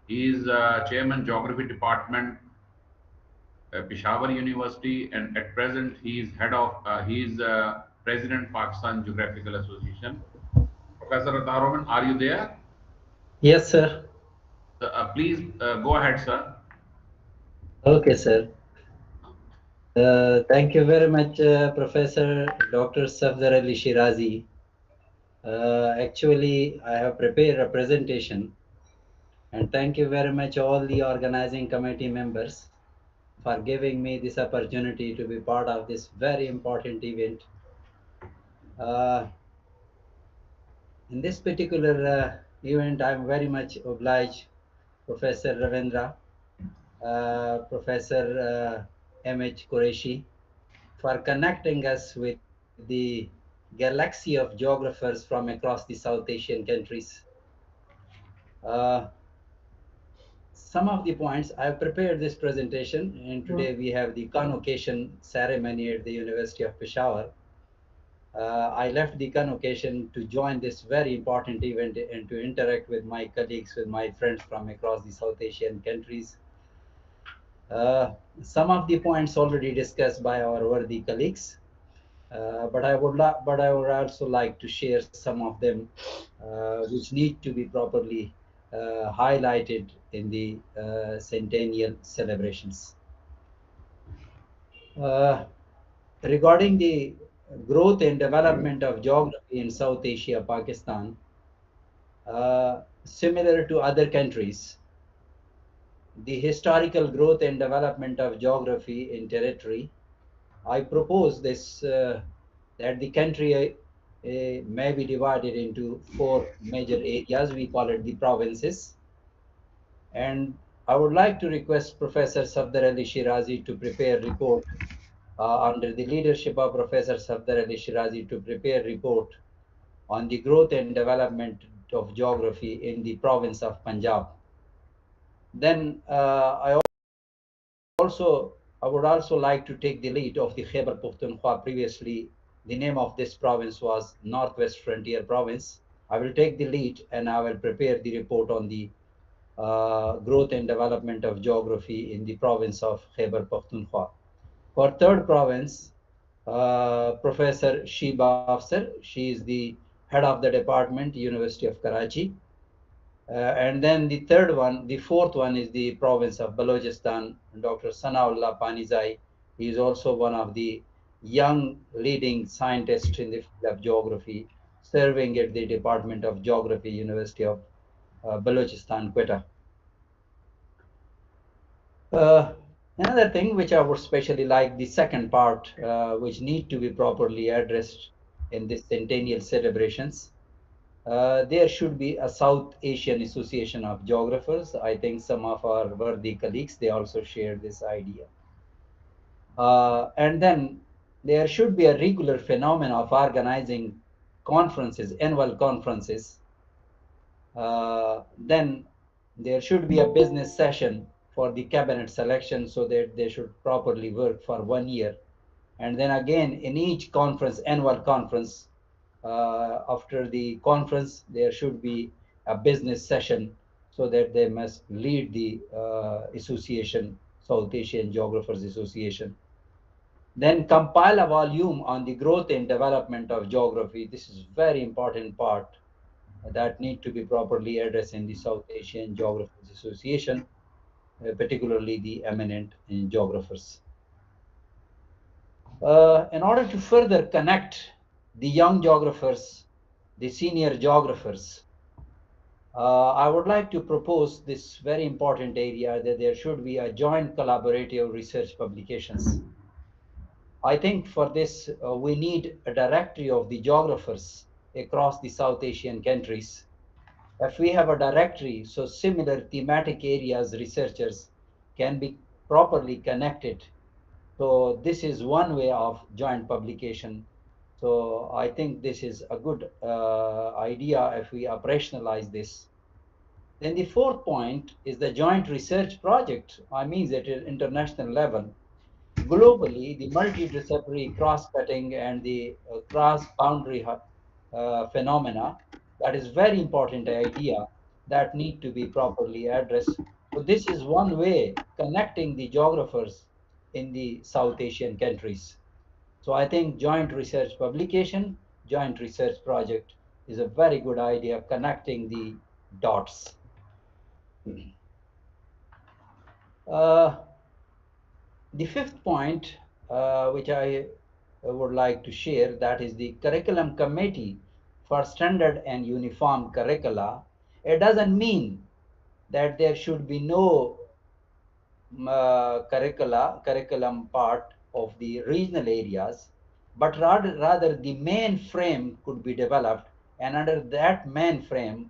He is Chairman Geography Department, Peshawar University, and at present he is President Pakistan Geographical Association. Professor Ataur Rahman, are you there? Yes, sir. Please go ahead, sir. Okay, sir. Thank you very much, Professor Dr. Safdar Ali Shirazi. Actually, I have prepared a presentation, and thank you very much all the organizing committee members for giving me this opportunity to be part of this very important event. In this particular event, I'm very much obliged Professor Ravindra, Professor M.H. Qureshi, for connecting us with the galaxy of geographers from across the South Asian countries. some of the points. I've prepared this presentation, and today we have the convocation ceremony at the University of Peshawar. I left the convocation to join this very important event and to interact with my colleagues, with my friends from across the South Asian countries. Some of the points already discussed by our worthy colleagues, but I would also like to share some of them, which need to be properly highlighted in the centennial celebrations. Regarding the growth and development of geography in South Asia, Pakistan, similar to other countries, the historical growth and development of geography in territory, I propose this that the country may be divided into four major areas. We call it the provinces. And I would like to request Professor Safdar Ali Shirazi to prepare report under the leadership of Professor Safdar Ali Shirazi to prepare report on the growth and development of geography in the province of Punjab. Then I would also like to take the lead of the Khyber Pakhtunkhwa. Previously, the name of this province was Northwest Frontier Province. I will take the lead and I will prepare the report on the growth and development of geography in the province of Khyber Pakhtunkhwa. For third province, Professor Sheba Afsar, she is the head of the department, University of Karachi. And then the fourth one is the province of Balochistan. Dr. Sanaullah Panizai, he is also one of the young leading scientists in the field of geography, serving at the Department of Geography, University of Balochistan, Quetta. Another thing which I would especially like, the second part, which need to be properly addressed in this centennial celebrations, there should be a South Asian Association of Geographers. I think some of our worthy colleagues, they also share this idea. And then there should be a regular phenomenon of organizing conferences, annual conferences. Then there should be a business session for the cabinet selection so that they should properly work for 1 year. And then again, in each conference, annual conference, after the conference, there should be a business session so that they must lead the association, South Asian Geographers Association. Then compile a volume on the growth and development of geography. This is very important part that need to be properly addressed in the South Asian Geographers Association, particularly the eminent geographers. In order to further connect the young geographers, the senior geographers, I would like to propose this very important area that there should be a joint collaborative research publications. I think for this, we need a directory of the geographers across the South Asian countries. If we have a directory, so similar thematic areas researchers can be properly connected. So this is one way of joint publication. So I think this is a good idea if we operationalize this. Then the fourth point is the joint research project. I mean at an international level. Globally, the multidisciplinary cross-cutting and the cross-boundary phenomena, that is very important idea that need to be properly addressed. So this is one way connecting the geographers in the South Asian countries. So I think joint research publication, joint research project is a very good idea connecting the dots. The fifth point, which I would like to share, that is the curriculum committee for standard and uniform curricula. It doesn't mean that there should be no curriculum part of the regional areas, but rather the main frame could be developed, and under that main frame,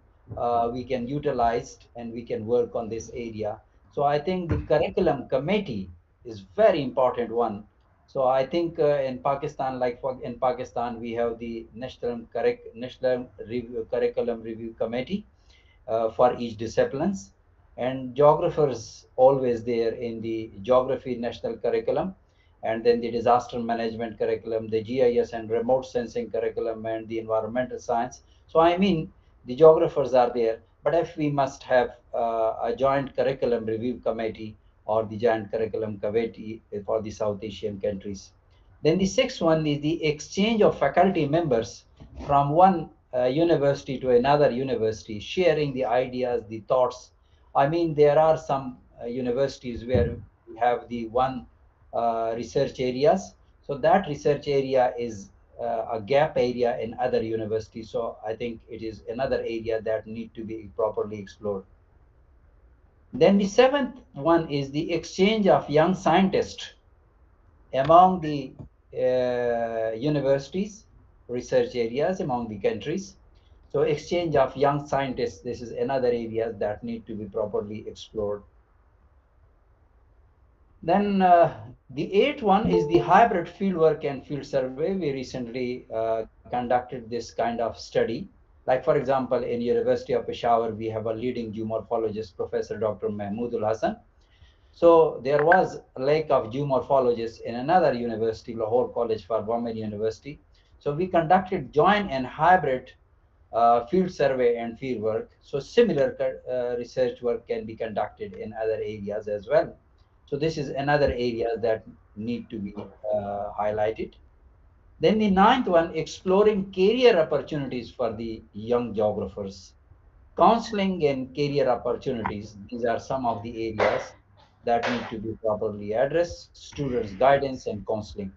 we can utilize and we can work on this area. So I think the curriculum committee is very important one. So I think in Pakistan, in Pakistan, we have the National Curriculum Review Committee for each disciplines. and geographers always there in the geography national curriculum, and then the disaster management curriculum, the GIS and remote sensing curriculum, and the environmental science. So I mean, the geographers are there, but if we must have a joint curriculum review committee or the joint curriculum committee for the South Asian countries. Then the sixth one is the exchange of faculty members from one university to another university, sharing the ideas, the thoughts. I mean, there are some universities where we have the one research areas. So that research area is a gap area in other universities. So I think it is another area that need to be properly explored. Then the seventh one is the exchange of young scientists among the universities, research areas among the countries. So exchange of young scientists, this is another area that need to be properly explored. Then the eighth one is the hybrid fieldwork and field survey. We recently conducted this kind of study. Like for example, in University of Peshawar, we have a leading geomorphologist, Professor Dr. Mahmoodul Hassan. So there was a lack of geomorphologists in another university, Lahore College for Women University. So we conducted joint and hybrid field survey and field work. So similar research work can be conducted in other areas as well. So this is another area that need to be highlighted. Then the ninth one, exploring career opportunities for the young geographers. Counseling and career opportunities, these are some of the areas that need to be properly addressed, students' guidance and counseling.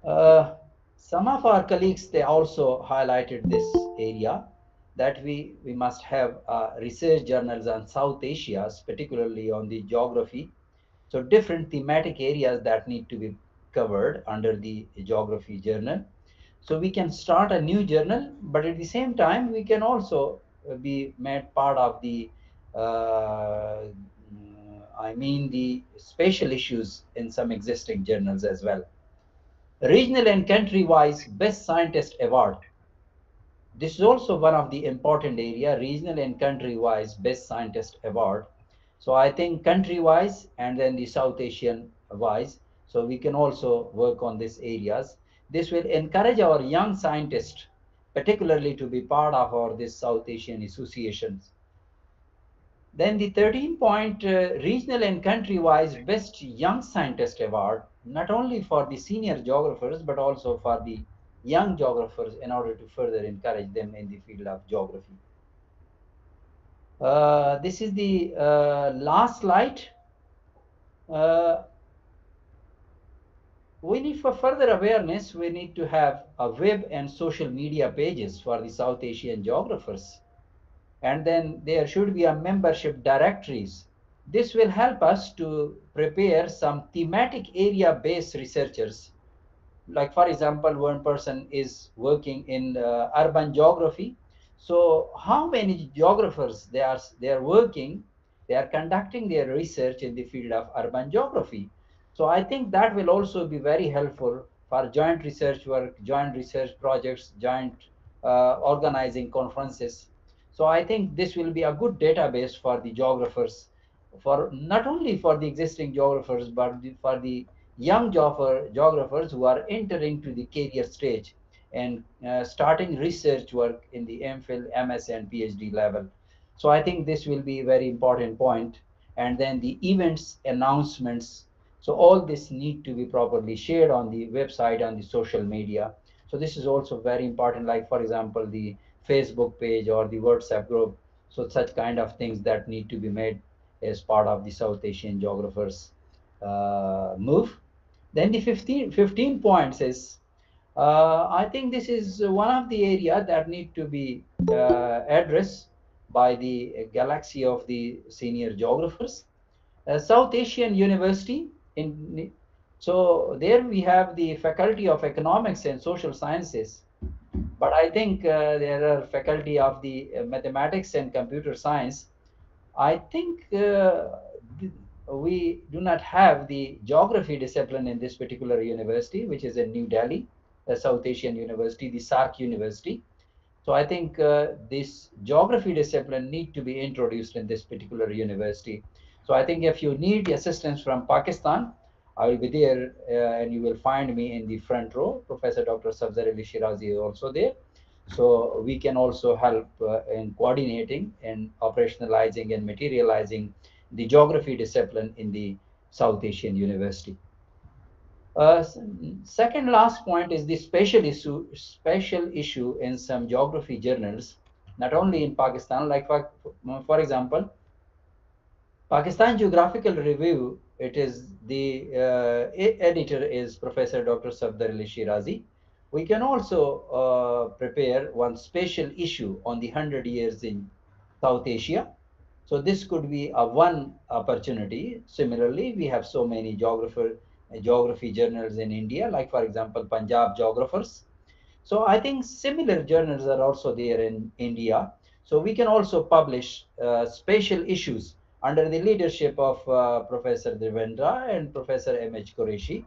Uh, some of our colleagues, they also highlighted this area that we must have research journals on South Asia, particularly on the geography. So different thematic areas that need to be covered under the geography journal. So we can start a new journal, but at the same time, we can also be made part of the, I mean, the spatial issues in some existing journals as well. Regional and country-wise Best Scientist Award. This is also one of the important area, regional and country-wise Best Scientist Award. So I think country-wise and then the South Asian-wise, so we can also work on these areas. This will encourage our young scientists, particularly to be part of our this South Asian associations. Then the 13-point regional and country-wise Best Young Scientist Award, not only for the senior geographers, but also for the young geographers in order to further encourage them in the field of geography. This is the last slide. We need for further awareness, we need to have a web and social media pages for the South Asian geographers. And then there should be a membership directories. This will help us to prepare some thematic area-based researchers. Like for example, one person is working in urban geography. So how many geographers they are working, they are conducting their research in the field of urban geography. So I think that will also be very helpful for joint research work, joint research projects, joint organizing conferences. So I think this will be a good database for the geographers, for not only for the existing geographers, but for the young geographers who are entering to the career stage and starting research work in the MPhil, MS, and PhD level. So I think this will be a very important point. And then the events announcements. So all this need to be properly shared on the website, on the social media. So this is also very important, like for example, the Facebook page or the WhatsApp group. So such kind of things that need to be made as part of the South Asian geographers move. Then the 15 points is, I think this is one of the area that need to be addressed by the galaxy of the senior geographers. South Asian University, so there we have the Faculty of Economics and Social Sciences, but I think there are Faculty of the Mathematics and Computer Science. I think we do not have the geography discipline in this particular university, which is in New Delhi, the South Asian University, the SARC University. So I think this geography discipline need to be introduced in this particular university. So I think if you need assistance from Pakistan, I will be there, and you will find me in the front row. Professor Dr. Safzar Ali Shirazi is also there. So we can also help in coordinating and operationalizing and materializing the geography discipline in the South Asian University. Second last point is the special issue in some geography journals, not only in Pakistan. Like for example, Pakistan Geographical Review. It is the editor is Professor Dr. Safdar Ali Shirazi. We can also prepare one special issue on the 100 years in South Asia. So this could be a one opportunity. Similarly, we have so many geography journals in India, like for example, Punjab Geographers. So I think similar journals are also there in India. So we can also publish special issues under the leadership of Professor Devendra and Professor M.H. Qureshi.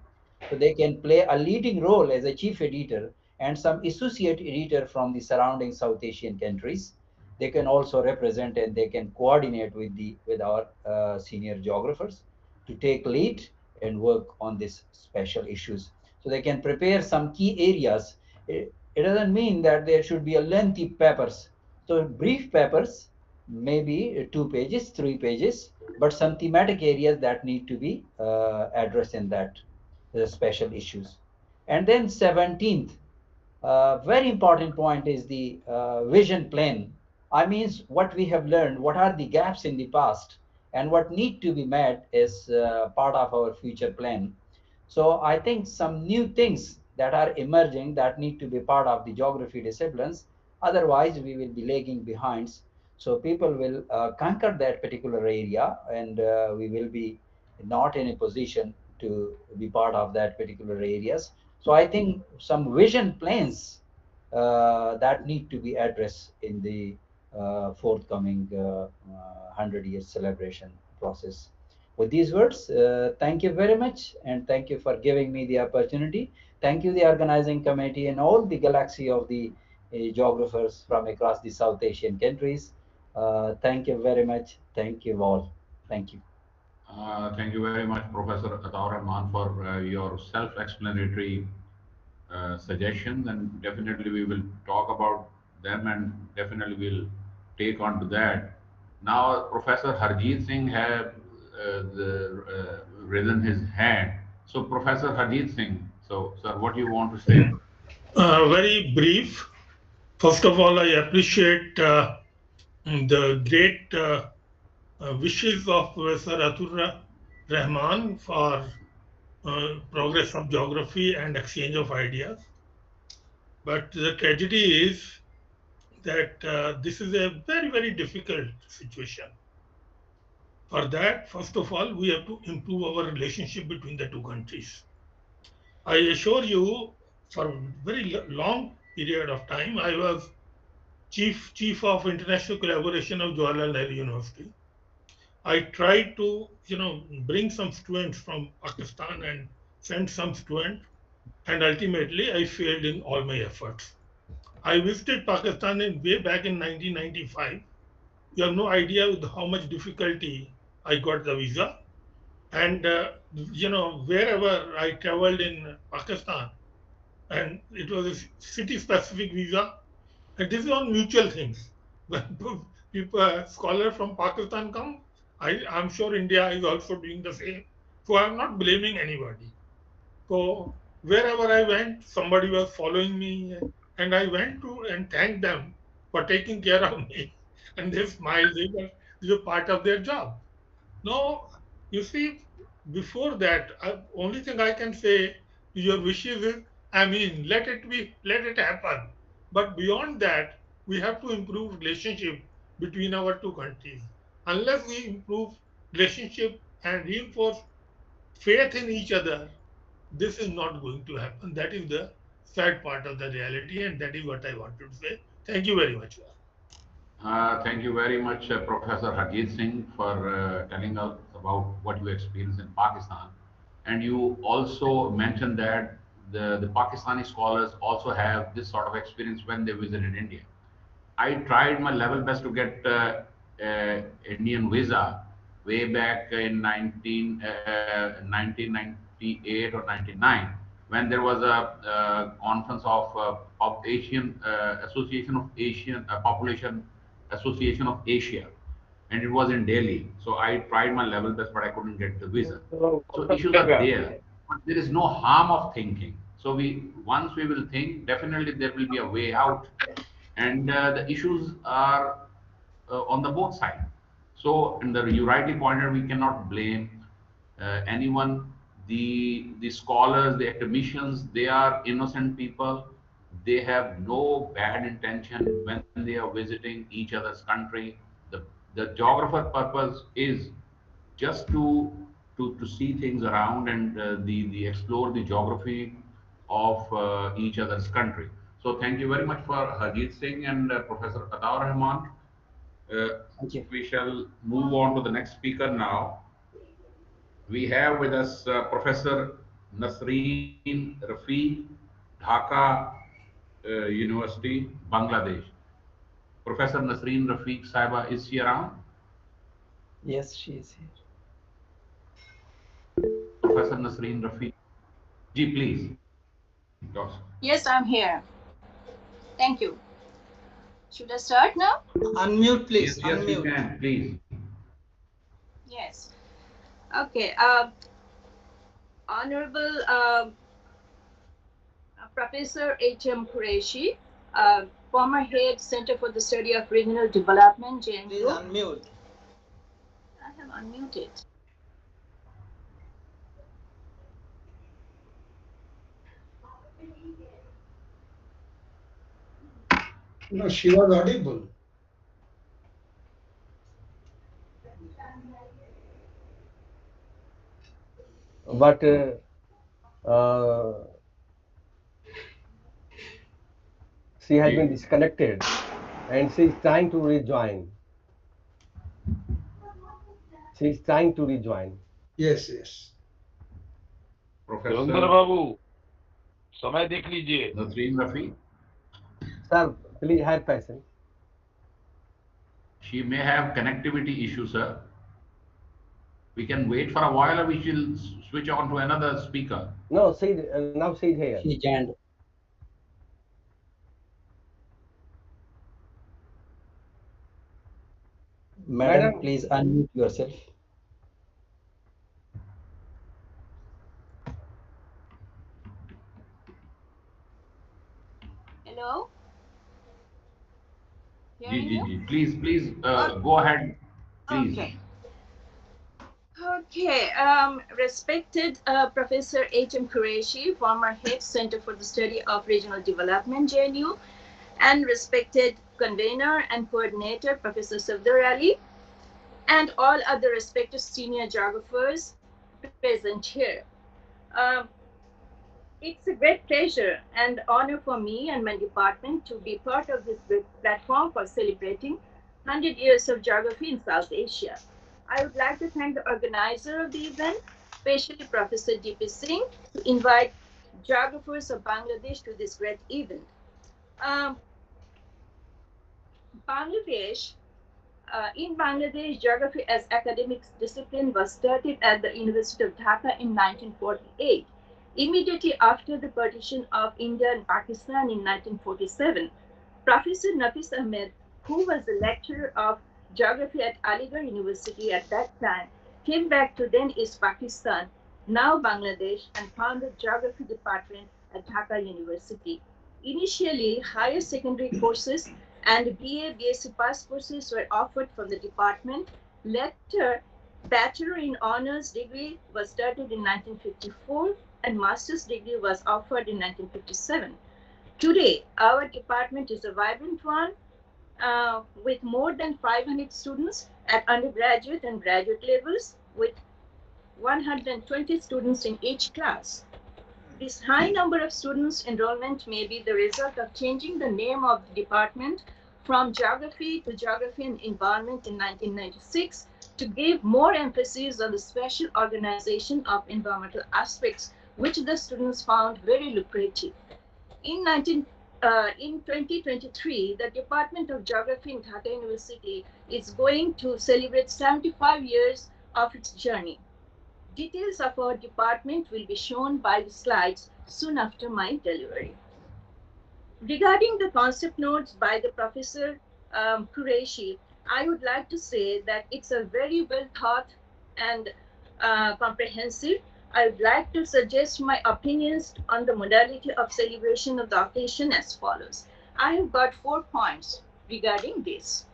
So they can play a leading role as a chief editor and some associate editor from the surrounding South Asian countries. They can also represent and they can coordinate with our senior geographers to take lead and work on these special issues. So they can prepare some key areas. It doesn't mean that there should be a lengthy papers. So brief papers, maybe 2 pages, 3 pages, but some thematic areas that need to be addressed in that the special issues. And then 17th, very important point is the vision plan. I means what we have learned, what are the gaps in the past, and what need to be met is part of our future plan. So I think some new things that are emerging that need to be part of the geography disciplines. Otherwise, we will be lagging behind. So people will conquer that particular area, and we will be not in a position to be part of that particular areas. So I think some vision plans that need to be addressed in the forthcoming 100 years celebration process. With these words, thank you very much, and thank you for giving me the opportunity. Thank you, the organizing committee, and all the galaxy of the geographers from across the South Asian countries. Thank you very much. Thank you all. Thank you. Thank you very much, Professor Ataur Rahman, for your self-explanatory suggestions, and definitely we will talk about them, and definitely we'll take on to that. Now, Professor Harjeet Singh have risen his hand. So, Professor Harjeet Singh, so sir, what do you want to say? Very brief. First of all, I appreciate the great wishes of Professor Atur Rahman for progress of geography and exchange of ideas. But the tragedy is that this is a very, very difficult situation. For that, first of all, we have to improve our relationship between the two countries. I assure you, for a very long period of time, I was chief of international collaboration of Jawaharlal Nehru University. I tried to, bring some students from Pakistan and send some students, and ultimately I failed in all my efforts. I visited Pakistan way back in 1995. You have no idea with how much difficulty I got the visa. And, wherever I traveled in Pakistan, and it was a city specific visa, and this is on mutual things. When people, scholars from Pakistan come, I'm sure India is also doing the same. So I'm not blaming anybody. So wherever I went, somebody was following me, and I went to and thanked them for taking care of me. And they smiled. They were part of their job. No, you see, before that, only thing I can say to your wishes is, I mean, let it happen. But beyond that, we have to improve relationship between our two countries. Unless we improve relationship and reinforce faith in each other, this is not going to happen. That is the sad part of the reality, and that is what I wanted to say. Thank you very much. Thank you very much, Professor Harjeet Singh, for telling us about what you experienced in Pakistan. And you also mentioned that the Pakistani scholars also have this sort of experience when they visited India. I tried my level best to get Indian visa way back in 1998 or 99 when there was a conference of Asian Association of Asian Population Association of Asia, and it was in Delhi. So I tried my level best, but I couldn't get the visa. So issues are there, but there is no harm of thinking. So we once we will think, definitely there will be a way out, and the issues are on the both sides. So, and you rightly pointed, we cannot blame anyone. The scholars, the academicians, they are innocent people. They have no bad intention when they are visiting each other's country. The the geographer purpose is just to see things around and the explore the geography of each other's country. So thank you very much for Harjeet Singh and Professor Ataur Rahman. Thank you. We shall move on to the next speaker now. We have with us Professor Nasreen Rafiq, Dhaka University, Bangladesh. Professor Nasreen Rafiq Saiba, is she around? Yes, she is here. Professor Nasreen Rafiq. Ji, please. Yours. Yes, I'm here. Thank you. Should I start now? Unmute, please. Yes, Unmute. you can, please. Yes. Okay. Honorable Professor H.M. Qureshi, former head Center for the Study of Regional Development, JNU. Please unmute. I have unmuted. No, she was audible. But she has been disconnected and she is trying to rejoin. She is trying to rejoin. Yes, yes. Surendra बाबू समय देख लीजिए. Nasreen Rafiq. Sir, please have patience. She may have connectivity issue, sir. We can wait for a while, or we shall switch on to another speaker. No, see, now she is here. She can. Madam, please unmute yourself. Hello? Please, go ahead, please. Okay. Okay, respected Professor H.M. Qureshi, former head Center for the Study of Regional Development, JNU, and respected convener and coordinator, Professor Safdar Ali, and all other respected senior geographers present here. It's a great pleasure and honor for me and my department to be part of this great platform for celebrating 100 years of geography in South Asia. I would like to thank the organizer of the event, especially Professor D.P. Singh, to invite geographers of Bangladesh to this great event. In Bangladesh, geography as academic discipline was started at the University of Dhaka in 1948. Immediately after the partition of India and Pakistan in 1947, Professor Nafis Ahmed, who was the lecturer of geography at Aligarh University at that time, came back to then East Pakistan, now Bangladesh, and founded geography department at Dhaka University. Initially, higher secondary courses and BA, BSc pass courses were offered from the department. Later, Bachelor in Honors degree was started in 1954 and Master's degree was offered in 1957. Today, our department is a vibrant one with more than 500 students at undergraduate and graduate levels with 120 students in each class. This high number of students enrollment may be the result of changing the name of the department from Geography to Geography and Environment in 1996 to give more emphasis on the special organization of environmental aspects, which the students found very lucrative. In in 2023, the Department of Geography in Dhaka University is going to celebrate 75 years of its journey. Details of our department will be shown by the slides soon after my delivery. Regarding the concept notes by the Professor Qureshi, I would like to say that it's a very well thought and comprehensive. I would like to suggest my opinions on the modality of celebration of the occasion as follows. I have got 4 points regarding this.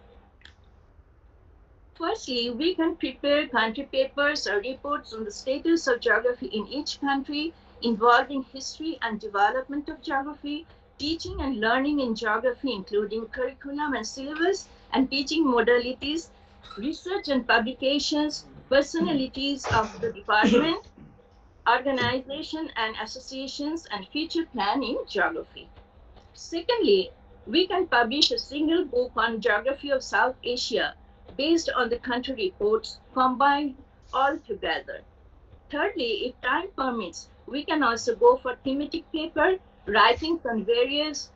Firstly, we can prepare country papers or reports on the status of geography in each country involving history and development of geography, teaching and learning in geography, including curriculum and syllabus, and teaching modalities, research and publications, personalities of the department, organization and associations, and future plan in geography. Secondly, we can publish a single book on geography of South Asia based on the country reports combined all together. Thirdly, if time permits, we can also go for thematic paper, writings on various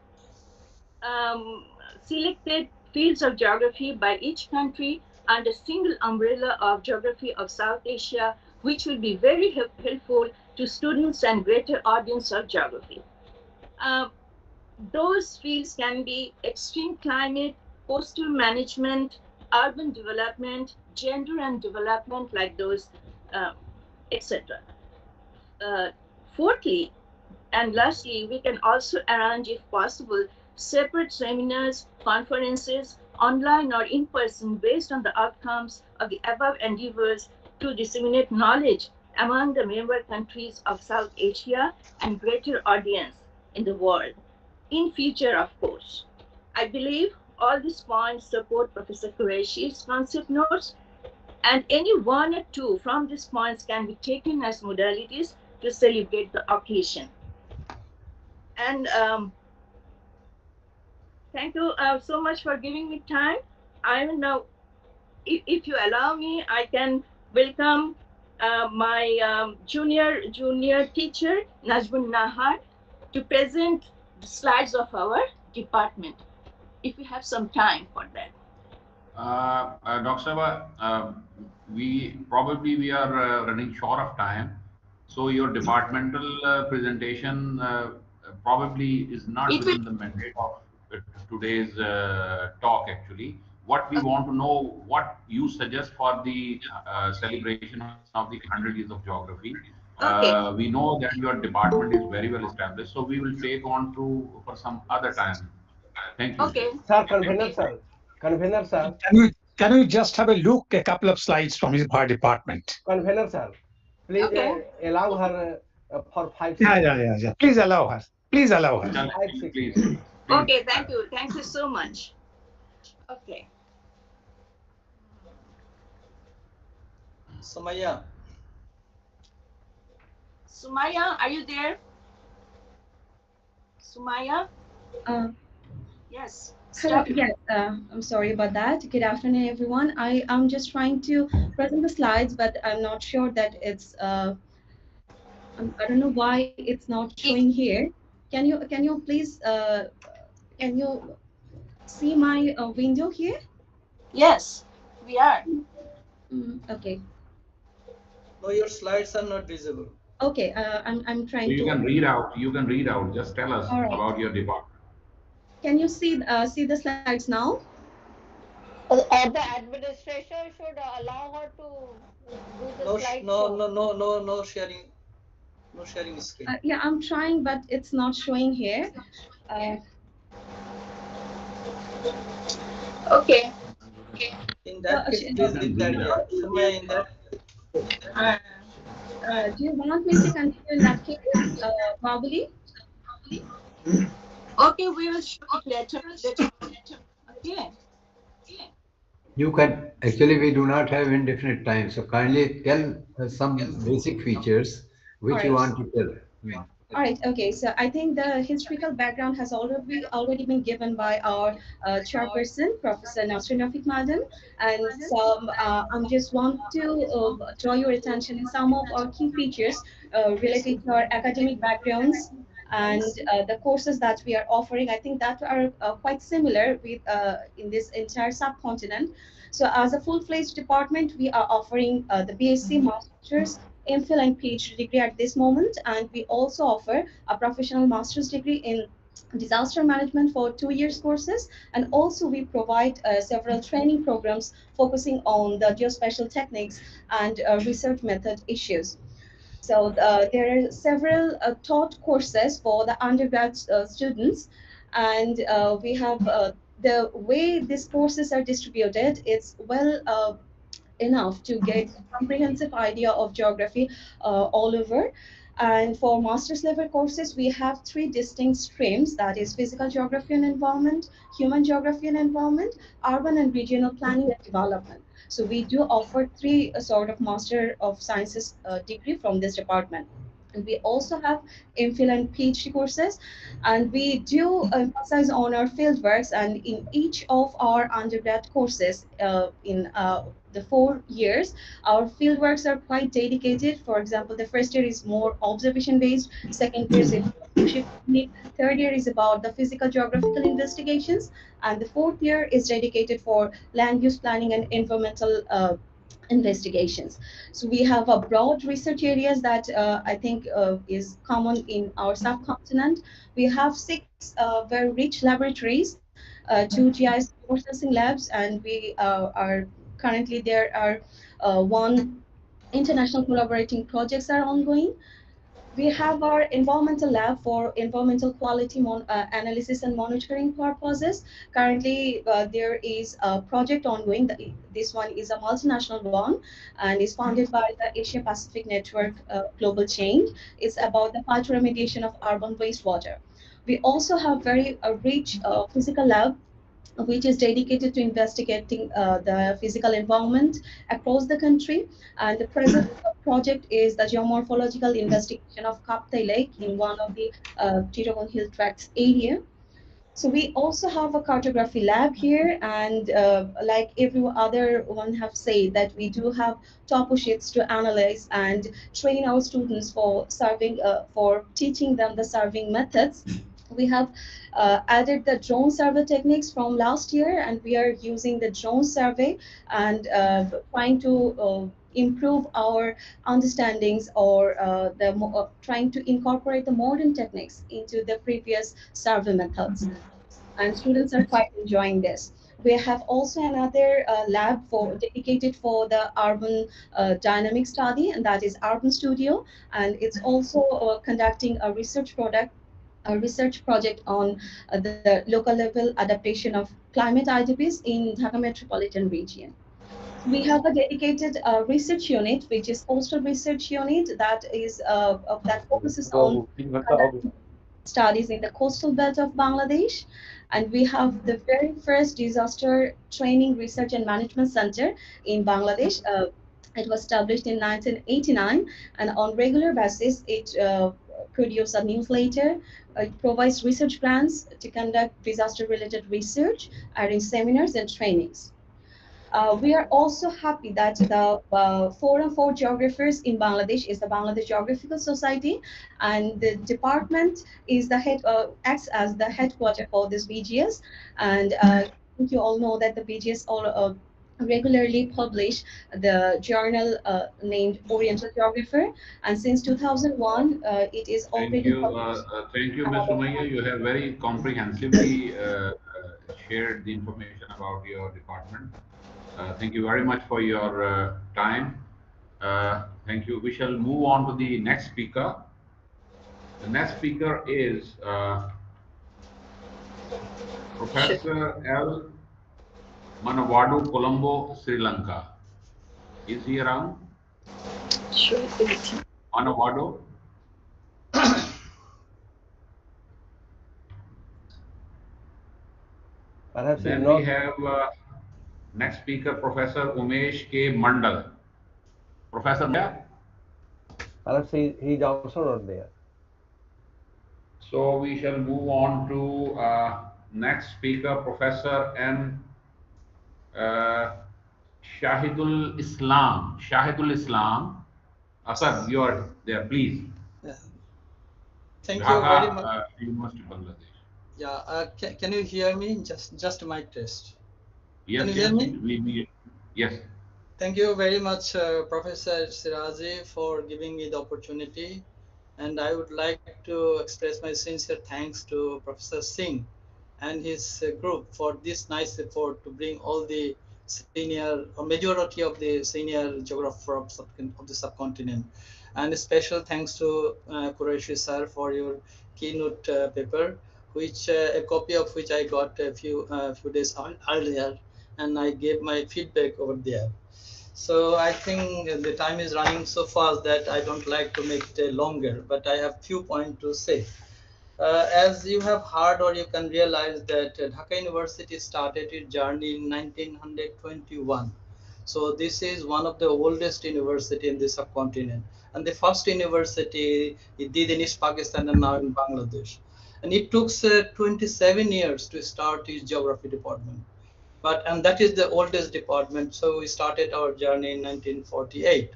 um, selected fields of geography by each country under single umbrella of geography of South Asia, which will be very helpful to students and greater audience of geography. Uh, those fields can be extreme climate, coastal management, urban development, gender and development, like those, uh, etc. Uh, Fourthly, and lastly, we can also arrange, if possible, separate seminars, conferences, online or in person, based on the outcomes of the above endeavors to disseminate knowledge among the member countries of South Asia and greater audience in the world. In future, of course. I believe all these points support Professor Qureshi's concept notes, and any one or two from these points can be taken as modalities to celebrate the occasion. And thank you so much for giving me time. I will now, if you allow me, I can welcome my junior teacher, Najmun Nahar, to present the slides of our department, if we have some time for that. Dr. Sabha, we are running short of time, so your departmental presentation probably is not It will. within the mandate of today's talk. Actually, what we want to know, what you suggest for the celebration of the 100 years of geography. Okay. We know that your department is very well established, so we will take on to for some other time. Thank you. Okay. Sir, convener, sir. Convener, sir. Can we just have a look a couple of slides from our department? Convener, sir. Please Okay. allow her for 5 Yeah, seconds. yeah. Please allow her. Please allow her. 5 6 Please. minutes. Okay, thank you. Thank you so much. Okay. Sumaya. Sumaya, are you there? Sumaya? Uh, Yes. Hello. Stop. Yes, I'm sorry about that. Good afternoon, everyone. I am just trying to present the slides, but I'm not sure that it's. I don't know why it's not showing here. Can you please can you see my window here? Yes, we are. Okay. No, your slides are not visible. Okay. I'm So trying you to. can read out. You can read out. Just tell us All right. about your department. Can you see the slides now? The administration should allow her to do the No, slideshow. no sharing. No sharing screen. Yeah, I'm trying, but it's not showing here. Okay. In that case, please leave that. Yeah. Sumaya, in that. Do you want me to continue in that case, verbally? Okay, we will show it later. Okay. You can actually, we do not have indefinite time, so kindly tell us some basic features which you want to tell. All right. Okay. So I think the historical background has already been given by our chairperson, Professor Nasrin Rafiq Madam, and some I just want to draw your attention in some of our key features related to our academic backgrounds and the courses that we are offering, I think that are quite similar with in this entire subcontinent. So as a full-fledged department, we are offering the BSc, Masters, MPhil and PhD degree at this moment, and we also offer a professional master's degree in disaster management for 2 years courses, and also we provide several training programs focusing on the geospatial techniques and research method issues. So there are several taught courses for the undergrad students, and we have the way these courses are distributed. It's well enough to get a comprehensive idea of geography all over. And for master's level courses, we have three distinct streams, that is physical geography and environment, human geography and environment, urban and regional planning and development. So we do offer three sort of Master of Sciences degree from this department. And we also have MPhil and PhD courses, and we do emphasize on our field works. And in each of our undergrad courses, in the 4 years, our field works are quite dedicated. For example, the first year is more observation based, second year is leadership technique, third year is about the physical geographical investigations, and the fourth year is dedicated for land use planning and environmental investigations. So we have a broad research areas that I think is common in our subcontinent. We have six very rich laboratories, two GIS processing labs, and we are currently there are one international collaborating projects are ongoing. We have our environmental lab for environmental quality analysis and monitoring purposes. Currently, there is a project ongoing. This one is a multinational one and is funded by the Asia Pacific Network Global Change. It's about the phytoremediation of urban wastewater. We also have very rich physical lab which is dedicated to investigating the physical environment across the country. And the present project is the geomorphological investigation of Kaptai Lake in one of the Chittagong Hill Tracts area. So we also have a cartography lab here, and like every other one have said that we do have topo sheets to analyze and train our students for surveying, for teaching them the surveying methods. We have added the drone survey techniques from last year, and we are using the drone survey and trying to improve our understandings, or trying to incorporate the modern techniques into the previous survey methods. And students are quite enjoying this. We have also another lab for dedicated for the urban dynamic study, and that is Urban Studio, and it's also conducting a research project on the local level adaptation of climate IDPs in Dhaka metropolitan region. We have a dedicated research unit, which is coastal research unit, that focuses on conducting studies in the coastal belt of Bangladesh. And we have the very first disaster training research and management center in Bangladesh. It was established in 1989, and on regular basis, it produces a newsletter. It provides research grants to conduct disaster-related research, arrange seminars and trainings. We are also happy that the Forum for Geographers in Bangladesh is the Bangladesh Geographical Society, and the department is the acts as the headquarter for this BGS. And I think you all know that the BGS all regularly publish the journal named Oriental Geographer, and since 2001, it is already published. Thank you, Ms. Sumaya. You have very comprehensively shared the information about your department. Thank you very much for your time. Thank you. We shall move on to the next speaker. The next speaker is Professor L. Manawadu, Colombo, Sri Lanka. Is he around? Sure. Manawadu? Perhaps then we have next speaker, Professor Umesh K. Mandal. Professor Maya? Perhaps he's also not there. So we shall move on to next speaker, Professor N. Shahidul Islam. Shahidul Islam. Sir, you are there, please. Thank you very Dhaka much. University, Bangladesh. Yeah, can you hear me? Just mic test. Can Yes, you hear yes, me? yes. Thank you very much, Professor Siraji, for giving me the opportunity. And I would like to express my sincere thanks to Professor Singh and his group for this nice effort to bring all the senior or majority of the senior geographer of the subcontinent. And a special thanks to Qureshi sir for your keynote paper, which a copy of which I got a few days earlier, and I gave my feedback over there. So I think the time is running so fast that I don't like to make it longer, but I have few points to say. As you have heard or you can realize that Dhaka University started its journey in 1921. So this is one of the oldest university in the subcontinent, and the first university it did in East Pakistan and now in Bangladesh. And it took 27 years to start its geography department, and that is the oldest department. So we started our journey in 1948.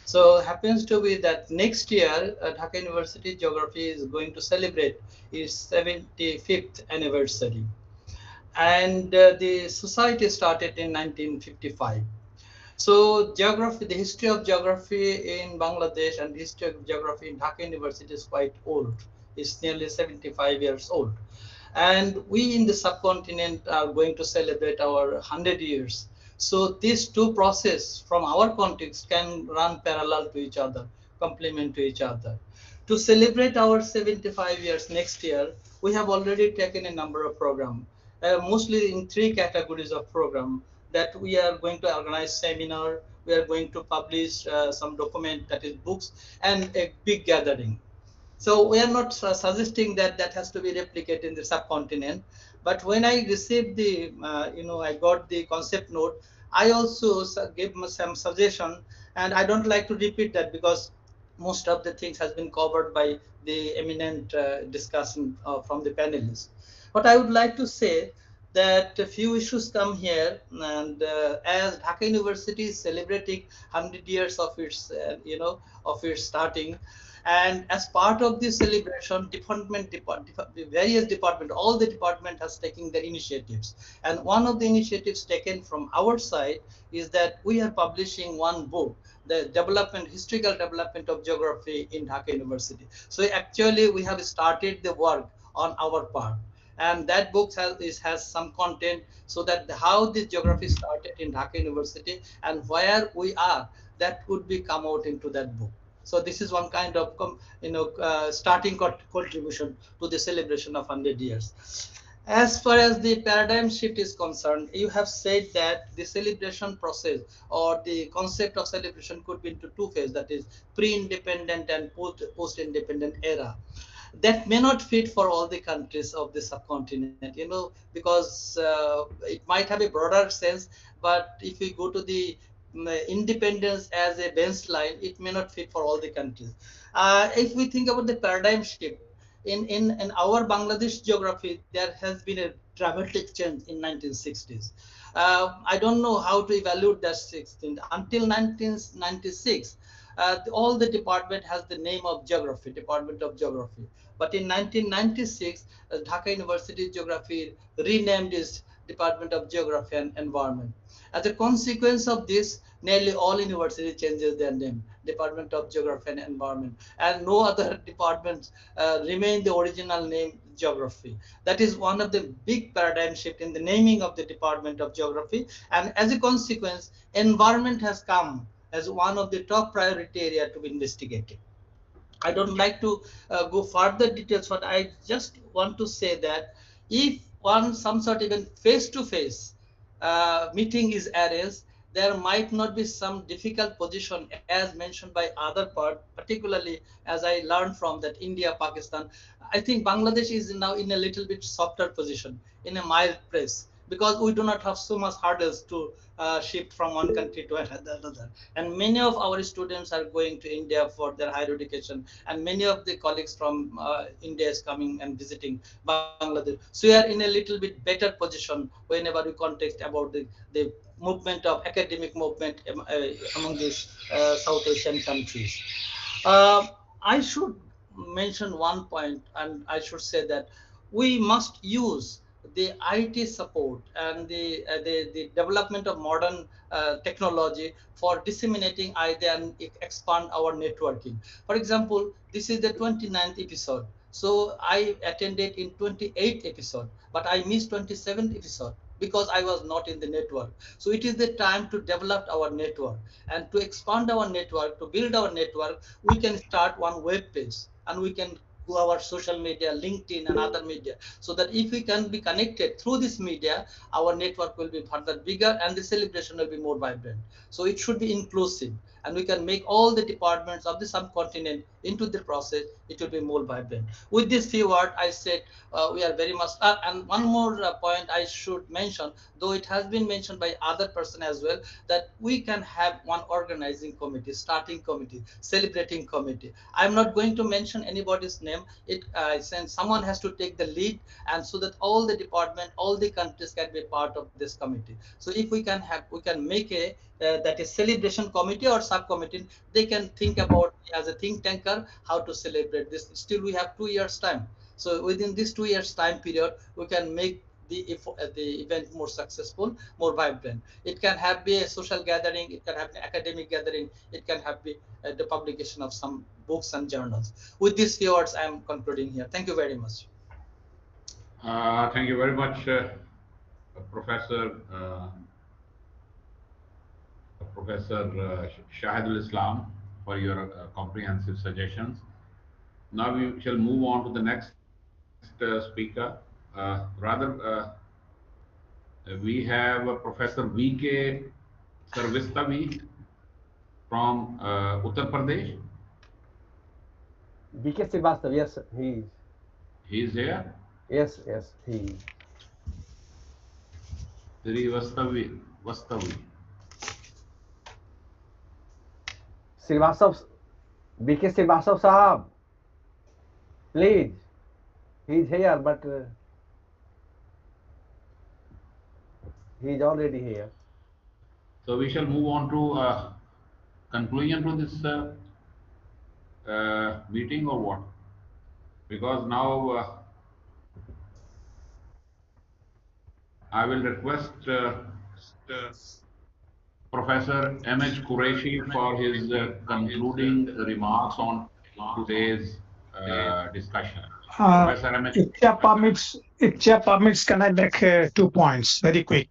So happens to be that next year Dhaka University Geography is going to celebrate its 75th anniversary, and the society started in 1955. So geography, the history of geography in Bangladesh and the history of geography in Dhaka University is quite old. It's nearly 75 years old. And we in the subcontinent are going to celebrate our 100 years. So these two processes from our context can run parallel to each other, complement to each other. To celebrate our 75 years next year, we have already taken a number of programs, mostly in three categories of program, that we are going to organize seminar, we are going to publish some document, that is books, and a big gathering. So we are not suggesting that that has to be replicated in the subcontinent. But when I received the, I got the concept note, I also gave some suggestion, and I don't like to repeat that because most of the things has been covered by the eminent discussion from the panelists. What I would like to say that a few issues come here, and as Dhaka University is celebrating 100 years of its, of its starting, and as part of this celebration, various department, all the department has taken their initiatives. And one of the initiatives taken from our side is that we are publishing one book, the historical development of geography in Dhaka University. So actually we have started the work on our part, and that book has some content, so that how the geography started in Dhaka University and where we are, that would be come out into that book. So this is one kind of starting contribution to the celebration of 100 years. As far as the paradigm shift is concerned, you have said that the celebration process or the concept of celebration could be into two phases, that is pre-independent and post-independent era. That may not fit for all the countries of the subcontinent, because it might have a broader sense, but if we go to the independence as a baseline, it may not fit for all the countries. If we think about the paradigm shift, in our Bangladesh geography, there has been a dramatic change in 1960s. I don't know how to evaluate that 16. Until 1996, all the department has the name of geography, Department of Geography. But in 1996, Dhaka University Geography renamed its Department of Geography and Environment. As a consequence of this, nearly all universities changes their name, Department of Geography and Environment, and no other departments remain the original name, Geography. That is one of the big paradigm shift in the naming of the Department of Geography, and as a consequence, environment has come as one of the top priority area to be investigated. I don't like to go further details, but I just want to say that if some sort of even face-to-face meeting is arranged, there might not be some difficult position as mentioned by other part, particularly as I learned from that India, Pakistan. I think Bangladesh is now in a little bit softer position, in a mild place, because we do not have so much hurdles to shift from one country to another. And many of our students are going to India for their higher education, and many of the colleagues from India is coming and visiting Bangladesh. So we are in a little bit better position whenever we context about the movement of academic movement among these South Asian countries. Uh, I should mention one point, and I should say that we must use the IT support and the development of modern technology for disseminating idea and expand our networking. For example, this is the 29th episode. So I attended in 28th episode, but I missed 27th episode because I was not in the network. So it is the time to develop our network and to expand our network, to build our network. We can start one web page and we can go our social media, LinkedIn and other media, so that if we can be connected through this media, our network will be further bigger and the celebration will be more vibrant. So it should be inclusive, and we can make all the departments of the subcontinent into the process. It will be more vibrant. With this few words, I said we are very much. And one more point I should mention, though it has been mentioned by other person as well, that we can have one organizing committee, starting committee, celebrating committee. I'm not going to mention anybody's name. It since someone has to take the lead, and so that all the department, all the countries can be part of this committee. So if we can have, we can make a that is celebration committee or subcommittee. They can think about as a think tanker how to celebrate this. Still, we have 2 years time. So within this 2 years time period, we can make the event more successful, more vibrant. It can have be a social gathering, it can have an academic gathering, it can have be the publication of some books and journals. With these few words, I am concluding here. Thank you very much. Thank you very much, Professor Professor Shahidul Islam, for your comprehensive suggestions. Now we shall move on to the next speaker. We have Professor V.K. Sarvistavi from Uttar Pradesh. V.K. Srivastav, yes, he is. He is here? Yes, yes, he is. Vastavi. Srivastav, V.K. Srivastav Sahab, please. He is here, but he is already here. So we shall move on to conclusion to this meeting, or what? Because now I will request Professor M.H. Qureshi for his concluding remarks on today's discussion. Professor M.H. If chair permits, can I make 2 points very quick?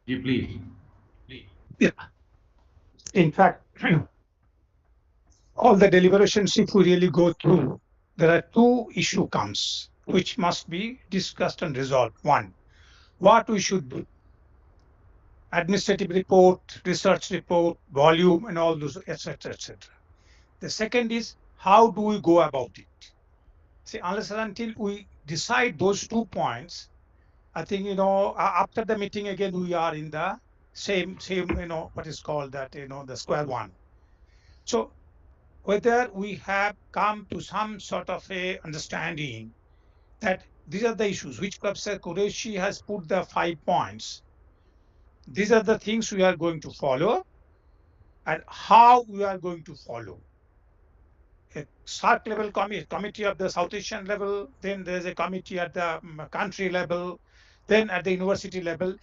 Please. Yeah. In fact, all the deliberations, if we really go through, there are 2 issue comes which must be discussed and resolved. One, what we should do. Administrative report, research report, volume, and all those, etc., etc. The second is, how do we go about it? See, unless and until we decide those 2 points, I think, after the meeting again, we are in the same, what is called that, the square one. So whether we have come to some sort of a understanding that these are the issues which Professor Qureshi has put the 5 points. These are the things we are going to follow and how we are going to follow. A SARC level committee of the South Asian level, then there's a committee at the country level, then at the university level.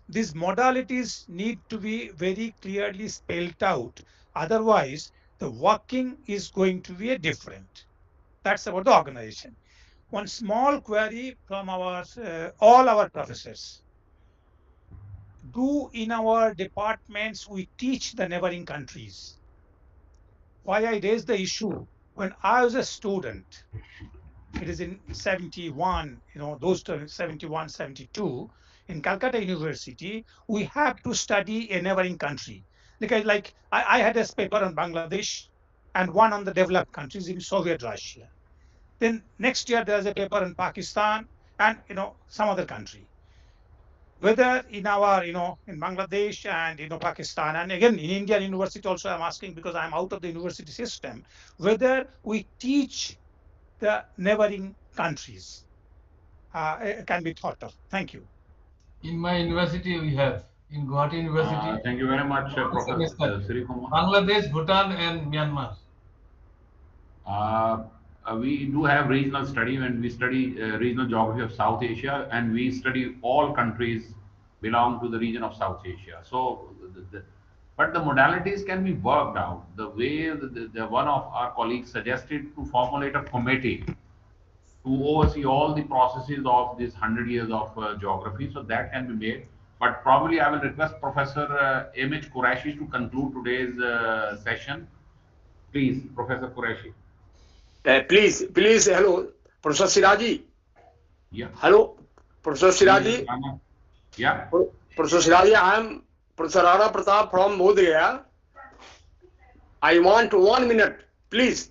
These modalities need to be very clearly spelled out. Otherwise, the working is going to be different. That's about the organization. One small query from all our professors. Do in our departments we teach the neighboring countries? Why I raised the issue, when I was a student, it is in 71, those terms, 71, 72, in Calcutta University, we have to study a neighboring country. Like I had a paper on Bangladesh and one on the developed countries in Soviet Russia. Then next year there's a paper on Pakistan and some other country. Whether in our, in Bangladesh and, Pakistan, and again in Indian university also, I'm asking because I'm out of the university system, whether we teach the neighboring countries can be thought of. Thank you. In my university, we have in Guwahati University. Thank you very much, Professor Sri Kumar. Bangladesh, Bhutan, and Myanmar. Uh, we do have regional study when we study regional geography of South Asia, and we study all countries belong to the region of South Asia. So, but the modalities can be worked out. The way one of our colleagues suggested to formulate a committee to oversee all the processes of this 100 years of geography, so that can be made. But probably I will request Professor Image Qureshi to conclude today's session. Please, Professor Qureshi. Please, hello, Professor Siraji. Yeah. Hello, Professor Please, Siraji. yeah. Professor Siraji, I am Professor Rana Pratap from Bodhgaya. I want 1 minute, please.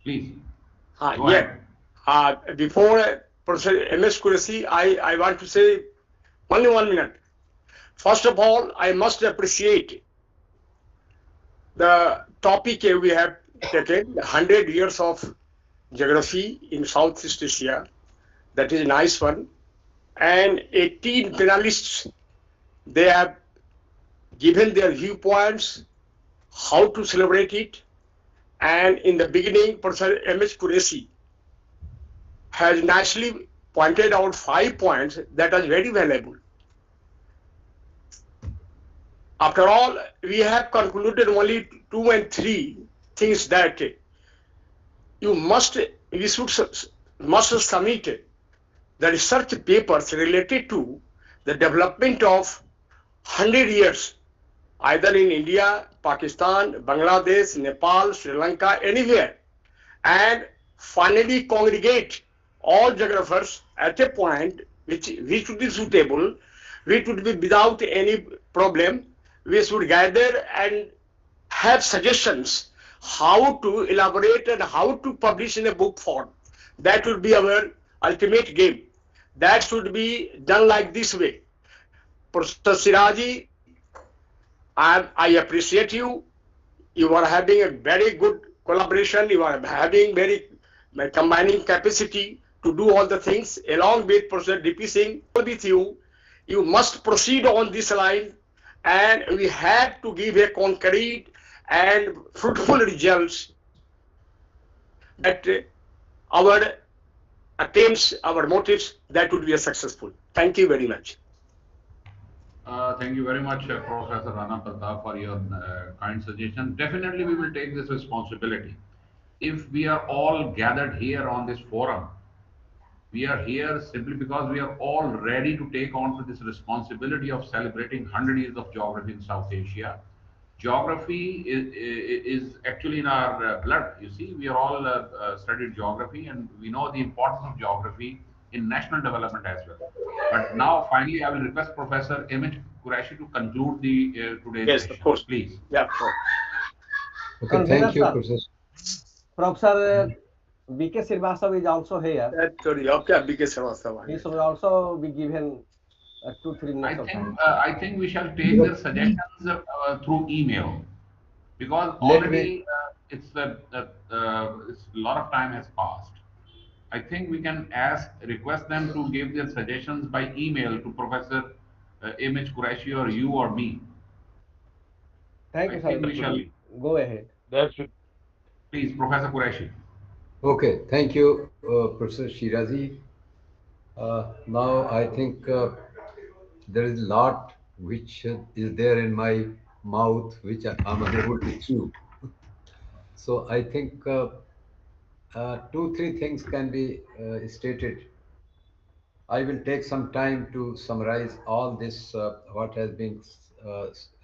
Please. Go ahead. Before Professor M.S. Kuresi, I want to say only 1 minute. First of all, I must appreciate the topic we have taken, 100 years of geography in Southeast Asia. That is a nice one. And 18 panelists, they have given their viewpoints, how to celebrate it. And in the beginning, Professor M.S. Kuresi has nicely pointed out 5 points that are very valuable. After all, we have concluded only 2 and 3 things that we must submit the research papers related to the development of 100 years, either in India, Pakistan, Bangladesh, Nepal, Sri Lanka, anywhere, and finally congregate all geographers at a point which should be suitable, which would be without any problem. We should gather and have suggestions how to elaborate and how to publish in a book form. That would be our ultimate game. That should be done like this way. Professor Siraji, I appreciate you. You are having a very good collaboration. You are having very combining capacity to do all the things along with Professor DP Singh. With you, you must proceed on this line, and we have to give a concrete and fruitful results that our attempts, our motives, that would be a successful. Thank you very much. Thank you very much, Professor Rana Pratap, for your kind suggestion. Definitely, we will take this responsibility. If we are all gathered here on this forum, we are here simply because we are all ready to take on to this responsibility of celebrating 100 years of geography in South Asia. Geography is actually in our blood. You see, we are all studied geography, and we know the importance of geography in national development as well. But now, finally, I will request Professor Image Qureshi to conclude the today's session. Of course. Please. Yeah. Sure. Okay, thank you, Professor. Professor B.K. Srivastava is also here. Sorry, okay, B.K. Srivastava. He should also be given 2-3 minutes of time. I think we shall take their suggestions through email, because already it's a lot of time has passed. I think we can request them to give their suggestions by email to Professor Image Qureshi or you or me. Thank you, sir. We shall go ahead. Please, Professor Qureshi. Okay, thank you, Professor Shirazi. Now I think there is a lot which is there in my mouth which I'm unable to chew. So I think 2-3 things can be stated. I will take some time to summarize all this, what has been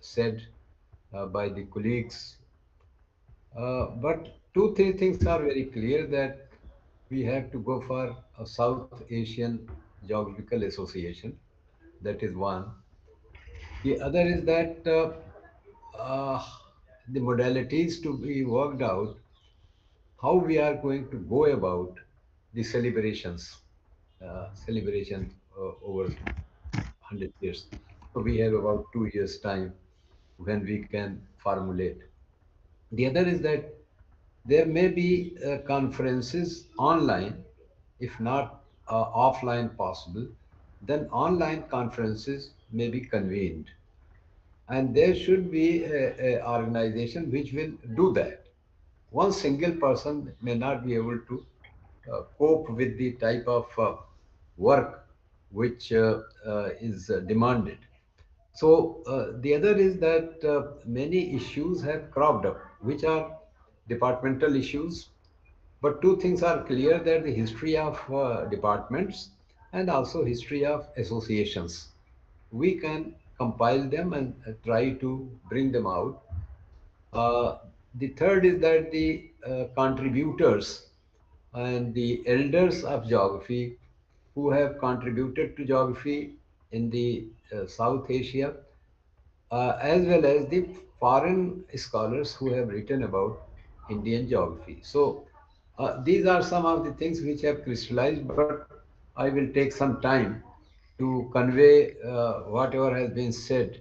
said by the colleagues. But 2-3 things are very clear, that we have to go for a South Asian Geographical Association. That is one. The other is that the modalities to be worked out, how we are going to go about the celebration over 100 years. So we have about 2 years time when we can formulate. The other is that there may be conferences online, if not offline possible, then online conferences may be convened. And there should be a organization which will do that. one single person may not be able to cope with the type of work which is demanded. So the other is that many issues have cropped up, which are departmental issues. But two things are clear: that the history of departments and also history of associations. We can compile them and try to bring them out. The third is that the contributors and the elders of geography who have contributed to geography in the South Asia, as well as the foreign scholars who have written about Indian geography. So these are some of the things which have crystallized, but I will take some time to convey whatever has been said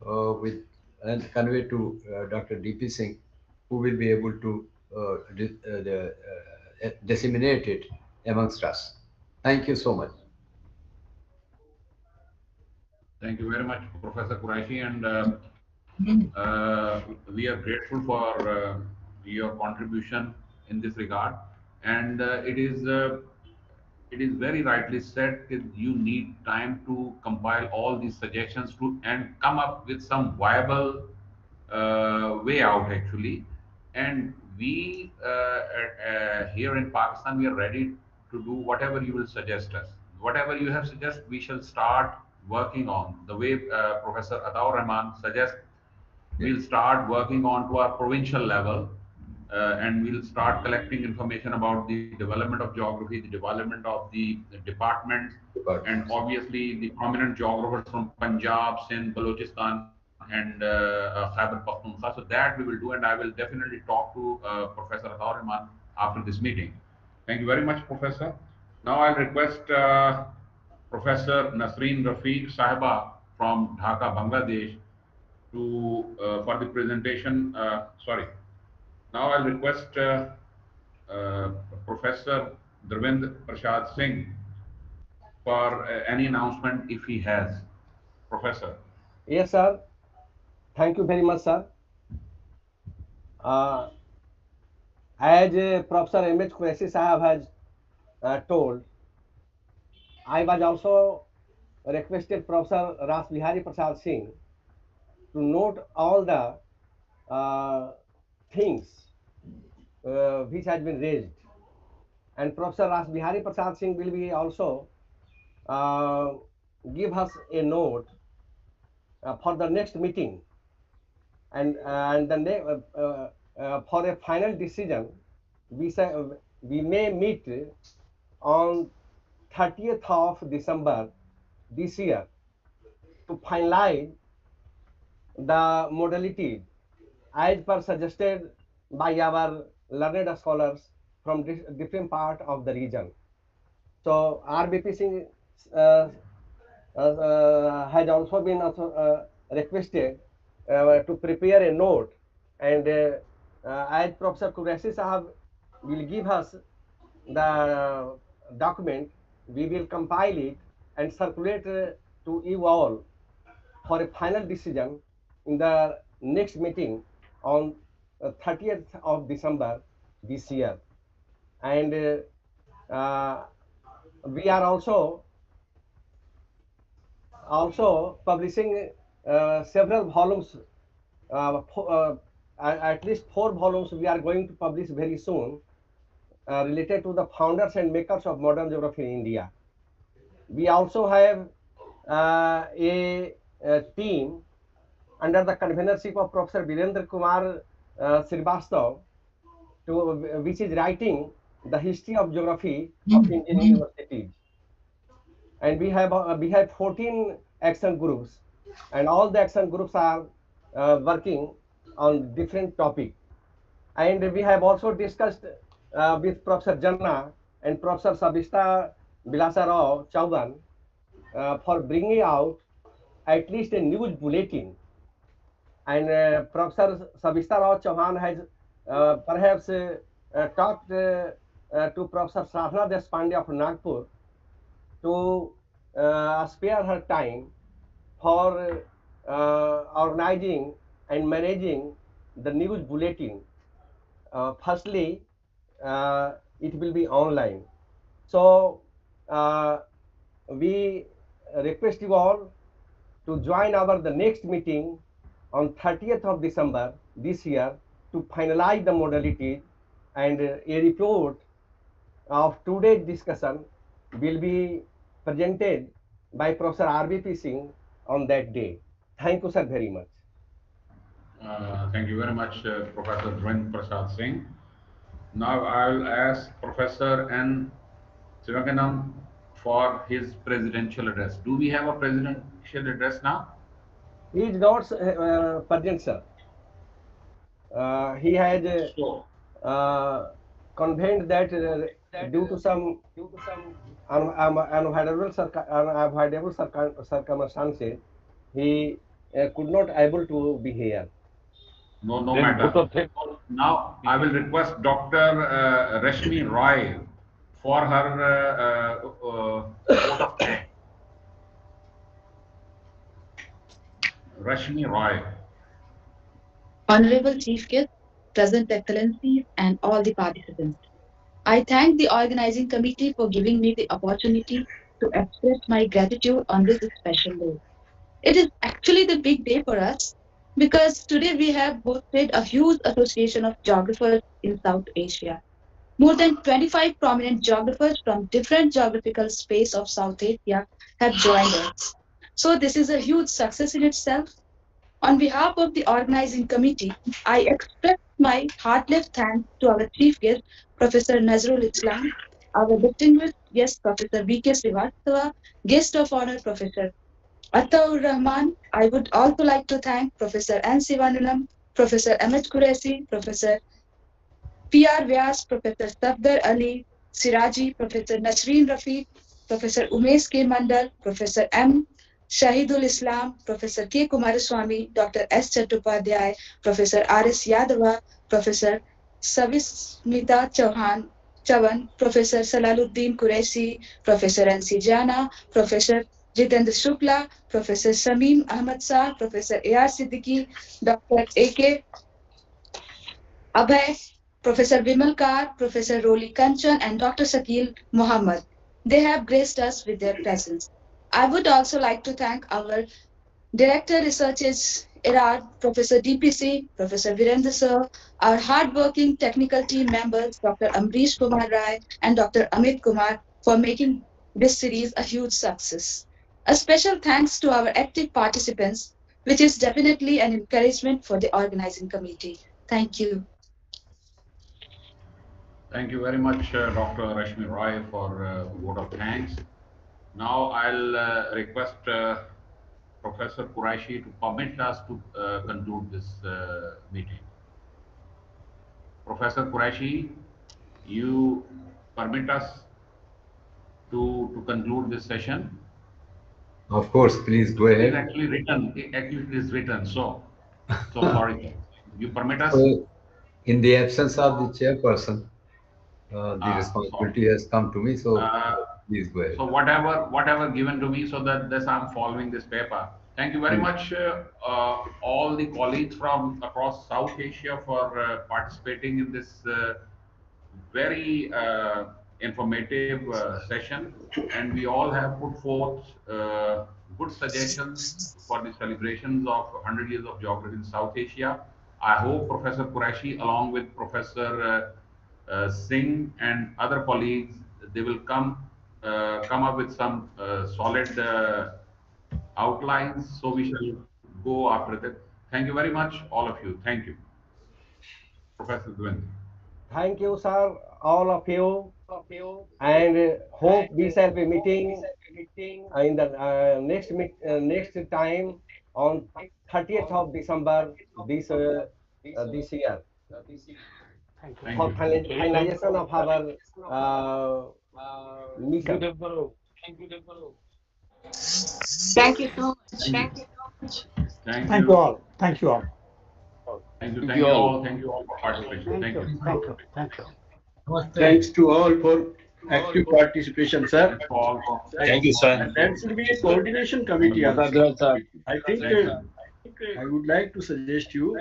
with and convey to Dr. DP Singh, who will be able to disseminate it amongst us. Thank you so much. Thank you very much, Professor Quraishi, and we are grateful for your contribution in this regard. And it is very rightly said that you need time to compile all these suggestions to and come up with some viable way out actually. And we here in Pakistan, we are ready to do whatever you will suggest us. Whatever you have suggested, we shall start working on. The way Professor Ataur Rahman suggests, we'll start working on to our provincial level, and we'll start collecting information about the development of geography, the development of the departments, and obviously the prominent geographers from Punjab, Sindh, Balochistan, and Khyber Pakhtunkhwa. So that we will do, and I will definitely talk to Professor Ataur Rahman after this meeting. Thank you very much, Professor. Now I'll request Professor Nasreen Rafiq Sahiba from Dhaka, Bangladesh, to for the presentation. Sorry. Now I'll request Professor Dravind Prasad Singh for any announcement if he has. Professor. Yes, sir. Thank you very much, sir. As Professor M.H. Qureshi Sahab has told, I was also requested Professor Ras Bihari Prasad Singh to note all the things which has been raised, and Professor Ras Bihari Prasad Singh will be also give us a note for the next meeting, and for a final decision we may meet on 30th of December this year to finalize the modalities as per suggested by our learned scholars from different part of the region. So RBP Singh has also been requested to prepare a note, and as Professor Qureshi Sahab will give us the document, we will compile it and circulate to you all for a final decision in the next meeting on 30th of December this year. And we are also publishing several volumes, at least 4 volumes we are going to publish very soon, related to the founders and makers of modern geography in India. We also have a team under the convenership of Professor Virendra Kumar Srivastav, which is writing the history of geography of Indian universities. And we have 14 action groups, and all the action groups are working on different topics. And we have also discussed with Professor Janna and Professor Sabista Bilasa Rao Chauban for bringing out at least a news bulletin. And Professor Sabista Rao Chauhan has perhaps talked to Professor Sadhana Deshpande of Nagpur to spare her time for organizing and managing the news bulletin firstly, it will be online. So we request you all to join our the next meeting on 30th of December this year to finalize the modalities, and a report of today's discussion will be presented by Professor R.B.P. Singh on that day. Thank you, sir, very much. Thank you very much, Professor Dhruv Prasad Singh. Now I'll ask Professor N. Sivaganam for his presidential address. Do we have a presidential address now? He is not present, sir. He has convened that due to some unavoidable circumstances, he could not able to be here. No matter. Now I will request Dr. Rashmi Roy for her vote of thanks. Rashmi Roy. Honorable Chief Guest, present excellencies, and all the participants. I thank the organizing committee for giving me the opportunity to express my gratitude on this special day. It is actually the big day for us because today we have hosted a huge association of geographers in South Asia. More than 25 prominent geographers from different geographical space of South Asia have joined us. So this is a huge success in itself. On behalf of the organizing committee, I express my heartfelt thanks to our chief guest, Professor Nazrul Islam, our distinguished guest, Professor V.K. Srivastava, guest of honor, Professor Ataur Rahman. I would also like to thank Professor N. Sivanulam, Professor Amit Qureshi, Professor P.R. Vyas, Professor Safdar Ali Siraji, Professor Nasreen Rafiq, Professor Umesh K. Mandal, Professor M. Shahidul Islam, Professor K. Kumaraswamy, Dr. S. Chattopadhyay, Professor R.S. Yadava, Professor Savismita Chavan, Professor Salaluddin Qureshi, Professor N.C. Jana, Professor Jitendra Shukla, Professor Sameem Ahmad Shah, Professor A.R. Siddiqui, Dr. A.K. Abhay, Professor Vimal Kar, Professor Roli Kanchan, and Dr. Sakil Muhammad. They have graced us with their presence. I would also like to thank our Director Researches ERAD, Professor DPC, Professor Virendra Sir, our hardworking technical team members, Dr. Amrish Kumar Rai and Dr. Amit Kumar, for making this series a huge success. A special thanks to our active participants, which is definitely an encouragement for the organizing committee. Thank you. Thank you very much, Dr. Rashmi Roy, for vote of thanks. Now I'll request Professor Quraishi to permit us to conclude this meeting. Professor Quraishi, you permit us to conclude this session? Of course, please go ahead. It is actually written. Actually, it is written. So sorry, sir. You permit us? So, in the absence of the chairperson, the responsibility has come to me. So please go ahead. So whatever given to me, so that this I'm following this paper. Thank you very much, all the colleagues from across South Asia for participating in this very informative session, and we all have put forth good suggestions for the celebrations of 100 years of geography in South Asia. I hope Professor Quraishi, along with Professor Singh and other colleagues, they will come up with some solid outlines, so we shall go after that. Thank you very much, all of you. Thank you. Professor Dwind. Thank you, sir, all of you, and hope we shall be meeting in the next time on 30th of December this year for finalization of our mission. Thank you so much. Thank you. all. Thank you all. Thank you all. Thank you all for participation. Thank you. Thank you. Thanks to all for active participation, sir. Thank you, sir. And there should be a coordination committee also. I think I would like to suggest you,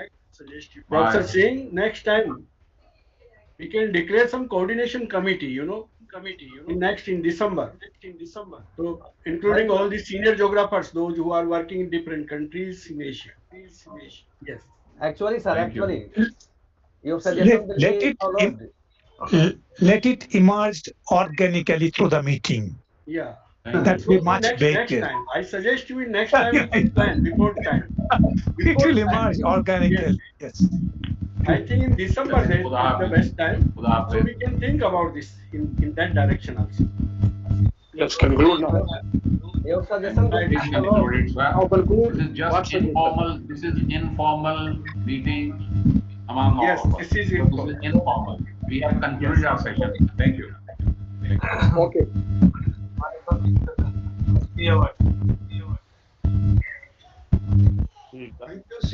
Professor Singh, next time we can declare some coordination committee, in December. So including all the senior geographers, those who are working in different countries in Asia. Yes. Actually, sir, Thank you. actually, your suggestion will Let be it followed. let it emerge organically through the meeting. Yeah. That will be much Next better. time. I suggest you next time we can plan before time. It will emerge organically. Yes. I think in December Yes, that is Khuda the Hafiz. best time. Khuda So Hafiz. we can think about this in that direction also. Let's conclude now. Your suggestion will be Please followed. conclude it, sir. Now conclude. This is just What's the informal. This is informal meeting among Yes, all of us. this is So this is informal. We have concluded our session. Thank you. Okay. Thank you.